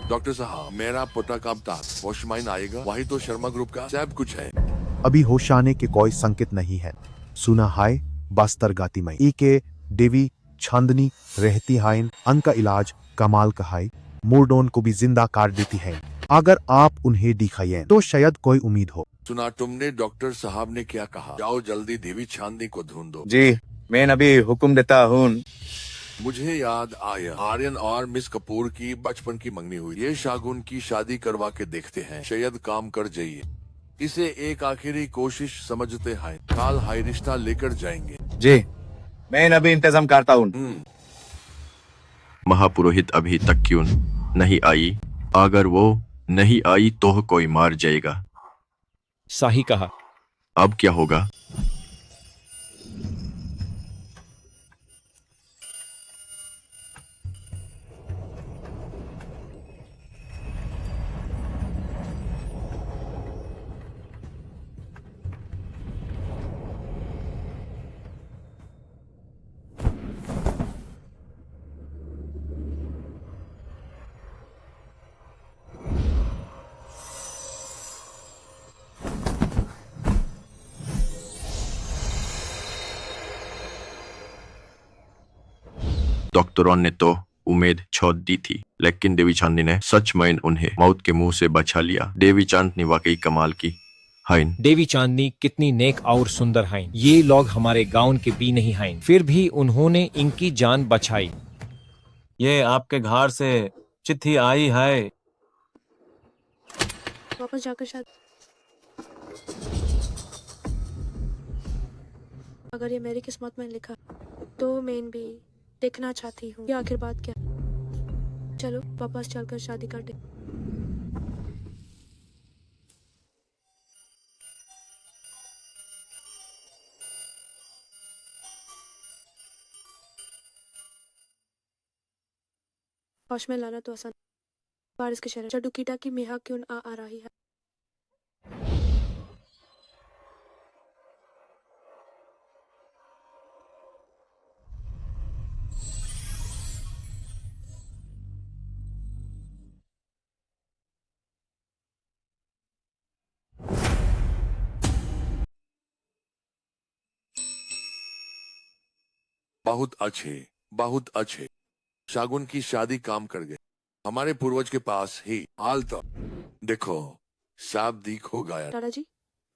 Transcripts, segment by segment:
Doctor साहब, मेरा पोता कब तक होश में आएगा? वही तो शर्मा ग्रुप का सब कुछ है। अभी होश आने के कोई संकेत नहीं है। सुना है बस्तर गाती में ई के देवी छांदनी रहती है, उनका इलाज कमाल का है, मुर्डोन को भी जिंदा कर देती है। अगर आप उन्हें दिखाइए तो शायद कोई उम्मीद हो। सुना तुमने डॉक्टर साहब ने क्या कहा? जाओ जल्दी देवी चांदनी को ढूंढो। जी, मैं अभी हुक्म देता हूँ। मुझे याद आया, आर्यन और मिस कपूर की बचपन की मंगनी हुई। ये शागुन की शादी करवा के देखते हैं, शायद काम कर जाइए। इसे एक आखिरी कोशिश समझते हैं, काल हाई रिश्ता लेकर जाएंगे। जी, मैं अभी इंतजाम करता हूँ। महापुरोहित अभी तक क्यों नहीं आई? अगर वो नहीं आई तो कोई मार जाएगा। सही कहा। अब क्या होगा? डॉक्टरों ने तो उम्मीद छोड़ दी थी, लेकिन देवी चांदनी ने सच में उन्हें मौत के मुंह से बचा लिया। देवी चांदनी वाकई कमाल की है। देवी चांदनी कितनी नेक और सुंदर हैं। ये लोग हमारे गांव के भी नहीं हैं, फिर भी उन्होंने इनकी जान बचाई। ये आपके घर से चिट्ठी आई है। वापस जाकर शायद अगर ये मेरी किस्मत में लिखा तो मैं भी देखना चाहती हूँ। ये आखिर बात क्या? चलो वापस चलकर शादी कर दे। होश में लाना तो आसान। बारिश के शहर चडुकीटा की मेहा क्यों आ रही है? बहुत अच्छे। शागुन की शादी काम कर गए। हमारे पूर्वज के पास ही हाल तो देखो, सब दीख हो गया। दादाजी,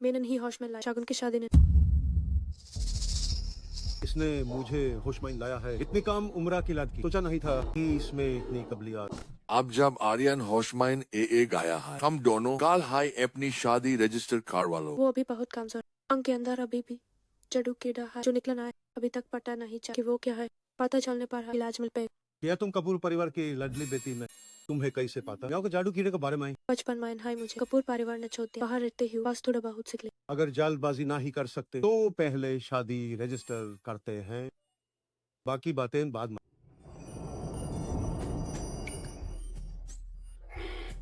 मैंने नहीं होश में लाया। शागुन की शादी ने इसने मुझे होश में लाया है। इतनी कम उम्र की लड़की, सोचा नहीं था कि इसमें इतनी काबिलियत। अब जब आर्यन होशमाइन ए गाया है, हम दोनों काल हाई अपनी शादी रजिस्टर करवा लो। वो अभी बहुत कमजोर। अंक के अंदर अभी भी चडुकीटा है जो निकलना है। अभी तक पता नहीं चला कि वो क्या है। पता चलने पर इलाज मिल पाएगा। क्या तुम कपूर परिवार की लाडली बेटी में तुम्हें कैसे पता? यहाँ के जादू कीड़े के बारे में बचपन में है मुझे। कपूर परिवार ने छोड़ दिया। बाहर रहते हुए बस थोड़ा बहुत सीख ले। अगर जालबाजी ना ही कर सकते तो पहले शादी रजिस्टर करते हैं, बाकी बातें बाद में।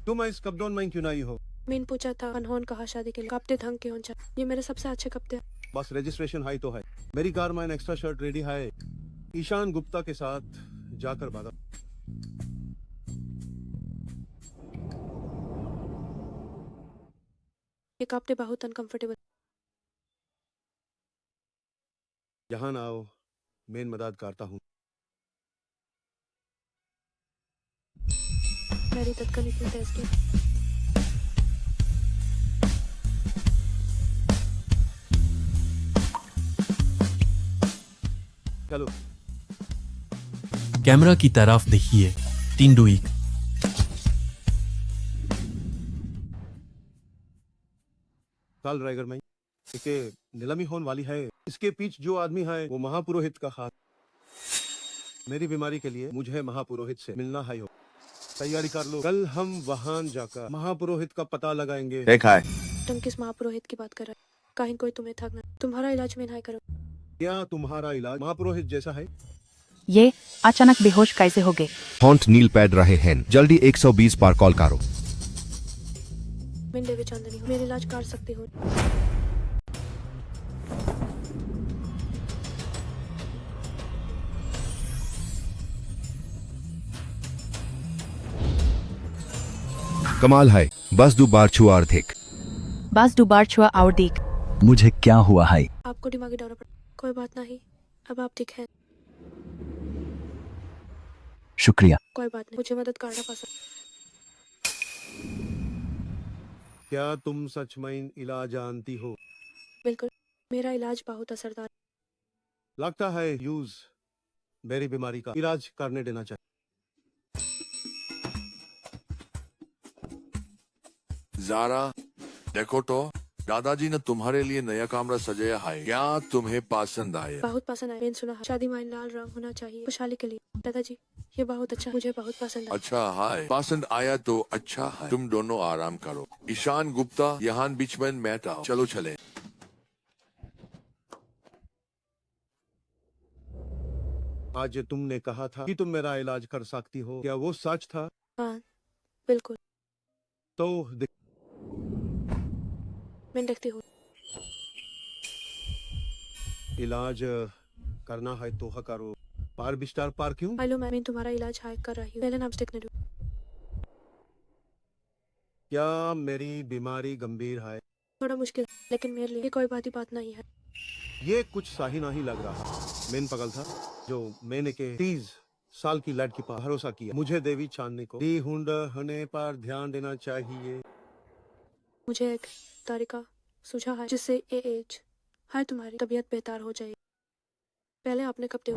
तुम इस कब्दोन में क्यों नहीं हो? मैंने पूछा था अनहोन कहा शादी के लिए कपते ढंग के होंगे। ये मेरे सबसे अच्छे कपते। बस रजिस्ट्रेशन हाई तो है। मेरी कार में एक्स्ट्रा शर्ट रेडी है। ईशान गुप्ता के साथ जाकर बात। ये कपड़े बहुत अनकंफर्टेबल। यहाँ ना आओ, मैं मदद करता हूँ। मेरी तत्काल इतनी तेज की। चलो कैमरा की तरफ देखिए। टिंडुइक काल रायगर में इसके नीलामी होने वाली है। इसके पीछे जो आदमी है वो महापुरोहित का हाथ। मेरी बीमारी के लिए मुझे महापुरोहित से मिलना है। हो तैयारी कर लो, कल हम वहां जाकर महापुरोहित का पता लगाएंगे। देखा है। तुम किस महापुरोहित की बात कर रहे हो? कहीं कोई तुम्हें थकना। तुम्हारा इलाज मैं नहीं करूँ। क्या तुम्हारा इलाज महापुरोहित जैसा है? ये अचानक बेहोश कैसे हो गए? हॉन्ट नील पैड रहे हैं, जल्दी 120 पर कॉल करो। मैं देवी चांदनी हूँ, मेरा इलाज कर सकती हूँ। कमाल है बस दो बार छुआ अर्धिक बस दोबार छुआ और देख। मुझे क्या हुआ है? आपको दिमागी दौरा पड़ा, कोई बात नहीं, अब आप ठीक हैं। शुक्रिया। कोई बात नहीं, मुझे मदद करना पसंद। क्या तुम सच में इलाज जानती हो? बिल्कुल, मेरा इलाज बहुत असरदार। लगता है यूज मेरी बीमारी का इलाज करने देना चाहिए। जारा, देखो तो दादाजी ने तुम्हारे लिए नया कमरा सजाया है, क्या तुम्हें पसंद आया? बहुत पसंद आया। मैंने सुना है शादी में लाल रंग होना चाहिए खुशहाली के लिए। दादाजी ये बहुत अच्छा, मुझे बहुत पसंद है। अच्छा है, पसंद आया तो अच्छा है। तुम दोनों आराम करो। ईशान गुप्ता, यहाँ बीच में मैट आओ, चलो चले। आज तुमने कहा था कि तुम मेरा इलाज कर सकती हो, क्या वो सच था? हाँ बिल्कुल, तो मैं देखती हूँ। इलाज करना है तो करो, पार बिस्तार पार क्यों? हेलो मैं तुम्हारा इलाज हाइक कर रही हूँ। पहले नाम स्टिक ने दो। क्या मेरी बीमारी गंभीर है? थोड़ा मुश्किल है, लेकिन मेरे लिए कोई बात नहीं है। ये कुछ सही नहीं लग रहा। मैन पगल था जो मैंने के 30 साल की लड़की पर भरोसा किया। मुझे देवी चांदनी को दी हुंड होने पर ध्यान देना चाहिए। मुझे एक तरीका सूझा है जिससे ये एज है तुम्हारी तबीयत बेहतर हो जाएगी। पहले आपने कपड़े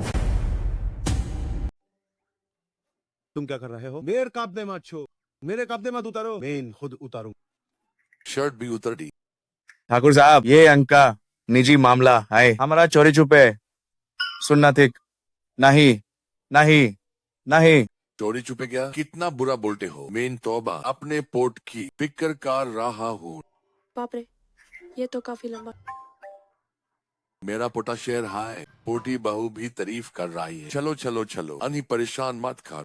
तुम क्या कर रहे हो? मेरे कपड़े मत छो, मेरे कपड़े मत उतारो, मैं खुद उतारूं। शर्ट भी उतर दी। ठाकुर साहब, ये अंका निजी मामला है, हमारा चोरी छुपे सुनना ठीक नहीं नहीं नहीं। चोरी छुपे क्या? कितना बुरा बोलते हो। मेन तौबा, अपने पोर्ट की फिक्र कर रहा हूँ। बाप रे, ये तो काफी लंबा। मेरा पोटा शेर है, पोटी बहू भी तारीफ कर रही है। चलो चलो चलो, अन्ही परेशान मत कर।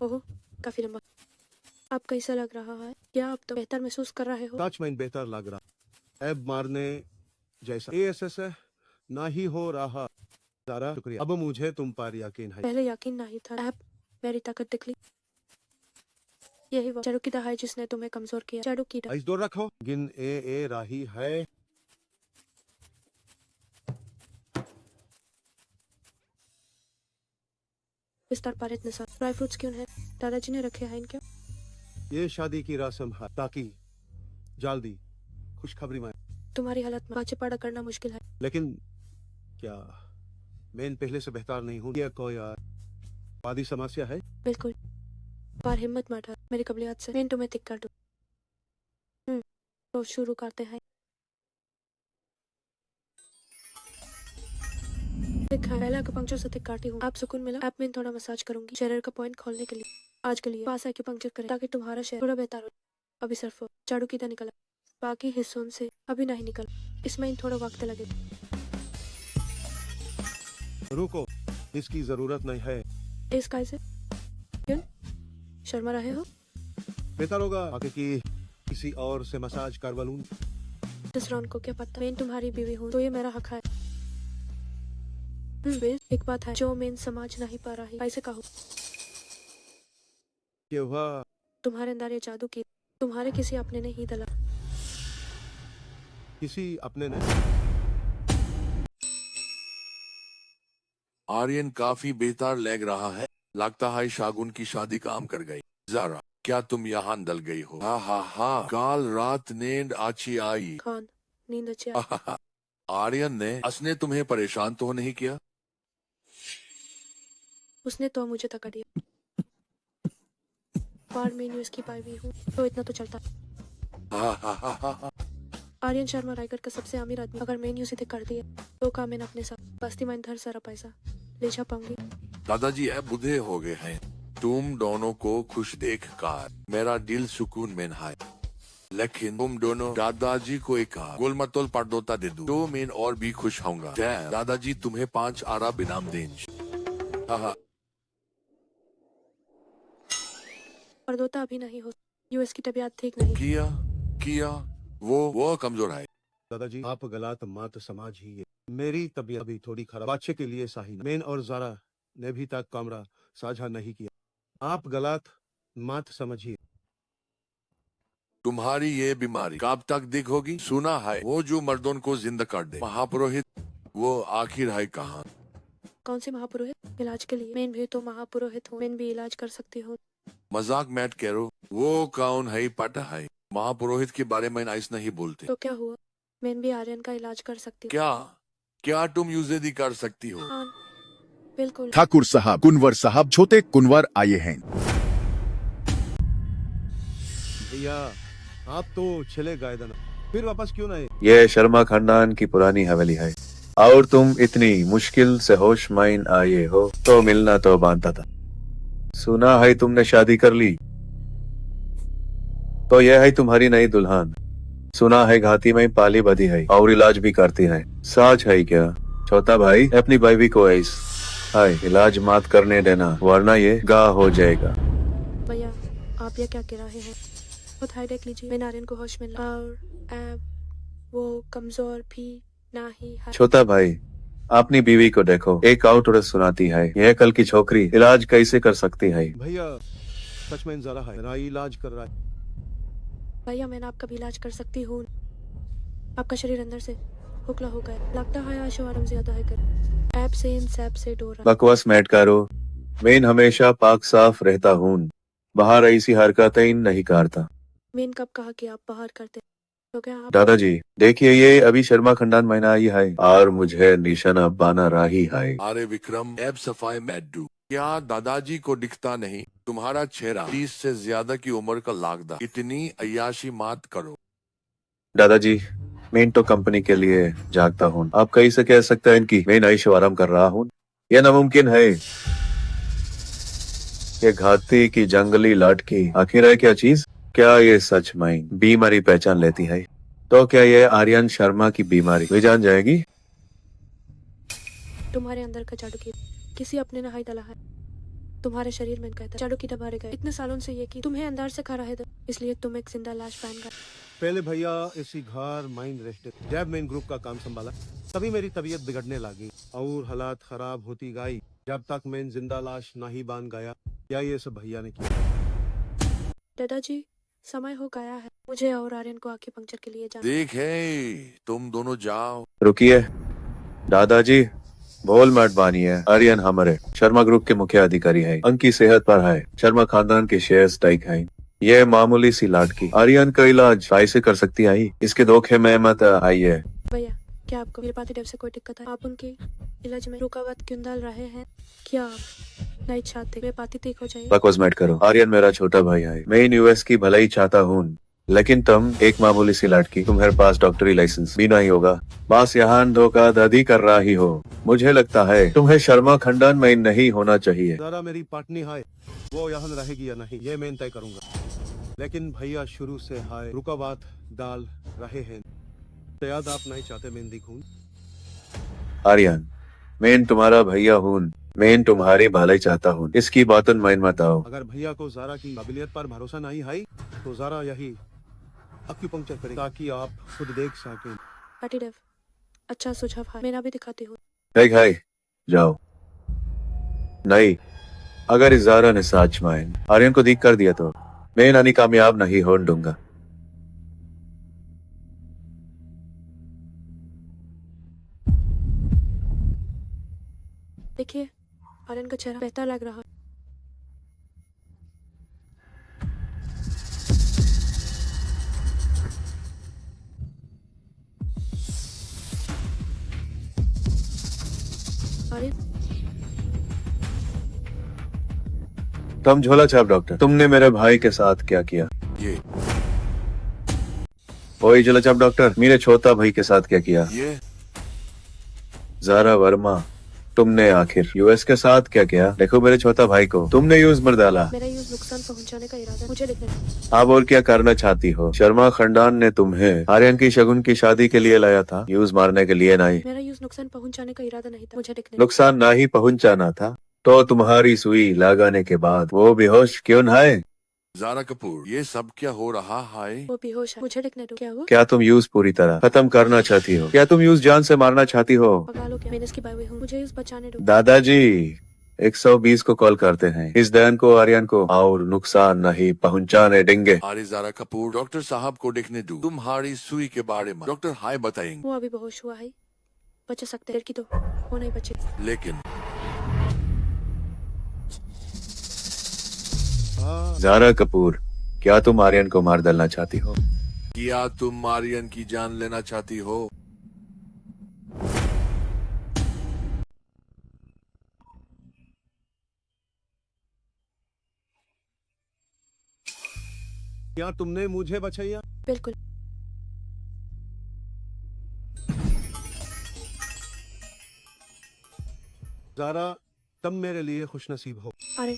ओहो, काफी लंबा। आप कैसा लग रहा है? क्या आप तो बेहतर महसूस कर रहे हो? सच में बेहतर लग रहा। अब मारने जैसा एएसएस ना ही हो रहा। सारा शुक्रिया, अब मुझे तुम पर यकीन है। पहले यकीन नहीं था, अब मेरी ताकत दिख ली। यही वो चारुकिदा है जिसने तुम्हें कमजोर किया। चारुकिदा, इस दूर रखो, गिन ए राही है। विस्तार पारित निसार। ड्राई फ्रूट्स क्यों है? दादाजी ने रखे हैं इनके। ये शादी की रस्म है ताकि जल्दी खुशखबरी में। तुम्हारी हालत में बाचे पाड़ा करना मुश्किल है। लेकिन क्या मैं पहले से बेहतर नहीं हूँ? ये कोई वादी समस्या है? बिल्कुल, पर हिम्मत मत हार मेरी कबलियत से। मैं तुम्हें टिक कर दूं। तो शुरू करते हैं। पहला पंक्चर से टिक काटी हूँ। आप सुकून मिला? अब मैं थोड़ा मसाज करूंगी शरीर का पॉइंट खोलने के लिए। आज के लिए पास पंक्चर करें ताकि तुम्हारा शरीर थोड़ा बेहतर हो। अभी सिर्फ झाड़ू की निकला, बाकी हिस्सों से अभी नहीं निकल। इसमें थोड़ा वक्त लगेगा। रुको, इसकी जरूरत नहीं है। इस कैसे? क्यों शर्मा रहे हो? बेहतर होगा आगे की किसी और से मसाज करवा लूं। इस रौन को क्या पता मैं तुम्हारी बीवी हूँ तो ये मेरा हक है। एक बात है जो मैं समझ नहीं पा रही। कैसे कहो? ये हुआ तुम्हारे अंदर ये जादू की तुम्हारे किसी अपने ने ही दला। किसी अपने ने। आर्यन काफी बेहतर लग रहा है। लगता है शागुन की शादी काम कर गई। जारा, क्या तुम यहाँ दल गई हो? हा हा हा, काल रात नींद अच्छी आई। कौन नींद अच्छी आई? आर्यन ने असने तुम्हें परेशान तो नहीं किया? उसने तो मुझे तक दिया। बार में न्यूज की पाई हुई हूँ तो इतना तो चलता। आर्यन शर्मा रायगढ़ का सबसे अमीर आदमी। अगर मैं न्यूज इसे कर दिया तो का मैंने अपने साथ बस्ती में धर सारा पैसा ले जा पाऊंगी। दादाजी अब बुढ़े हो गए हैं। तुम दोनों को खुश देख कर मेरा दिल सुकून में है। लेकिन तुम दोनों दादाजी को एक गोलमतोल पर्दोता दे दो तो मैं और भी खुश होऊंगा। दादाजी तुम्हें 5 अरब इनाम देंगे। पर्दोता अभी नहीं हो। यूएस की तबीयत ठीक नहीं। किया वो कमजोर है। दादाजी आप गलत मत समझिए, मेरी तबीयत अभी थोड़ी खराब। बच्चे के लिए सही। मैन और जारा ने भी तक कमरा साझा नहीं किया। आप गलत मत समझिए। तुम्हारी ये बीमारी कब तक दिखोगी? सुना है वो जो मर्दों को जिंदा कर दे, महापुरोहित, वो आखिर है कहाँ? कौन से महापुरोहित? इलाज के लिए। मैं भी तो महापुरोहित हूँ, मैं भी इलाज कर सकती हूँ। मजाक मैट करो। वो कौन है पता है? महापुरोहित के बारे में ऐसा नहीं बोलते। तो क्या हुआ? मैं भी आर्यन का इलाज कर सकती हूँ। क्या क्या तुम यूजेदी कर सकती हो? हाँ, बिल्कुल। ठाकुर साहब, कुंवर साहब, छोटे कुंवर आए हैं। भैया आप तो चले गए ना, फिर वापस क्यों नहीं? ये शर्मा खानदान की पुरानी हवेली है और तुम इतनी मुश्किल से होश माइन आए हो तो मिलना तो बांधता था। सुना है तुमने शादी कर ली, तो यह है तुम्हारी नई दुल्हन। सुना है घाटी में पाली बधी है और इलाज भी करती है। सच है क्या? छोटा भाई अपनी बीवी को ऐसा इलाज मत करने देना वरना ये गाह हो जाएगा। भैया आप ये क्या कह रहे हैं? बहुत हाई देख लीजिए, मैं आर्यन को होश में और अब वो कमजोर भी नहीं है। छोटा भाई अपनी बीवी को देखो, एक आउट औरत सुनाती है यह कल की छोकरी इलाज कैसे कर सकती है? भैया सच में जरा है, मेरा इलाज कर रहा है। भैया मैंने आपका भी इलाज कर सकती हूँ। आपका शरीर अंदर से खोखला हो गया, लगता है आशो आराम ज्यादा है कर ऐप से इन सैप से डोर रहा। बकवास मैट करो, मैं हमेशा पाक साफ रहता हूँ, बाहर ऐसी हरकतें नहीं करता। मैंने कब कहा कि आप बाहर करते? तो क्या आप? दादाजी देखिए, ये अभी शर्मा खंडान महीना आई है और मुझे निशाना बना रही है। अरे विक्रम, ऐब सफाई मैडू, क्या दादाजी को दिखता नहीं? तुम्हारा चेहरा 30 से ज्यादा की उम्र का लागदा। इतनी अय्याशी मत करो। दादाजी मैं तो कंपनी के लिए जागता हूँ, आप कैसे कह सकते हैं कि मैं ऐशो आराम कर रहा हूँ? यह नामुमकिन है। ये घाती की जंगली लड़की आखिर है क्या चीज? क्या ये सच में बीमारी पहचान लेती है? तो क्या ये आर्यन शर्मा की बीमारी भी जान जाएगी? तुम्हारे अंदर का जादू की किसी अपने नहाई डाला है तुम्हारे शरीर में। कहता जादू की दबारे गए इतने सालों से ये कि तुम्हें अंदर से खा रहे थे, इसलिए तुम एक जिंदा लाश पहन गए। पहले भैया इसी घर माइंड रहते, जब मैं ग्रुप का काम संभाला तभी मेरी तबीयत बिगड़ने लगी और हालात खराब होती गई। जब तक मैं जिंदा लाश नहीं बांध गया, क्या ये सब भैया ने किया। दादाजी समय हो गया है, मुझे और आर्यन को आंखें पंक्चर के लिए जाना। देखे तुम दोनों जाओ। रुकिए दादाजी, बोल मत बानिए। आर्यन हमारे शर्मा ग्रुप के मुख्य अधिकारी है, उनकी सेहत पर है शर्मा खानदान के शेयर्स टाइक है। ये मामूली सी लाटकी आर्यन का इलाज कैसे कर सकती है? इसके धोखे में मत आइए। भैया क्या आपको मेरे पार्टी से कोई दिक्कत है? आप उनके इलाज में रुकावट क्यों डाल रहे हैं? क्या आप नहीं चाहते मेरी बातें ठीक हो जाए? बकवास मत करो, आर्यन मेरा छोटा भाई है, मैं यूएस की भलाई चाहता हूँ, लेकिन तुम एक मामूली सी लड़की, तुम्हारे पास डॉक्टरी लाइसेंस भी नहीं होगा, बस यहाँ धोखाधड़ी कर रही हो। मुझे लगता है तुम्हें शर्मा खंडान में नहीं होना चाहिए। जरा मेरी पत्नी है, वो यहाँ रहेगी या नहीं ये मैं तय करूंगा, लेकिन भैया शुरू से है रुकावट डाल रहे हैं। शायद आप नहीं चाहते मैं दिखूं। आर्यन मैं तुम्हारा भैया हूँ, मैं तुम्हारी भलाई चाहता हूँ, इसकी बातों में मत आओ। अगर भैया को जारा की काबिलियत पर भरोसा नहीं है तो जारा यही एक्यूपंक्चर करें ताकि आप खुद देख सकें। पार्टी डेव अच्छा सुझाव है, मैं भी दिखाती हूँ। ठीक है जाओ। नहीं, अगर इस जारा ने सच में आर्यन को दिख कर दिया तो मैं नानी कामयाब नहीं होने दूंगा। देखिए आर्यन का चेहरा बेहतर लग रहा है। आर्यन तुम झोला छाप डॉक्टर, तुमने मेरे भाई के साथ क्या किया? ये वही झोला छाप डॉक्टर, मेरे छोटा भाई के साथ क्या किया? ये जारा वर्मा, तुमने आखिर यूएस के साथ क्या किया? देखो मेरे छोटा भाई को तुमने यूज मर डाला। मेरा यूज नुकसान पहुंचाने का इरादा, मुझे लिखने दो। आप और क्या करना चाहती हो? शर्मा खंडान ने तुम्हें आर्यन की शगुन की शादी के लिए लाया था, यूज मारने के लिए नहीं। मेरा यूज नुकसान पहुंचाने का इरादा नहीं था, मुझे लिखने दो। नुकसान ना ही पहुंचाना था तो तुम्हारी सुई लगाने के बाद वो बेहोश क्यों है? जारा कपूर, ये सब क्या हो रहा है? वो बेहोश है, मुझे लिखने दो। क्या हुआ? क्या तुम यूज पूरी तरह खत्म करना चाहती हो? क्या तुम यूज जान से मारना चाहती हो? पका लो क्या? मैंने इसकी बाई हुई हूँ, मुझे यूज बचाने दो। दादाजी 120 को कॉल करते हैं। इस दयान को आर्यन को और नुकसान नहीं पहुंचाने देंगे। अरे ज़ारा कपूर, डॉक्टर साहब को देखने दो। तुम्हारी सुई के बारे में डॉक्टर हाय बताएंगे। वो अभी बेहोश हुआ है, बचा सकते हैं की तो वो नहीं बचे। लेकिन ज़ारा कपूर, क्या तुम आर्यन को मार डालना चाहती हो? क्या तुम आर्यन की जान लेना चाहती हो? क्या तुमने मुझे बचाया? बिल्कुल। ज़ारा, तुम मेरे लिए खुशनसीब हो। अरे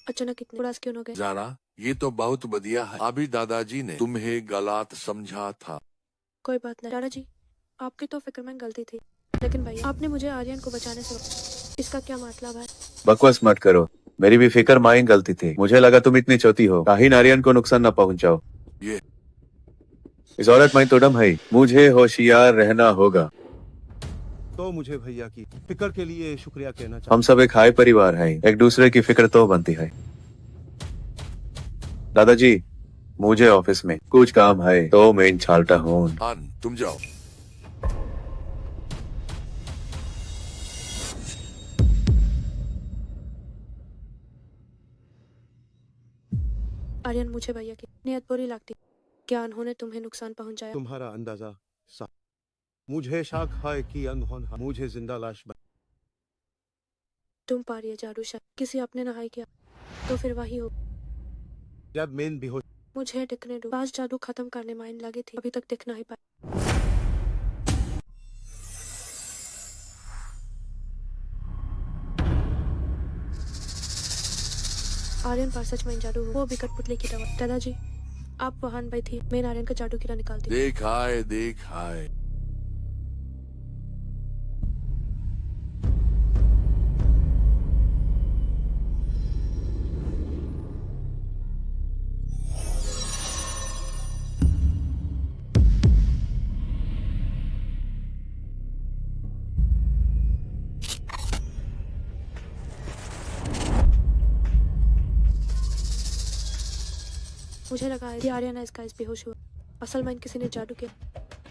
अचानक इतने उदास क्यों हो गए? ज़ारा, ये तो बहुत बढ़िया है। अभी दादाजी ने तुम्हें गलत समझा था। कोई बात नहीं दादाजी, आपकी तो फिक्रमंद गलती थी, लेकिन भैया आपने मुझे आर्यन को बचाने से रोका। इसका क्या मतलब है? बकवास मत करो, मेरी भी फिक्र माइन गलती थी। मुझे लगा तुम इतनी चौथी हो, काहीन आर्यन को नुकसान न पहुंचाओ। ये इस औरत माइन तो डम है, मुझे होशियार रहना होगा। तो मुझे भैया की फिक्र के लिए शुक्रिया कहना हम चाहता सब एक हाई परिवार हैं, एक दूसरे की फिक्र तो बनती है। दादाजी, मुझे ऑफिस में कुछ काम है तो मैं छालता हूँ। आन, तुम जाओ। आर्यन, मुझे भैया की नियत बुरी लगती। क्या उन्होंने तुम्हें नुकसान पहुंचाया? तुम्हारा अंदाजा सा मुझे शक है कि अनहोनी मुझे जिंदा लाश बना। तुम पारिए जादू शायद किसी आपने नहाई किया तो फिर वही हो। जब मैं बेहोश मुझे दिखने दो। बाज जादू खत्म करने में आइन लगी थी, अभी तक दिख नहीं पाई। आर्यन पर सच में जादू हो, वो भी कठपुतली की दवा। दादाजी, आप वहां भाई थी, मैं आर्यन का जादू कीड़ा निकालती। देख आए, देख आए। मुझे लगा है कि आर्यन इसका इस बेहोश हुआ। असल में किसी ने जादू किया।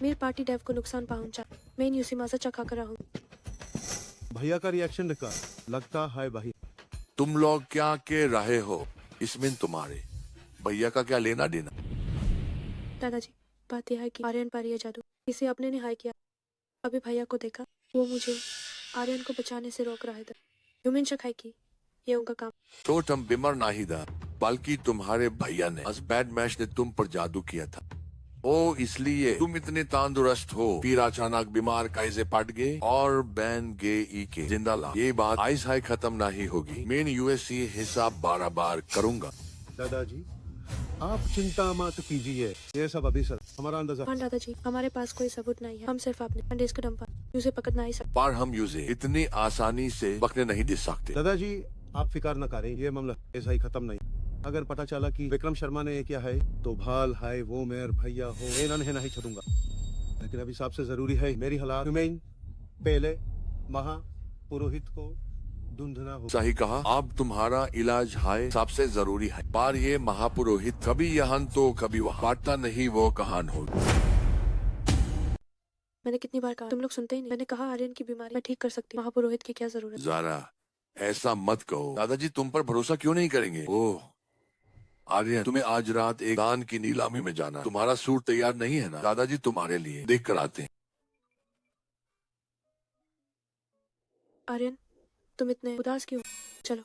मेरी पार्टी डेव को नुकसान पहुंचा। मैं उसी माजा चखा कर रहा हूँ। भैया का रिएक्शन देखा, लगता है भाई। तुम लोग क्या कह रहे हो? इसमें तुम्हारे भैया का क्या लेना देना? दादाजी, बात यह है कि आर्यन पर यह जादू किसी अपने ने हाय किया। अभी भैया को देखा, वो मुझे आर्यन को बचाने से रोक रहे थे। ह्यूमन शक है कि ये उनका काम। तो तुम बीमार नहीं था, बल्कि तुम्हारे भैया ने बैड मैच ने तुम पर जादू किया था। ओ इसलिए तुम इतने तंदुरुस्त हो, फिर अचानक बीमार कैसे पड़ गए और बैन गे के जिंदा ला। ये बात आइस हाई खत्म नहीं होगी। मैं यूएससी हिसाब बार करूंगा। दादाजी, आप चिंता मत कीजिए, ये सब अभी सर हमारा अंदाजा। हाँ दादाजी, हमारे पास कोई सबूत नहीं है। हम सिर्फ अपने अंडेज के दम पर उसे पकड़ नहीं सकते। पर हम यूजे इतनी आसानी से पकड़ने नहीं दे सकते। दादाजी, आप फिक्र न करें, ये मामला ऐसा ही खत्म नहीं। अगर पता चला कि विक्रम शर्मा ने किया है तो भाल है वो मेरे भैया हो, मैं नहीं छोड़ूंगा। लेकिन अभी सबसे जरूरी है मेरी हालात ह्यूमेन पहले महापुरोहित को ढूंढना हो। सही कहा। अब तुम्हारा इलाज है सबसे जरूरी है। पर ये महापुरोहित कभी यहाँ तो कभी वहाँ, पता नहीं वो कहां हो। मैंने कितनी बार कहा, तुम लोग सुनते ही नहीं। मैंने कहा आर्यन की बीमारी मैं ठीक कर सकती हूँ। महापुरोहित की क्या जरूरत? ज़ारा, ऐसा मत कहो। दादाजी तुम पर भरोसा क्यों नहीं करेंगे? ओह आर्यन, तुम्हें आज रात एक दान की नीलामी में जाना। तुम्हारा सूट तैयार नहीं है ना? दादाजी तुम्हारे लिए देख कर आते हैं। आर्यन, तुम इतने उदास क्यों? चलो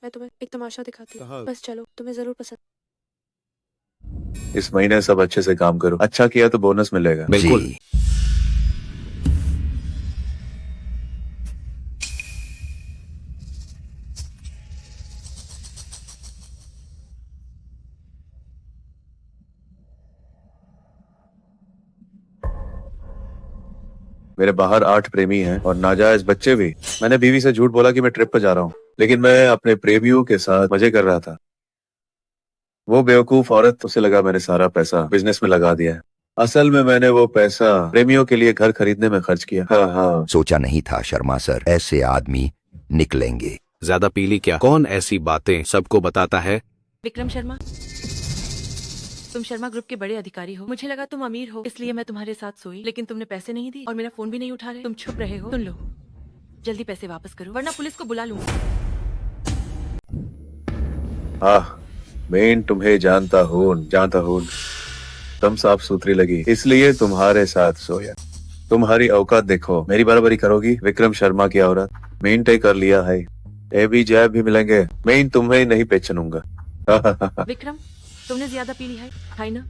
मैं तुम्हें एक तमाशा दिखाती हूँ। कहाँ? बस चलो, तुम्हें जरूर पसंद। इस महीने सब अच्छे से काम करो, अच्छा किया तो बोनस मिलेगा। बिल्कुल। मेरे बाहर 8 प्रेमी हैं और नाजायज बच्चे भी। मैंने बीवी से झूठ बोला कि मैं ट्रिप पर जा रहा हूँ, लेकिन मैं अपने प्रेमियों के साथ मजे कर रहा था। वो बेवकूफ औरत, उसे लगा मैंने सारा पैसा बिजनेस में लगा दिया है। असल में मैंने वो पैसा प्रेमियों के लिए घर खरीदने में खर्च किया। हाँ। सोचा नहीं था शर्मा सर, ऐसे आदमी निकलेंगे। ज्यादा पीली क्या? कौन ऐसी बातें सबको बताता है? विक्रम शर्मा, तुम शर्मा ग्रुप के बड़े अधिकारी हो। मुझे लगा तुम अमीर हो, इसलिए मैं तुम्हारे साथ सोई, लेकिन तुमने पैसे नहीं दिए और मेरा फोन भी नहीं उठा रहे। तुम छुप रहे हो। सुन लो, जल्दी पैसे वापस करो वरना पुलिस को बुला लूंगी। मैं तुम्हें जानता हूँ। तुम साफ सुथरी लगी, इसलिए तुम्हारे साथ सोया। तुम्हारी औकात देखो, मेरी बराबरी करोगी? विक्रम शर्मा की औरत, मैं तय कर लिया है। ए भी जैब भी मिलेंगे, मैं तुम्हें नहीं पहचानूंगा। विक्रम, तुमने ज्यादा पी ली है ना?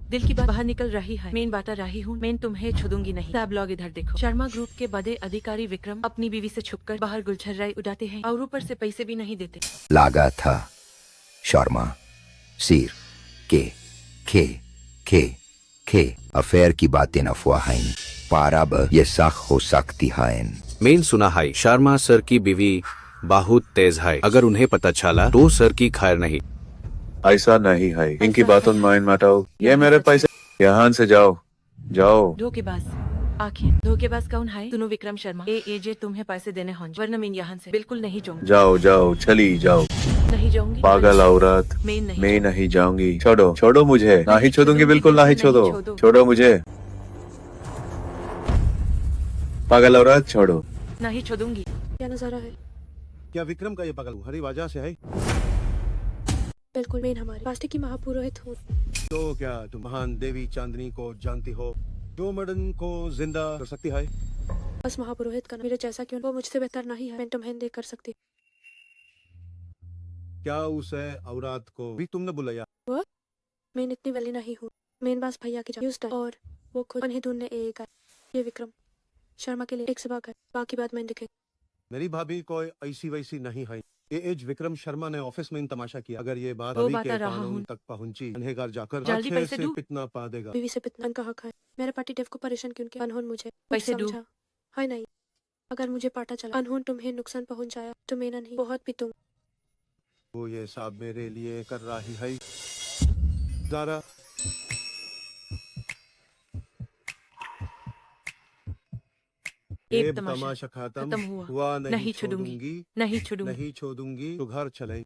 दिल की बात बाहर निकल रही है। मैं बाता रही हूँ, मैं तुम्हें छुदूंगी नहीं। सब लोग इधर देखो। शर्मा ग्रुप के बड़े अधिकारी विक्रम अपनी बीवी से छुपकर बाहर गुलछर्राई उड़ाते हैं और ऊपर से पैसे भी नहीं देते। लागा था शर्मा सिर के अफेयर की बातें अफवाह हैं, पर अब ये सच हो सकती है। मैंने सुना है शर्मा सर की बीवी बहुत तेज है, अगर उन्हें पता चला तो सर की खैर नहीं। ऐसा नहीं है, इनकी बातों में माइन मटाओ। ये मेरे पैसे, यहाँ से जाओ। धोखेबाज, आखिर धोखेबाज कौन है? सुनो विक्रम शर्मा, जे तुम्हें पैसे देने होंगे, वरना मैं यहाँ से बिल्कुल नहीं जाऊंगी। जाओ, चली जाओ। नहीं जाऊंगी। पागल औरत, मैं नहीं जाऊंगी। छोड़ो मुझे। नहीं छोड़ूंगी, बिल्कुल नहीं छोड़ो मुझे। पागल औरत, छोड़ो। नहीं छोड़ूंगी। क्या नजारा है? क्या विक्रम का ये पागल हरी वजह से है? बिल्कुल, मैं हमारे पास्टे की महापुरोहित हूँ। तो क्या तुम महान देवी चांदनी को जानती हो, जो मर्डन को जिंदा कर सकती है? बस महापुरोहित का मेरे जैसा क्यों? वो मुझसे बेहतर नहीं है। मैं तुम्हें देख कर सकती। क्या उसे औरत को भी तुमने बुलाया? मैं इतनी वली नहीं हूँ। मेन बास भैया की जान और वो खुद उन्हें ढूंढने एक है। ये विक्रम शर्मा के लिए एक सबक है, बाकी बात मैं दिखे। मेरी भाभी कोई ऐसी वैसी नहीं है। ये एज विक्रम शर्मा ने ऑफिस में तमाशा किया। अगर ये बात वो अभी बात के रहा कानून हूँ। तक पहुंची, अनहेगार जाकर जल्दी अच्छे पैसे से दो। पिटना पा देगा। बीवी से पितना का हक है। मेरे पार्टी डेव को परेशान क्यों किया? अनहोन मुझे पैसे दो। समझा है नहीं। अगर मुझे पता चला अनहोन तुम्हें नुकसान पहुंचाया तो मैं नहीं बहुत पिटूं। वो ये सब मेरे लिए कर रही है। ज़रा एक अब तमाशा तमाशा खत्म खत्म हुआ। नहीं छोड़ूंगी। नहीं छोड़ूंगी। नहीं छोड़ूंगी तो घर चले।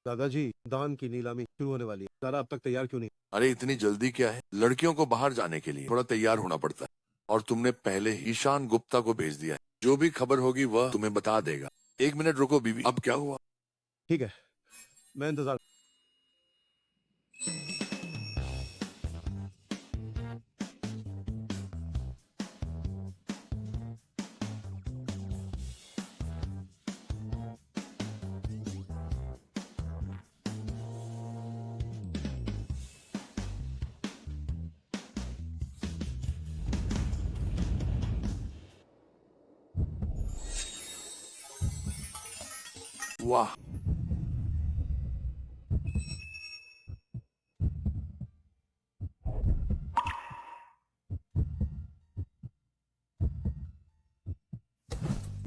दादाजी, दान की नीलामी शुरू होने वाली है। ज़रा अब तक तैयार क्यों नहीं? अरे इतनी जल्दी क्या है? लड़कियों को बाहर जाने के लिए थोड़ा तैयार होना पड़ता है, और तुमने पहले ही ईशान गुप्ता को भेज दिया है। जो भी खबर होगी वह तुम्हें बता देगा। 1 मिनट रुको बीवी, अब क्या हुआ? ठीक है, मैं इंतजार। वाह,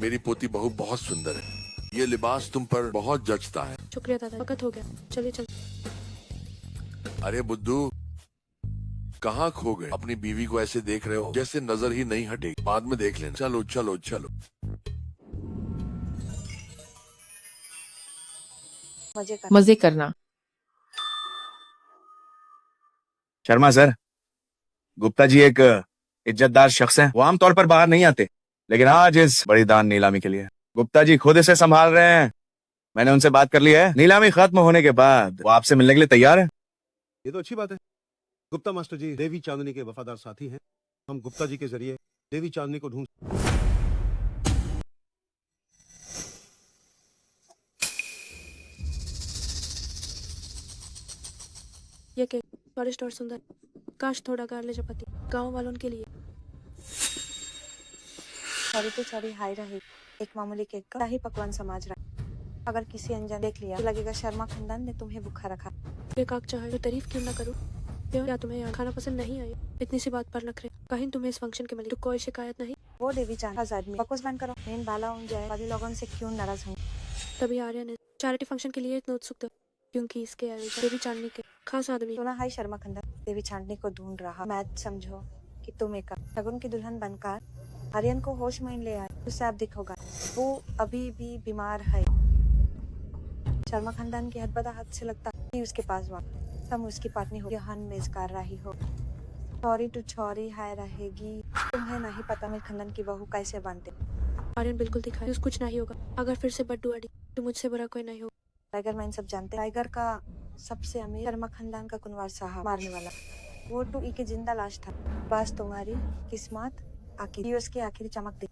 मेरी पोती बहू बहुत सुंदर है। ये लिबास तुम पर बहुत जचता है। शुक्रिया दादा, वक्त हो गया। चलिए चल। अरे बुद्धू, कहाँ खो गए? अपनी बीवी को ऐसे देख रहे हो जैसे नजर ही नहीं हटेगी। बाद में देख लेना। चलो चलो चलो। मजे करना। शर्मा सर, गुप्ता जी एक इज्जतदार शख्स हैं। वो आमतौर पर बाहर नहीं आते, लेकिन आज इस बड़ी दान नीलामी के लिए गुप्ता जी खुद इसे संभाल रहे हैं। मैंने उनसे बात कर ली है। नीलामी खत्म होने के बाद वो आपसे मिलने के लिए तैयार है। ये तो अच्छी बात है। गुप्ता मास्टर जी देवी चांदनी के वफादार साथी हैं। हम गुप्ता जी के जरिए देवी चांदनी को ढूंढ। ये केक स्वादिष्ट और सुंदर। काश थोड़ा गार्ले चपाती गाँव वालों के लिए। सॉरी तो सॉरी हाय रही। एक मामूली केक का ही पकवान समझ रहा। अगर किसी अनजान देख लिया तो लगेगा शर्मा खानदान ने तुम्हें भूखा रखा। ये काक चाहे तो तारीफ क्यों ना करूं? क्या तुम्हें यहाँ खाना पसंद नहीं आया? इतनी सी बात पर नखरे। कहीं तुम्हें इस फंक्शन के मिले तो कोई शिकायत नहीं? वो देवी चांद आदमी बकवास बंद करो। मेन बाला उन जाए वाली लोगों से क्यों नाराज हूँ? तभी आर्या ने चैरिटी फंक्शन के लिए इतना उत्सुक था क्योंकि इसके आयोजक देवी चांदनी के खास आदमी सुना है शर्मा खंडन देवी छांडनी को ढूंढ रहा। मैच समझो कि तुम एक शगुन की दुल्हन बनकर आर्यन को होश में ले आए। उससे आप दिखोगा वो अभी भी बीमार है। शर्मा खानदान की हद हद से लगता कि उसके पास वक्त तुम उसकी पत्नी हो, यहां मेज कर रही हो। छोरी टू छोरी हाय रहेगी। तुम्हें नहीं पता मैं खंडन की बहू कैसे बनते। आर्यन बिल्कुल दिखाई कुछ नहीं होगा। अगर फिर से बड्डू अड़ी तो मुझसे बुरा कोई नहीं होगा। टाइगर मैन सब जानते। टाइगर का सबसे अमीर शर्मा खानदान का कुंवर साहब मारने वाला वो टू की जिंदा लाश था। बस तुम्हारी किस्मत आखिर उसकी आखिरी चमक दी।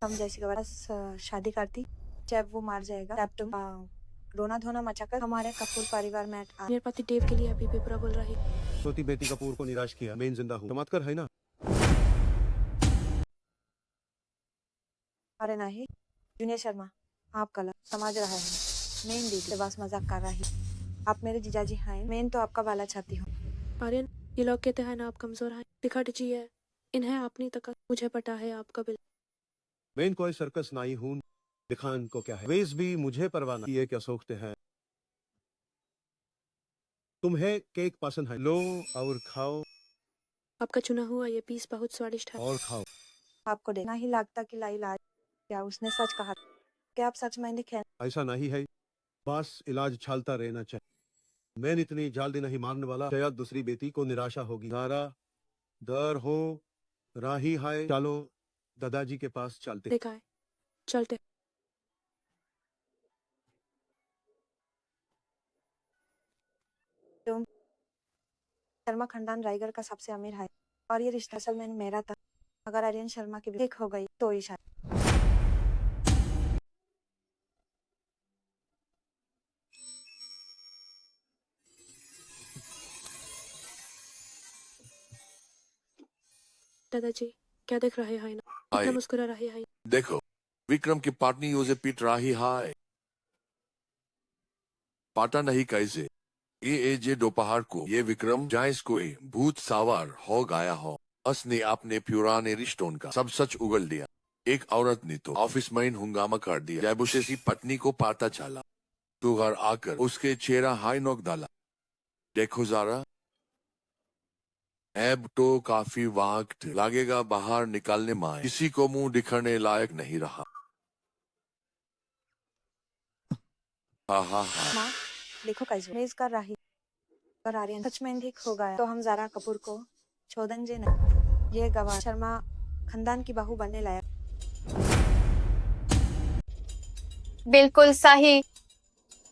हम जैसी का बस शादी करती जब वो मार जाएगा तब तुम रोना धोना मचाकर हमारे कपूर परिवार में मेरे पति देव के लिए अभी भी बुरा बोल रही। छोटी बेटी कपूर को निराश किया। मैं जिंदा हूँ, चमत्कार है ना। अरे नहीं जूनियर शर्मा आप गलत समझ रहे हैं। मैं दीदी से बस मजाक कर रही। आप मेरे जीजाजी हैं। मैं तो आपका वाला चाहती हूँ। आर्यन ये लोग कहते हैं ना आप कमजोर हैं, दिखा दीजिए इन्हें अपनी तक। मुझे पता है आपका बिल। मैं कोई सर्कस नहीं हूँ। दिखान को क्या है, वेस भी मुझे परवाह नहीं। ये क्या सोचते हैं। तुम्हें केक पसंद है, लो और खाओ। आपका चुना हुआ ये पीस बहुत स्वादिष्ट है। और खाओ। आपको देखना ही लगता कि लाइलाज क्या उसने सच कहा। क्या आप सच में दिखे? ऐसा नहीं है, बस इलाज चलता रहना चाहिए। मैं इतनी जल्दी नहीं मारने वाला। शायद दूसरी बेटी को निराशा होगी। नारा डर हो राही है। चलो दादाजी के पास चलते। देखा है चलते। तुम शर्मा खानदान रायगढ़ का सबसे अमीर है और ये रिश्ता असल में मेरा था। अगर आर्यन शर्मा की ठीक हो गई तो ही शायद। दादाजी क्या देख रहे हैं ना, आए। इतना मुस्कुरा रहे हैं। देखो विक्रम की पत्नी उसे पीट रही है। पाटा नहीं कैसे ये दोपहर को ये विक्रम जायस कोई भूत सवार हो गया हो। उसने अपने पुराने रिश्तों का सब सच उगल दिया। एक औरत ने तो ऑफिस में हंगामा कर दिया जब उसे पत्नी को पता चला तो घर आकर उसके चेहरा हाई नोक डाला। देखो जरा अब तो काफी वक्त लगेगा बाहर निकलने में। किसी को मुंह दिखाने लायक नहीं रहा। माँ देखो कैसे मेज कर रही। अगर आर्यन सच में ठीक हो गया तो हम ज़ारा कपूर को छोड़ेंगे नहीं। ये गवाह शर्मा खानदान की बहू बनने लायक। बिल्कुल सही,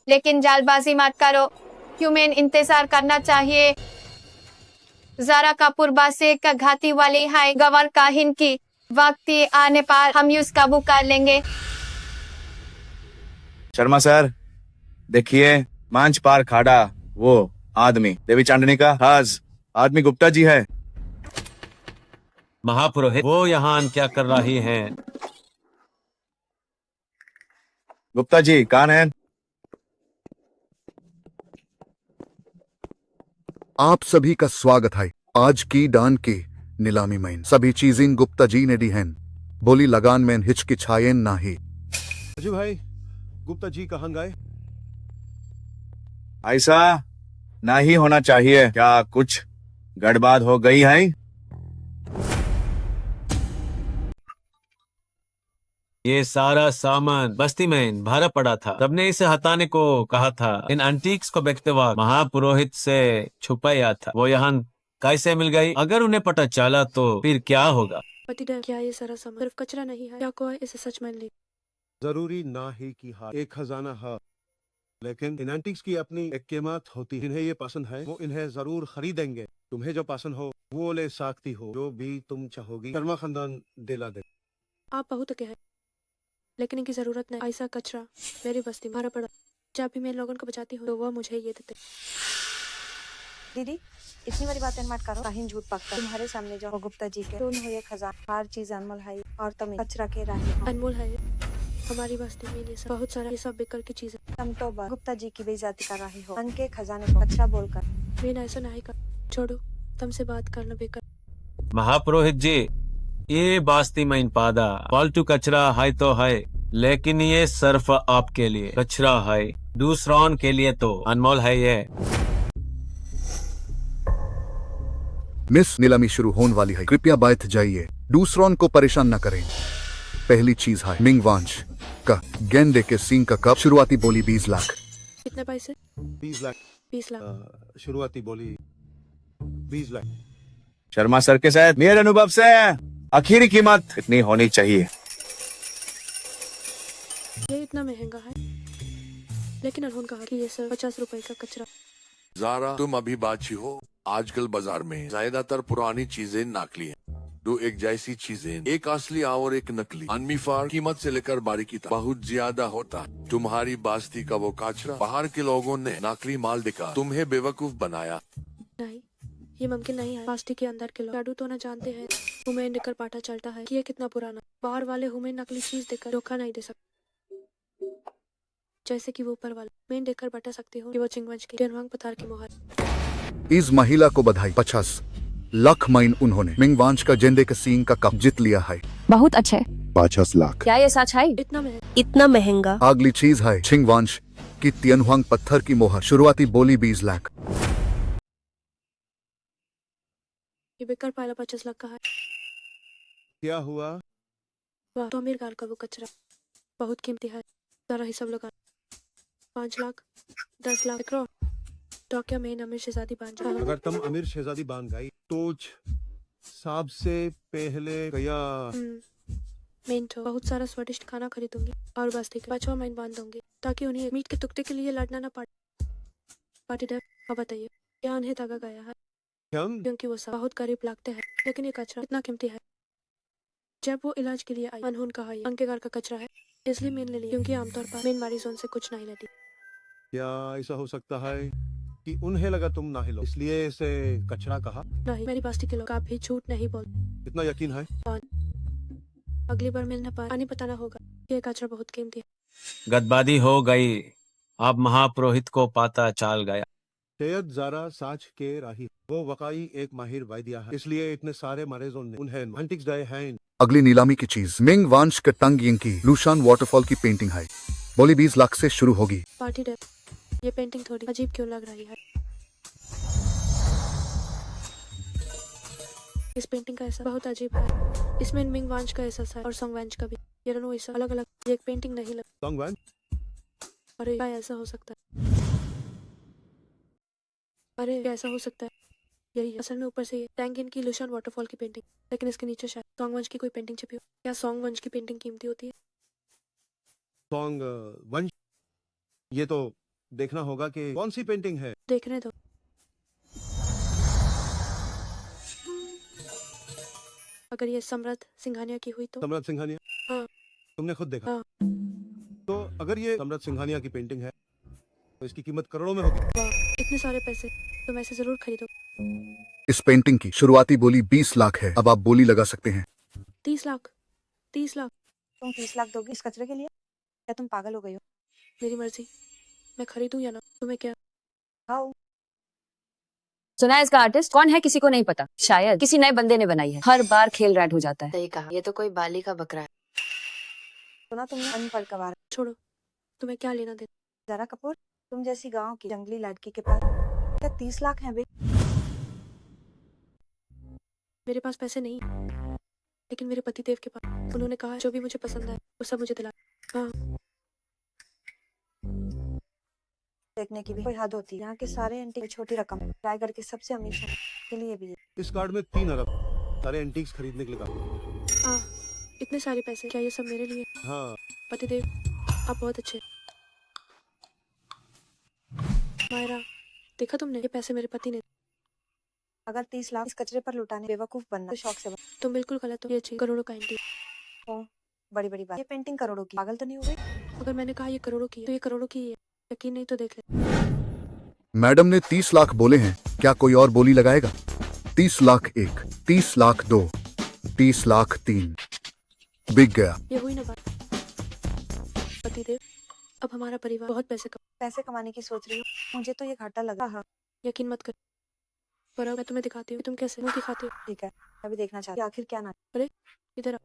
लेकिन जालबाजी मत करो। ह्यूमन इंतजार करना चाहिए। ज़ारा कपूर बासे का घाती वाली है। गवर काहिन की वक्त आने पर हम यूज काबू कर लेंगे। शर्मा सर देखिए मंच पार खड़ा वो आदमी देवी चांदनी का खास आदमी गुप्ता जी है। महापुरोहित वो यहाँ क्या कर रही हैं? गुप्ता जी कौन है? आप सभी का स्वागत है आज की डान की नीलामी में। सभी चीजें गुप्ता जी ने दी हैं। बोली लगान में हिचकिचाएं नहीं। अजू भाई गुप्ता जी कहाँ गए? ऐसा नहीं होना चाहिए। क्या कुछ गड़बड़ हो गई है? ये सारा सामान बस्ती में भरा पड़ा था। सबने इसे हटाने को कहा था। इन एंटीक्स को बेचते वक्त महापुरोहित से छुपाया था। वो यहाँ कैसे मिल गई? अगर उन्हें पता चला तो फिर क्या होगा? पतिदेव क्या ये सारा सामान सिर्फ कचरा नहीं है? क्या कोई इसे सच मान ले? जरूरी ना ही कि हाँ एक खजाना है, लेकिन इन एंटीक्स की अपनी एक कीमत होती है। इन्हें ये पसंद है वो इन्हें जरूर खरीदेंगे। तुम्हें जो पसंद हो वो ले सकती हो, जो भी तुम चाहोगी। शर्मा खानदान दिला दे। आप बहुत के हैं लेकिन इनकी जरूरत नहीं। ऐसा कचरा मेरी बस्ती भरा पड़ा। जब भी मैं लोगों को बचाती हूँ तो वह मुझे ये देते। दीदी इतनी बड़ी बातें मत करो। कहीं झूठ पकता तुम्हारे सामने जो गुप्ता जी के तुम हो ये खजाना। हर चीज अनमोल है और तुम कचरा के रही हो। अनमोल है हमारी बस्ती में ये सब बहुत सारा ये सब बेकार की चीज है। तुम तो गुप्ता जी की बेइज्जती कर रही हो उनके खजाने को कचरा बोलकर। मैंने ऐसा नहीं कर। छोड़ो तुमसे बात करना बेकार। महापुरोहित जी ये बास्ती में पादा फालतू कचरा है तो है, लेकिन ये सिर्फ आपके लिए कचरा है। दूसरों के लिए तो अनमोल है ये। मिस नीलामी शुरू होने वाली है, कृपया बैठ जाइए, दूसरों को परेशान न करें। पहली चीज है मिंग वांश का गेंदे के सींग का कप। शुरुआती बोली 20 लाख। कितने पैसे? 20 लाख। 20 लाख। शुरुआती बोली 20 लाख। शर्मा सर के साथ मेरे अनुभव से आखिरी कीमत इतनी होनी चाहिए। ये इतना महंगा है, लेकिन अनहोन कहा कि ये सर 50 रुपए का कचरा। जारा, तुम अभी बाची हो। आजकल बाजार में ज्यादातर पुरानी चीजें नकली हैं। दो एक जैसी चीजें, एक असली और एक नकली। अनमीफार कीमत से लेकर बारीकी तक बहुत ज्यादा होता है। तुम्हारी बास्ती का वो कचरा, बाहर के लोगों ने नकली माल दिखा तुम्हें बेवकूफ बनाया। नहीं, ये मुमकिन नहीं है। पास्टी के अंदर के लोग जादू तो न जानते हैं। उन्हें देखकर पता चलता है कि ये कितना पुराना। बाहर वाले हमें नकली चीज देकर धोखा नहीं दे सकते, जैसे कि वो ऊपर वाले। मैं देखकर बता सकती हूँ कि वो चिंगवंश की डेनवांग पथार की मोहर। इस महिला को बधाई। 50 लाख माइन उन्होंने मिंग वांश का गेंदे के सींग का कप जीत लिया है। बहुत अच्छे। 50 लाख। क्या ये सच है? इतना महंगा। अगली चीज है छिंग वांश की तियनहुआंग पत्थर की मोहर। शुरुआती बोली 20 लाख। ये बिककर पहला 50 लाख का है। क्या हुआ? वाह, तो अमीर गाल का वो कचरा बहुत कीमती है। सारा हिसाब लगा। 5 लाख, 10 लाख करोड़। तो क्या मैं अमीर शहजादी बन जाऊँ? अगर तुम अमीर शहजादी बन गई तो सबसे पहले गया मैं तो बहुत सारा स्वादिष्ट खाना खरीदूंगी और बस्ती के 5 महीने बांध दूंगी, ताकि उन्हें मीट के टुकड़े के लिए लड़ना न पड़े। पार्टी डेव, अब बताइए क्या उन्हें तागा गया है? क्योंकि वो सब बहुत गरीब लगते हैं, लेकिन ये कचरा इतना कीमती है। जब वो इलाज के लिए आई, अनहोन कहा ये अंके घर का कचरा है, इसलिए मैंने ले लिया। क्योंकि आमतौर पर मैं मरीजों से कुछ नहीं लेती। क्या ऐसा हो सकता है कि उन्हें लगा तुम ना हिलो, इसलिए इसे कचरा कहा? नहीं, मेरी बस्ती के लोग आप भी झूठ नहीं बोल। इतना यकीन है? अगली बार मिलने पर पानी बताना होगा कि ये कचरा बहुत कीमती है। गदबादी हो गई। अब महापुरोहित को पता चल गया। शायद जारा साच के राही, वो वकाई एक माहिर वैद्य है, इसलिए इतने सारे मरीजों ने उन्हें एंटिक्स दिए हैं। अगली नीलामी की चीज मिंग वांश के टंग यिंग की लूशान वाटरफॉल की पेंटिंग है। बोली 20 लाख से शुरू होगी। पार्टी डेव, ये पेंटिंग थोड़ी अजीब क्यों लग रही है? इस पेंटिंग का ऐसा बहुत अजीब है। इसमें मिंग वांश का एहसास है और सोंग वांश का भी। ये दोनों ऐसा अलग अलग, ये एक पेंटिंग नहीं लग। सोंग वांश? अरे क्या ऐसा हो सकता है? अरे क्या ऐसा हो सकता है? यही है। असल में ऊपर से ये टैंग इनकी लुशान वाटरफॉल की पेंटिंग, लेकिन इसके नीचे शायद सोंग वंश की कोई पेंटिंग छिपी हो। क्या सोंग वंश की पेंटिंग कीमती होती है? सोंग वंश? ये तो देखना होगा कि कौन सी पेंटिंग है। देखने दो। अगर ये सम्राट सिंघानिया की हुई तो? सम्राट सिंघानिया? हाँ। तुमने खुद देखा? हाँ। तो अगर ये सम्राट सिंघानिया की पेंटिंग है तो इसकी कीमत करोड़ों में होगी। वाह, इतने सारे पैसे, तो मैं इसे जरूर खरीदो। इस पेंटिंग की शुरुआती बोली 20 लाख है। अब आप बोली लगा सकते हैं। 30 लाख। 30 लाख। तुम 30 लाख दोगी इस कचरे के लिए? क्या तुम पागल हो गई हो? मेरी मर्जी, मैं खरीदूं या ना, तुम्हें क्या? हाँ। सुना है इसका आर्टिस्ट कौन है? किसी को नहीं पता। शायद किसी नए बंदे ने बनाई है। हर बार खेल रैट हो जाता है। सही कहा, ये तो कोई बाली का बकरा है। सुना तुमने अनपढ़ कवार? छोड़ो, तुम्हें क्या लेना देना? जारा कपूर, तुम जैसी गांव की जंगली लड़की के पास क्या 30 लाख है बे? मेरे पास पैसे नहीं, लेकिन मेरे पति देव के पास। उन्होंने कहा जो भी मुझे पसंद है वो सब मुझे दिला। हाँ। देखने की भी कोई हद होती है। यहाँ के सारे एंटीक छोटी रकम, रायगढ़ के सबसे अमीर शहर के लिए भी है। इस कार्ड में 3 अरब सारे एंटीक्स खरीदने के लिए कहा। इतने सारे पैसे, क्या ये सब मेरे लिए? हाँ। पति देव, आप बहुत अच्छे। मायरा, देखा तुमने, ये पैसे मेरे पति ने। अगर 30 लाख इस कचरे पर लुटाने बेवकूफ बनना तो शौक से बन। तुम बिल्कुल गलत हो। ये चाहिए करोड़ों का एंटीक। ओ, बड़ी बड़ी बात। ये पेंटिंग करोड़ों की, पागल तो नहीं हो गई? अगर मैंने कहा ये करोड़ों की है, तो ये करोड़ों की ही है। यकीन नहीं तो देख ले। मैडम ने 30 लाख बोले हैं, क्या कोई और बोली लगाएगा? 30 लाख 1, 30 लाख 2, 30 लाख 3। बिक गया। ये हुई ना बात। पति देव, अब हमारा परिवार बहुत पैसे कमाने की सोच रही हो? मुझे तो ये घाटा लगा। हाँ। यकीन मत कर, पर अब मैं तुम्हें दिखाती हूँ तुम कैसे मुंह दिखाती हो। ठीक है, अभी देखना चाहती हूँ आखिर क्या ना। अरे इधर आ।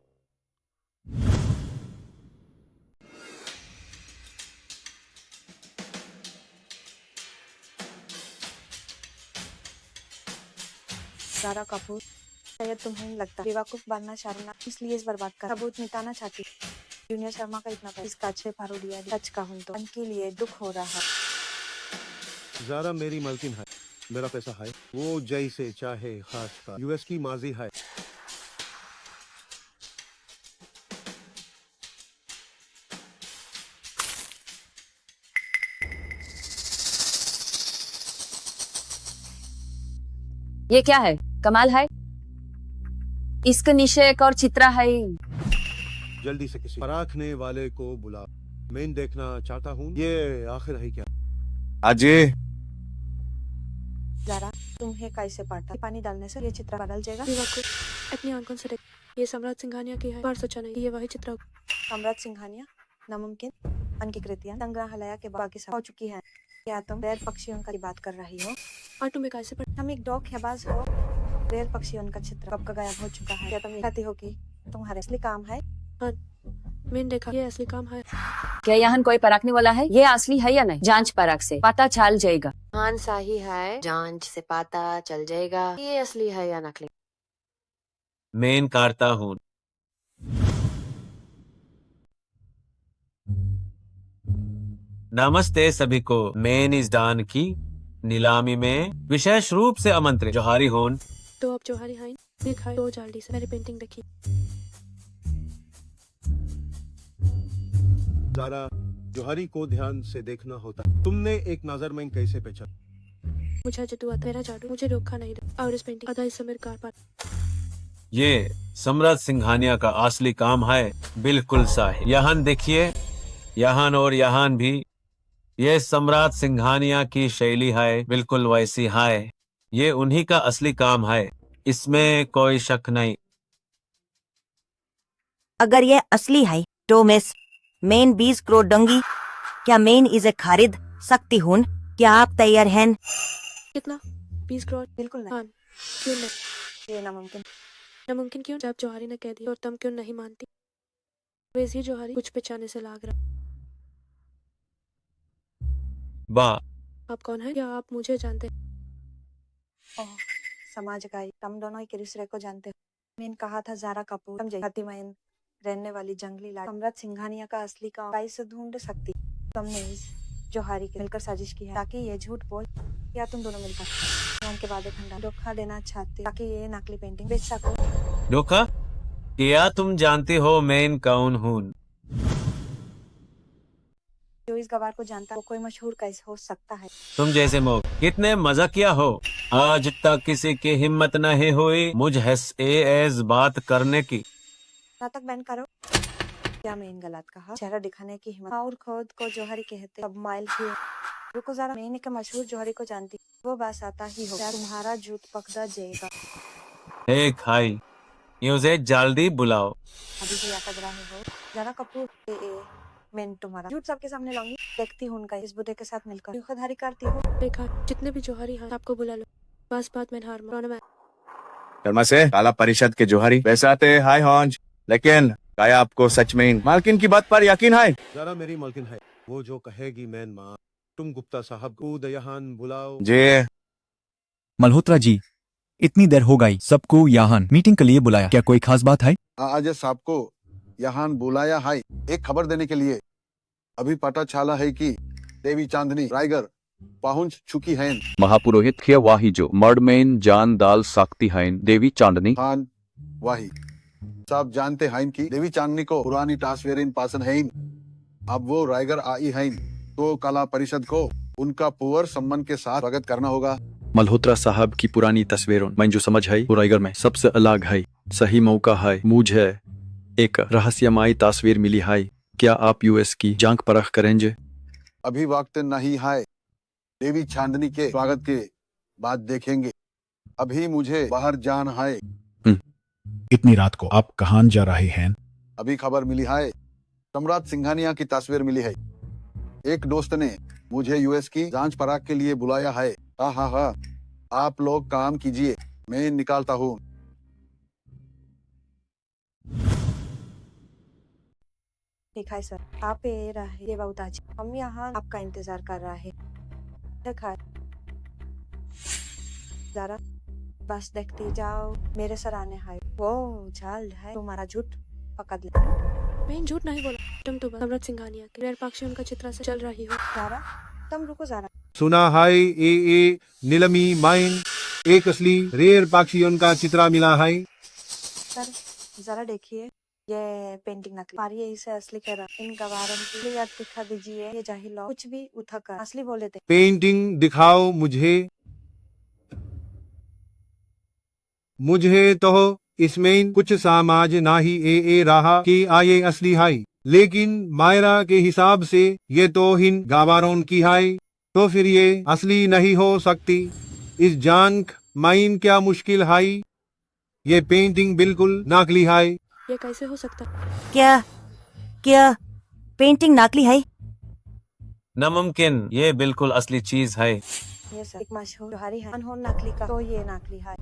जारा कपूर, शायद तुम्हें नहीं लगता बेवकूफ बनना शर्मा इसलिए इस बर्बाद कर सबूत मिटाना चाहती। जूनियर शर्मा का इतना पैसा इसका अच्छे फारूडिया सच कहूँ तो उनके लिए दुख हो रहा है। जारा मेरी मालकिन है, मेरा पैसा है, वो जैसे चाहे खास का यूएस की माजी है। ये क्या है? कमाल है। इसके नीचे एक और चित्रा है। जल्दी से किसी पराखने वाले को बुला, मैं देखना चाहता हूँ ये आखिर है क्या। अजय जारा तुम्हें कैसे पाटा पानी डालने से ये चित्र बदल जाएगा। बेवकूफ, अपनी आंखों से देख, ये सम्राट सिंघानिया की है। पर सोचा नहीं ये वही चित्र। सम्राट सिंघानिया नामुमकिन, उनकी कृतियां संग्रहालय के बाकी सब हो चुकी हैं। क्या तुम रेयर पक्षियों की बात कर रही हो? और तुम्हें कैसे पता? हम एक धोखेबाज हो। रेयर पक्षियों का चित्र कब का गायब हो चुका है। क्या तुम कहती हो कि तुम्हारे असली काम है? मैंने देखा ये असली काम है। क्या यहाँ कोई परखने वाला है? ये असली है या नहीं? जांच परख से पता चल जाएगा। हाँ सही है, जांच से पता चल जाएगा ये असली है या नकली। मैं इनकारता हूँ। नमस्ते सभी को। मेन इस दान की नीलामी में विशेष रूप से आमंत्रित जोहारी होन। तो अब जोहारी हाइन देखा है, 2 जल्दी से मेरी पेंटिंग देखी। जारा जोहारी को ध्यान से देखना होता। तुमने एक नजर में कैसे पहचाना? मुझे जादू आता, मेरा जादू मुझे रोका नहीं था। और इस पेंटिंग आधा हिस्सा मेरे कार पर। ये सम्राट सिंघानिया का असली काम है। बिल्कुल सही। यहाँ देखिए, यहाँ और यहाँ भी ये सम्राट सिंघानिया की शैली है, बिल्कुल वैसी है। ये उन्हीं का असली काम है, इसमें कोई शक नहीं। अगर ये असली है तो मिस मेन 20 करोड़ दूंगी। क्या मेन इसे खरीद सकती हूँ? क्या आप तैयार हैं? कितना? 20 करोड़? बिल्कुल नहीं। हाँ, क्यों नहीं? ये नामुमकिन। नामुमकिन क्यों? जब जोहारी ने कह दिया और तुम क्यों नहीं मानती? वैसे ही जोहारी कुछ पहचाने से लाग रहा। वाह, आप कौन है? क्या आप मुझे जानते? ओह, समाज का तुम दोनों एक दूसरे को जानते हो। मैंने कहा था जारा कपूर समझे हतीमैन रहने वाली जंगली लाड़ सम्राट सिंघानिया का असली काम कैसे ढूंढ सकती। तुमने इस जोहारी के मिलकर साजिश की है ताकि ये झूठ बोल, या तुम दोनों मिलकर उनके वादे खंडा धोखा देना चाहते ताकि ये नकली पेंटिंग बेच सको। धोखा? क्या तुम जानती हो मैं कौन हूँ? जो इस गवार को जानता है वो कोई मशहूर कैसे हो सकता है? तुम जैसे मोग कितने मजाकिया हो। आज तक किसी की हिम्मत नहीं हुई मुझ एस बात करने की। नाटक बैन करो। क्या मैं इन गलत कहा? चेहरा दिखाने की हिम्मत और खुद को जोहरी कहते अब माइल की। रुको जरा, मैं के मशहूर जोहरी को जानती, वो बात आता ही हो। तुम्हारा जूत पकड़ा जाएगा। हे खाई, मुझे जल्दी बुलाओ। अभी भी याद रहे हो जरा कपूर। मैं तुम्हारा झूठ सबके सामने लाऊंगी। देखती हूँ उनका इस बुद्धे के साथ मिलकर धोखाधड़ी करती हूँ। देखा, जितने भी जोहारी हैं सबको बुला लो। बस बात में हार मान। शर्मा से काला परिषद के जोहारी वैसे आते हाय हॉन्ज, लेकिन क्या आपको सच में मालकिन की बात पर यकीन है? जारा मेरी मालकिन है, वो जो कहेगी मैं मान। तुम गुप्ता साहब को दयाहान बुलाओ। जी मल्होत्रा जी, इतनी देर हो गई, सबको यहाँ मीटिंग के लिए बुलाया, क्या कोई खास बात है? आज साहब को यहाँ बुलाया है एक खबर देने के लिए। अभी पता चला है कि देवी चांदनी रायगर पहुंच चुकी है। महापुरोहित के वाही जो मर्डमेन जान डाल सकती है देवी चांदनी खान वाही सब जानते हैं कि देवी चांदनी को पुरानी तस्वीरें पसंद है। अब वो रायगर आई है तो कला परिषद को उनका पुअर सम्मान के साथ स्वागत करना होगा। मल्होत्रा साहब की पुरानी तस्वीरों में जो समझ है वो रायगर में सबसे अलग है। सही मौका है, मुझे एक रहस्यमयी तस्वीर मिली है। क्या आप यूएस की जांच परख करेंगे? अभी वक्त नहीं है, देवी चांदनी के स्वागत के बाद देखेंगे। अभी मुझे बाहर जाना है। इतनी रात को आप कहाँ जा रहे हैं? अभी खबर मिली है, सम्राट सिंघानिया की तस्वीर मिली है। एक दोस्त ने मुझे यूएस की जांच परख के लिए बुलाया है। हाँ, आप लोग काम कीजिए, मैं निकालता हूँ। ठीक है सर, आप ये रहे ये बहुत अच्छी। हम यहाँ आपका इंतजार कर रहा है। देखा जारा बस देखती जाओ, मेरे सर आने है वो झाल है, तुम्हारा झूठ पकड़ ले। मैं झूठ नहीं बोला, तुम तो सम्राट सिंघानिया की रेयर पाक्षी उनका चित्रा से चल रही हो। जारा, तुम रुको जारा। सुना है ए नीलमी माइन एक असली रेयर पाक्षियों का चित्रा मिला है। सर जरा देखिए, ये पेंटिंग नकली पारी है, इसे असली कह रहा। इन गवारों की याद दिखा दीजिए, ये जाहिल लोग कुछ भी उठा कर असली बोले थे। पेंटिंग दिखाओ मुझे तो इसमें कुछ समाज ना ही ए रहा कि आये असली है, लेकिन मायरा के हिसाब से ये तो हिन गावारों की है, तो फिर ये असली नहीं हो सकती। इस जानक माइन क्या मुश्किल है, ये पेंटिंग बिल्कुल नकली है। ये कैसे हो सकता? क्या क्या पेंटिंग नकली है? नामुमकिन, ये बिल्कुल असली चीज है। ये सर एक मशहूर जोहारी है, अनहोन नकली का, तो ये नकली है।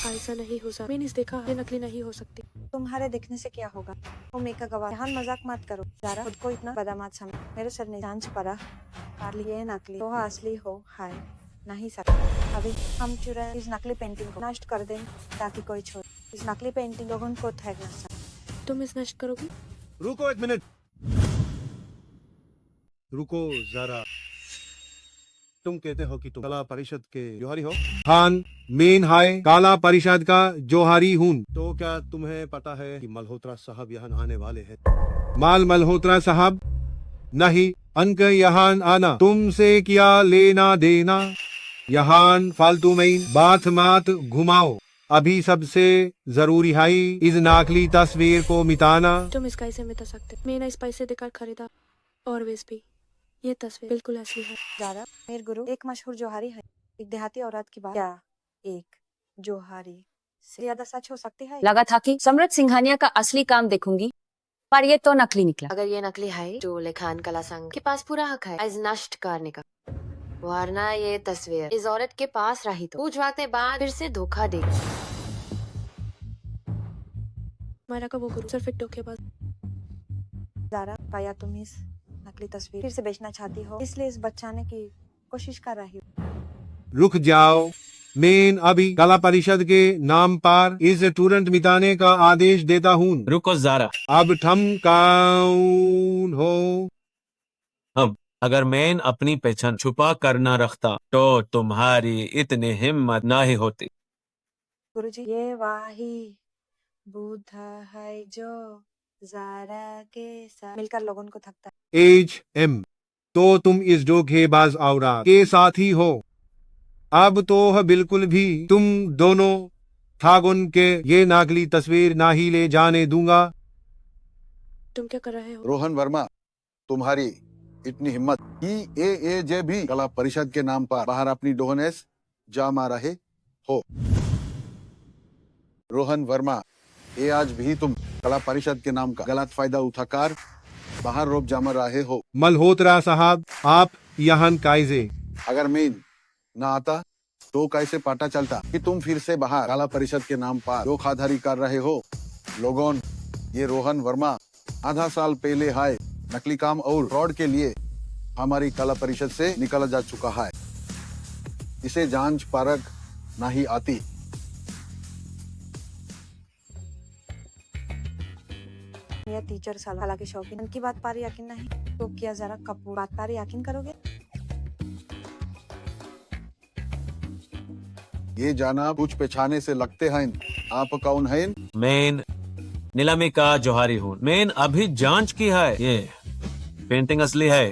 ऐसा नहीं हो सकता, मैंने देखा ये नकली नहीं हो सकती। तुम्हारे देखने से क्या होगा, तुम एक गवाह। यहाँ मजाक मत करो जारा, खुद को इतना बड़ा मत समझ। मेरे सर ने जांच पड़ा, ये नकली तो असली हो है नहीं सकता। अभी हम तुरंत इस नकली पेंटिंग को नष्ट कर दें ताकि कोई छोड़ इस नकली पेंटिंग लोगों को ठग न सके। तुम इस नष्ट करोगी? रुको एक मिनट, रुको जरा। तुम कहते हो कि तुम कला परिषद के जोहारी हो? हाँ, मेन हाय काला परिषद का जोहारी हूँ। तो क्या तुम्हें पता है कि मल्होत्रा साहब यहाँ आने वाले हैं? मल्होत्रा साहब नहीं, अंक यहाँ आना तुमसे क्या लेना देना। यहाँ फालतू में बात मत घुमाओ। अभी सबसे जरूरी है इस नकली तस्वीर को मिटाना। तुम इस कैसे मिटा सकते? मैंने इस पैसे देकर खरीदा और वेस भी। ये तस्वीर बिल्कुल असली है। जारा, मेरे गुरु एक मशहूर जोहारी है। एक देहाती औरत की बात क्या एक जोहारी से ज्यादा सच हो सकती है? लगा था कि सम्राट सिंघानिया का असली काम देखूंगी, पर ये तो नकली निकला। अगर ये नकली है तो लेखान कला संघ के पास पूरा हक है इस नष्ट करने का, वरना ये तस्वीर इस औरत के पास रही तो कुछ वक्त बाद फिर से धोखा देगी। मायरा का वो गुरु सिर्फ एक धोखेबाज। जारा, पाया तुम इस नकली तस्वीर फिर से बेचना चाहती हो, इसलिए इस बचाने की कोशिश कर रही हो। रुक जाओ, मैं अभी कला परिषद के नाम पर इस तुरंत मिटाने का आदेश देता हूँ। रुको जारा, अब तुम कौन हो? अब अगर मैं अपनी पहचान छुपा कर न रखता तो तुम्हारी इतनी हिम्मत ना ही होती। गुरुजी, ये वाही बुद्ध है जो जारा के साथ मिलकर लोगों को थकता है। HM, तो तुम इस धोखेबाज औरत के साथ ही हो। अब तो बिल्कुल भी तुम दोनों ठागुन के ये नकली तस्वीर ना ही ले जाने दूंगा। तुम क्या कर रहे हो? रोहन वर्मा, तुम्हारी इतनी हिम्मत कि AAJ भी कला परिषद के नाम पर बाहर अपनी डोहनेस जमा रहे हो। रोहन वर्मा, ये आज भी तुम कला परिषद के नाम का गलत फायदा उठाकर बाहर रोप जमा रहे हो। मल्होत्रा साहब, आप यहाँ कायजे। अगर मैं ना आता तो कैसे पता चलता कि तुम फिर से बाहर कला परिषद के नाम पर धोखाधड़ी कर रहे हो? लोगों, ये रोहन वर्मा आधा साल पहले है नकली काम और फ्रॉड के लिए हमारी कला परिषद से निकला जा चुका है। इसे जांच परख नहीं आती। यह टीचर साल हालांकि शौकीन उनकी बात पर यकीन नहीं, तो क्या जरा कपूर बात पर यकीन करोगे? ये जाना कुछ पहचाने से लगते हैं। आप कौन हैं? मैं नीलामी का जोहारी हूँ। मैं अभी जांच की है, ये पेंटिंग असली है।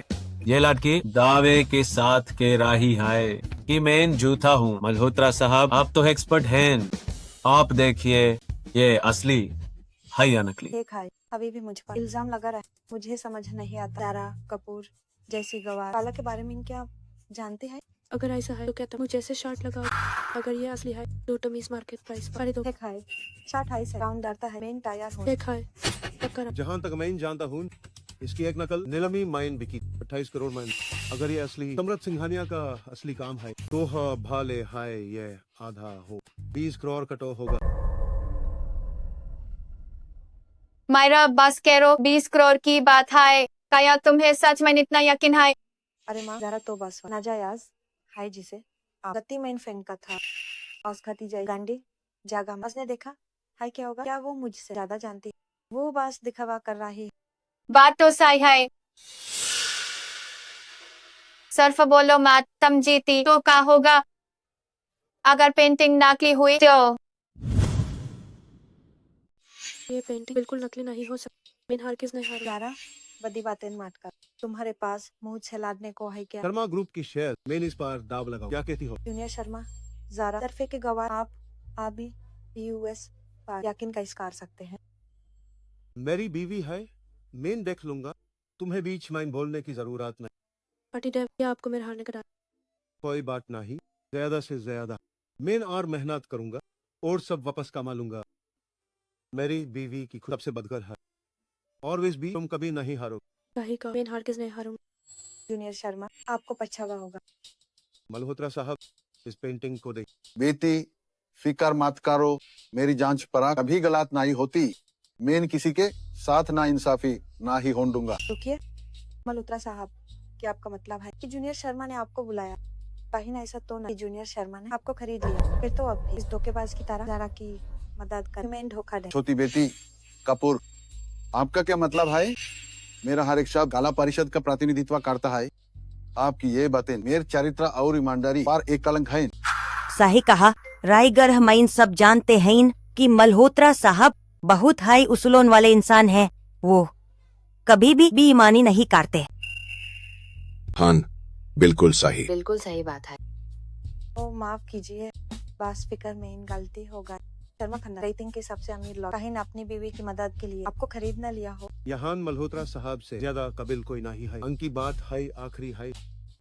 ये लड़की दावे के साथ कह रही है कि मैं झूठा हूँ। मल्होत्रा साहब, आप तो एक्सपर्ट हैं, आप देखिए ये असली है या नकली। एक है, अभी भी मुझ पर इल्जाम लगा रहा है। मुझे समझ नहीं आता। तारा कपूर जैसी गवाह काला के बारे में क्या जानते हैं? अगर ऐसा है तो क्या तुम मुझे ऐसे शर्ट लगाओ? अगर ये असली है तो तुम इस मार्केट प्राइस पर खरीदो। एक है, शर्ट है से राउंड डरता है, मैं तैयार हूँ। एक है, पक्का। जहाँ तक मैं जानता हूँ, इसकी एक नकल नीलमी माइन बिकी 28 करोड़ माइन। अगर ये असली सम्राट सिंघानिया का असली काम है तो भाले है ये आधा हो 20 करोड़ कटो होगा। मायरा, बस करो, 20 करोड़ की बात है, क्या तुम्हें सच में इतना यकीन है? अरे माँ, जरा तो बस नाजायज है जिसे गति में फेंका था। औसखाती जाए गांडी जागा उसने देखा हाय क्या होगा, क्या वो मुझसे ज्यादा जानती है? वो बस दिखावा कर रही है। बात तो सही है। सिर्फ बोलो मत, तुम जीती तो क्या होगा? अगर पेंटिंग नकली हुई तो ये पेंटिंग बिल्कुल नकली नहीं हो सकती। मेन हार किसने हारा? यारा बड़ी बातें मत कर। तुम्हारे पास मुंह छेलाने को है क्या? शर्मा ग्रुप की शेयर मैंने इस बार दाव लगाओ, क्या कहती हो? जूनियर शर्मा जारा तरफे के गवाह आप भी यूएस पर यकीन का इसकार सकते हैं। मेरी बीवी है, मैं देख लूंगा, तुम्हें बीच में बोलने की जरूरत नहीं। पार्टी डेव, क्या आपको मेरे हारने का डर? कोई बात नहीं, ज्यादा से ज्यादा मैं और मेहनत करूंगा और सब वापस कमा लूंगा। मेरी बीवी की खुद सबसे बदकर है और विस भी तुम कभी नहीं हारोगे। सही कहा, मेन हार किसने हारूंगा? जूनियर शर्मा आपको पछतावा होगा। मल्होत्रा साहब इस पेंटिंग को देख। बेटी फिकर मत करो, मेरी जांच पर कभी गलत नहीं होती। मैं किसी के साथ ना इंसाफी ना ही होने दूंगा। रुकिए मल्होत्रा साहब, क्या आपका मतलब है कि जूनियर शर्मा ने आपको बुलाया? कहीं ना ऐसा तो नहीं जूनियर शर्मा ने आपको खरीद लिया? फिर तो अब इस धोखेबाज की तरह जारा की मदद कर मैं धोखा दे। छोटी बेटी कपूर, आपका क्या मतलब है? मेरा हर एक शब्द काला परिषद का प्रतिनिधित्व करता है। आपकी ये बातें मेरे चरित्र और ईमानदारी पर एक कलंक है। सही कहा रायगढ़ माइन सब जानते हैं कि मल्होत्रा साहब बहुत हाई उसूलों वाले इंसान हैं। वो कभी भी बेईमानी नहीं करते। हाँ, बिल्कुल सही। बिल्कुल सही बात है। ओ माफ कीजिए, बस फिकर में इन गलती हो गई। शर्मा खन्ना रेटिंग के सबसे अमीर लोग, कहीं अपनी बीवी की मदद के लिए आपको खरीद न लिया हो। यहाँ मल्होत्रा साहब से ज्यादा कबिल कोई नहीं है। अंकी बात है आखिरी है,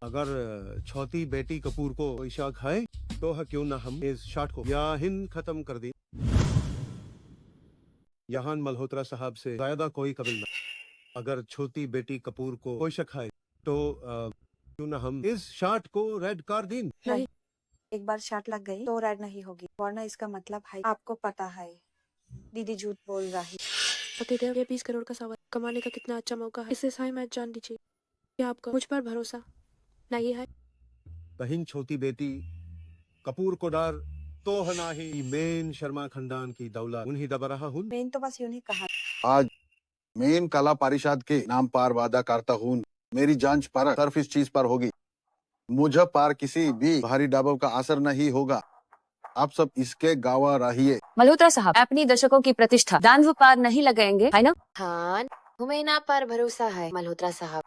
अगर छोटी बेटी कपूर को कोई शक है तो क्यों ना हम इस शॉट को यहीं खत्म कर दें। यहाँ मल्होत्रा साहब से ज्यादा कोई कबिल ना। अगर छोटी बेटी कपूर को कोई शक है तो क्यों ना हम इस शॉट को रेड कर दें। नहीं, एक बार शॉट लग गई तो रेड नहीं होगी, वरना इसका मतलब है आपको पता है दीदी झूठ बोल रही। पतिदेव, ये 20 करोड़ का सवाल कमाने का कितना अच्छा मौका है। इससे सही मैच जान लीजिए। क्या आपको मुझ पर भरोसा नहीं है? बहन छोटी बेटी कपूर को डर तो है नहीं। मैं शर्मा खानदान की दौलत उन्हीं दबा रहा हूँ। मैंने तो बस यूं ही कहा। आज मैं कला परिषद के नाम पर वादा करता हूँ, मेरी जांच पर सिर्फ इस चीज पर होगी, मुझे पर किसी भी भारी दबाव का असर नहीं होगा। आप सब इसके गवाह रहिए। मल्होत्रा साहब अपनी दर्शकों की प्रतिष्ठा दानव पार नहीं लगाएंगे, है ना? हाँ, हमें ना पर भरोसा है मल्होत्रा साहब।